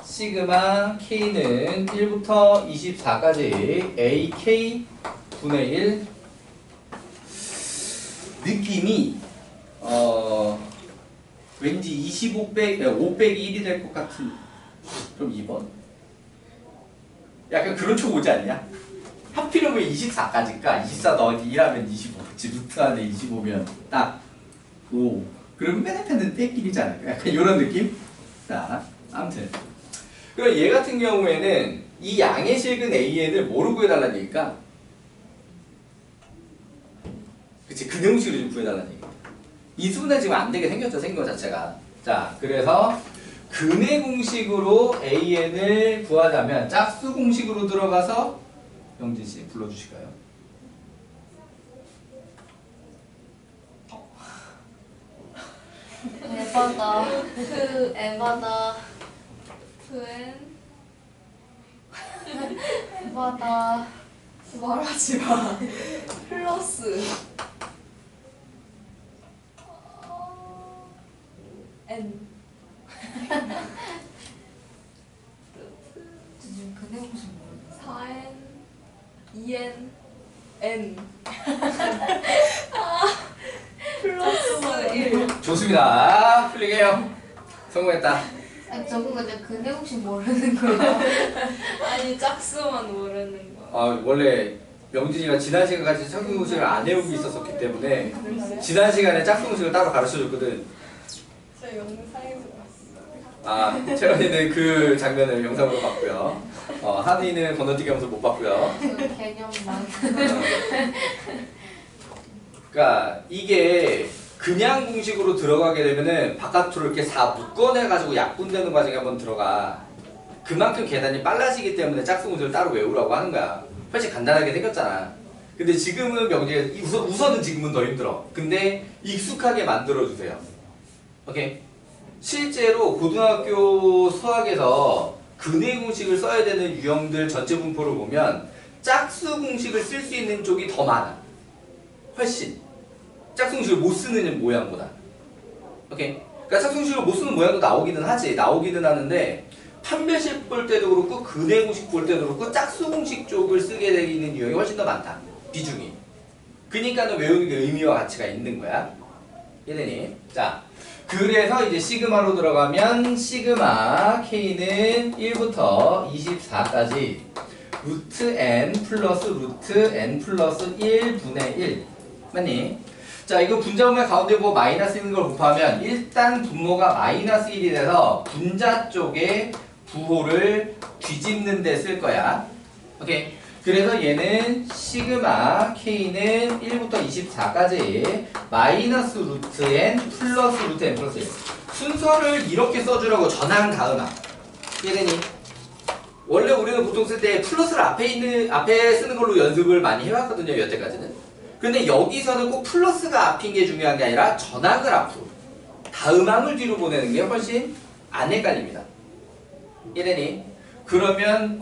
Speaker 2: 시그마 k는 1부터 24까지 ak 분의 1. 느낌이 왠지 5 빼기 1이 될 것 같은. 그럼 2번? 약간 그런 쪽 오지 않냐? 하필이면 24까지일까? 24 더하기 1하면 25. 그치, 루트 안에 25면 딱 5. 그러면 맨 앞에는 빼기이지 않을까? 약간 이런 느낌? 자, 아무튼. 그럼 얘 같은 경우에는 이 양의 실근 AN을 뭐로 구해달라는 얘기일까? 그치, 그 내용식으로 좀 구해달라는 얘기. 이수분해 지금 안 되게 생겼죠, 생긴 것 자체가. 자, 그래서 근의 공식으로 AN을 구하자면 짝수 공식으로 들어가서 영진 씨 불러주실까요?
Speaker 4: 에바다. 그 에바다.
Speaker 1: 그엔
Speaker 4: 에바다.
Speaker 1: 말하지 마. 플러스 n
Speaker 4: 지금 근해 공식 모르겠어.
Speaker 1: 4n 2n n 플러스 1.
Speaker 2: 좋습니다. 풀리게요. 성공했다.
Speaker 4: 아니 저거 근데 근해 공식 모르는 거야.
Speaker 1: 아니 짝수만 모르는 거.
Speaker 2: 원래 명진이가 지난 시간까지 짝수 공식을 안 외우고 있었기 때문에
Speaker 1: 그랬어요?
Speaker 2: 지난 시간에 짝수 공식을 따로 가르쳐줬거든.
Speaker 3: 저 영상에서 봤어요.
Speaker 2: 채원이는 그 장면을 영상으로 봤고요. 한이는 건너뛰기 하면서 못 봤고요.
Speaker 4: 그 개념만.
Speaker 2: 그러니까 이게 그냥 공식으로 들어가게 되면은 바깥으로 이렇게 4 묶어내가지고 약분되는 과정에 한번 들어가. 그만큼 계산이 빨라지기 때문에 짝수 공식을 따로 외우라고 하는 거야. 훨씬 간단하게 생겼잖아. 근데 지금은 명제가 우선은 지금은 더 힘들어. 근데 익숙하게 만들어주세요. 오케이? 실제로 고등학교 수학에서 근해 공식을 써야 되는 유형들 전체 분포를 보면 짝수 공식을 쓸 수 있는 쪽이 더 많아. 훨씬. 짝수 공식을 못 쓰는 모양보다. 오케이? 그러니까 짝수 공식을 못 쓰는 모양도 나오기는 하지. 나오기는 하는데 판별식 볼 때도 그렇고 근해 공식 볼 때도 그렇고 짝수 공식 쪽을 쓰게 되는 유형이 훨씬 더 많다. 비중이. 그러니까는 외우는 게 의미와 가치가 있는 거야. 이해되니? 자, 그래서 이제 시그마로 들어가면 시그마 K는 1부터 24까지 루트 n 플러스 루트 n 플러스 1분의 1 맞니? 자, 이거 분자분모의 가운데 보고 마이너스 있는 걸 곱하면 일단 분모가 마이너스 1이 돼서 분자 쪽에 부호를 뒤집는 데 쓸 거야. 오케이? 그래서 얘는 시그마 K는 1부터 24까지 마이너스 루트 n 플러스 루트 n 플러스 1 순서를 이렇게 써주라고 전항 다음항. 이해되니? 원래 우리는 보통 쓸 때 플러스를 앞에 쓰는 걸로 연습을 많이 해왔거든요, 여태까지는. 근데 여기서는 꼭 플러스가 앞인 게 중요한 게 아니라 전항을 앞으로 다음항을 뒤로 보내는 게 훨씬 안 헷갈립니다. 이래니 그러면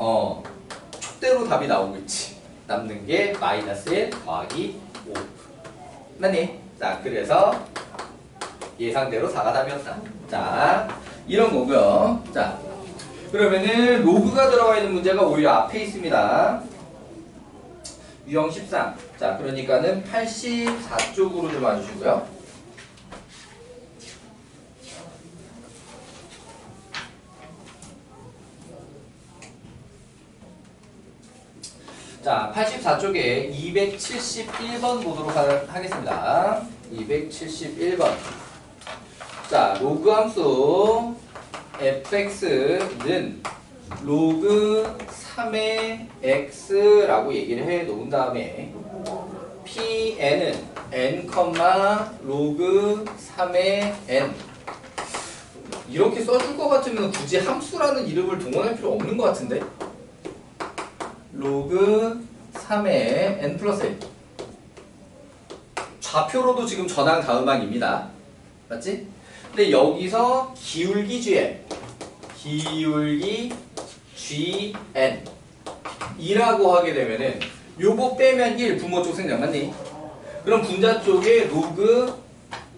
Speaker 2: 촉대로 답이 나오겠지. 남는 게 마이너스 1 더하기 5. 맞니? 자, 그래서 예상대로 4가 답이었다. 자, 이런 거고요. 자, 그러면은 로그가 들어가 있는 문제가 오히려 앞에 있습니다. 유형 13. 자, 그러니까는 84쪽으로 좀 와주시고요. 자, 84쪽에 271번 보도록 하겠습니다. 271번. 자, 로그 함수 fx는 로그 3의 x라고 얘기를 해 놓은 다음에 pn은 n, 로그 3의 n 이렇게 써줄 것 같으면 굳이 함수라는 이름을 동원할 필요 없는 것 같은데? 로그 3의 n 플러스 1 좌표로도 지금 전항 다음항입니다. 맞지? 근데 여기서 기울기 gn 기울기 gn 이라고 하게 되면은 요거 빼면 1 부모 쪽 생략 맞니? 그럼 분자 쪽에 로그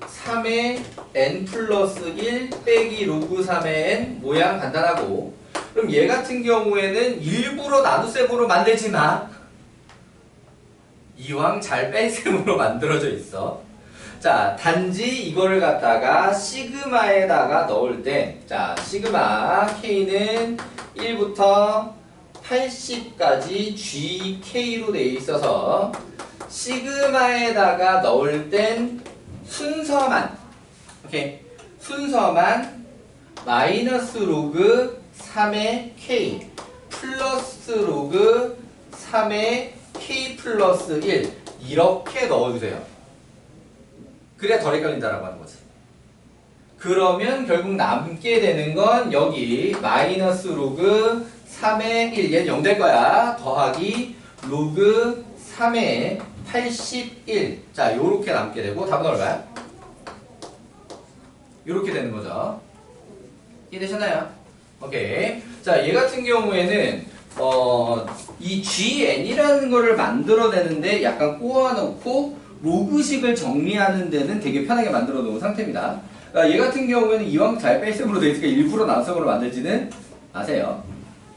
Speaker 2: 3의 n 플러스 1 빼기 로그 3의 n 모양 간단하고 그럼 얘 같은 경우에는 일부러 나눗셈으로 만들지 마. 이왕 잘 뺄셈으로 만들어져 있어. 자, 단지 이거를 갖다가 시그마에다가 넣을 때, 자, 시그마 K는 1부터 80까지 GK로 되어 있어서 시그마에다가 넣을 땐 순서만, 오케이, 순서만 마이너스 로그 3의 K 플러스 로그 3의 K 플러스 1 이렇게 넣어주세요. 그래야 덜 헷갈린다라고 하는 거지. 그러면 결국 남게 되는 건 여기 마이너스 로그 3의 1 얘는 0 될 거야. 더하기 로그 3의 81 자 요렇게 남게 되고 답은 얼마야? 요렇게 되는 거죠. 이해되셨나요? 오케이. 자, 얘 같은 경우에는 이 GN이라는 거를 만들어내는데 약간 꼬아놓고 로그식을 정리하는 데는 되게 편하게 만들어 놓은 상태입니다. 그러니까 얘 같은 경우에는 이왕 잘 뺄셈으로 되어 있으니까 일부러 나눗셈으로 만들지는 마세요.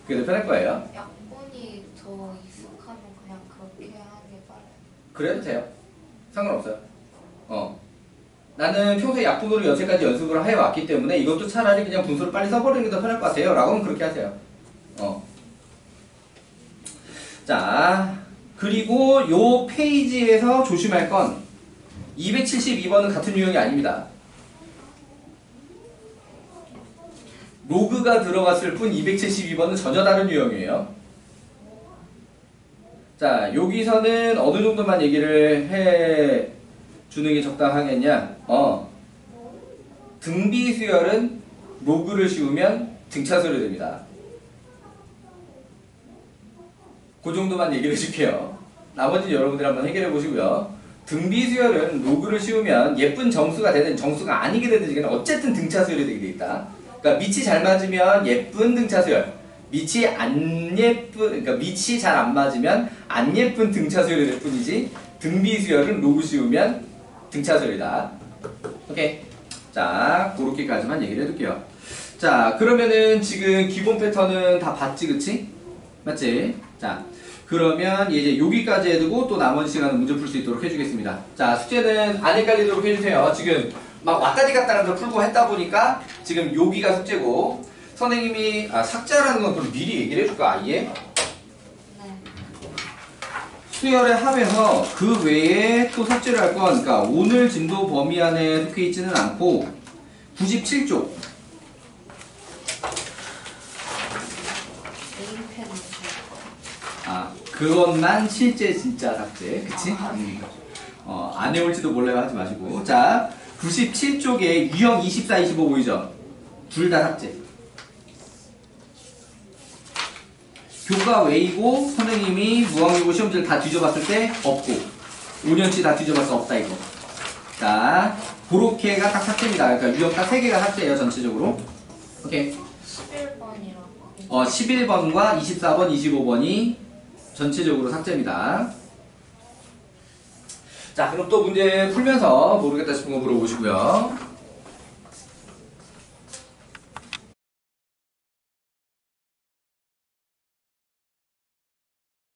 Speaker 2: 그게 더 편할 거예요.
Speaker 1: 약분이 더 익숙하면 그냥 그렇게 하는 게 빠르요.
Speaker 2: 그래도 돼요. 상관없어요. 나는 평소에 약분으로 여태까지 연습을 해왔기 때문에 이것도 차라리 그냥 분수를 빨리 써버리는 게 더 편할 것 같아요. 라고 하면 그렇게 하세요. 자, 그리고 요 페이지에서 조심할 건 272번은 같은 유형이 아닙니다. 로그가 들어갔을 뿐 272번은 전혀 다른 유형이에요. 자, 여기서는 어느 정도만 얘기를 해 주는 게 적당하겠냐? 등비 수열은 로그를 씌우면 등차수열이 됩니다. 그 정도만 얘기를 해줄게요. 나머지는 여러분들 한번 해결해 보시고요. 등비 수열은 로그를 씌우면 예쁜 정수가 되든 정수가 아니게 되든 어쨌든 등차수열이 되게 돼 있다. 그러니까 밑이 잘 맞으면 예쁜 등차수열, 밑이 안 예쁜, 그러니까 밑이 잘 안 맞으면 안 예쁜 등차수열이 될 뿐이지 등비 수열은 로그 씌우면 등차수열이다. 오케이. 자, 그렇게까지만 얘기를 해둘게요. 자, 그러면은 지금 기본 패턴은 다 봤지, 그치? 맞지? 자, 그러면 이제 여기까지 해두고 또 나머지 시간은 문제 풀 수 있도록 해주겠습니다. 자, 숙제는 안 헷갈리도록 해주세요. 지금 막 왔다리 갔다리 풀고 했다 보니까 지금 여기가 숙제고 선생님이 삭제라는 건 그럼 미리 얘기를 해줄까, 아예?
Speaker 1: 네.
Speaker 2: 수열에 합해서 그 외에 또 삭제를 할 건, 그러니까 오늘 진도 범위 안에 속해 있지는 않고 97쪽.
Speaker 1: 네임펜
Speaker 2: 그것만 실제 진짜 삭제, 그치? 안 해올지도 몰라요 하지 마시고. 자, 97쪽에 유형 24, 25 보이죠? 둘 다 삭제. 교과 외이고 선생님이 무항이고 시험지를 다 뒤져봤을 때 없고 5년치 다 뒤져봤을 때 없다 이거. 자, 그렇게가 딱 삭제입니다. 그러니까 유형 딱 3개가 삭제예요, 전체적으로. 오케이.
Speaker 1: 11번이랑
Speaker 2: 11번과 24번, 25번이 전체적으로 삭제입니다. 자, 그럼 또 문제 풀면서 모르겠다 싶은 거 물어보시고요.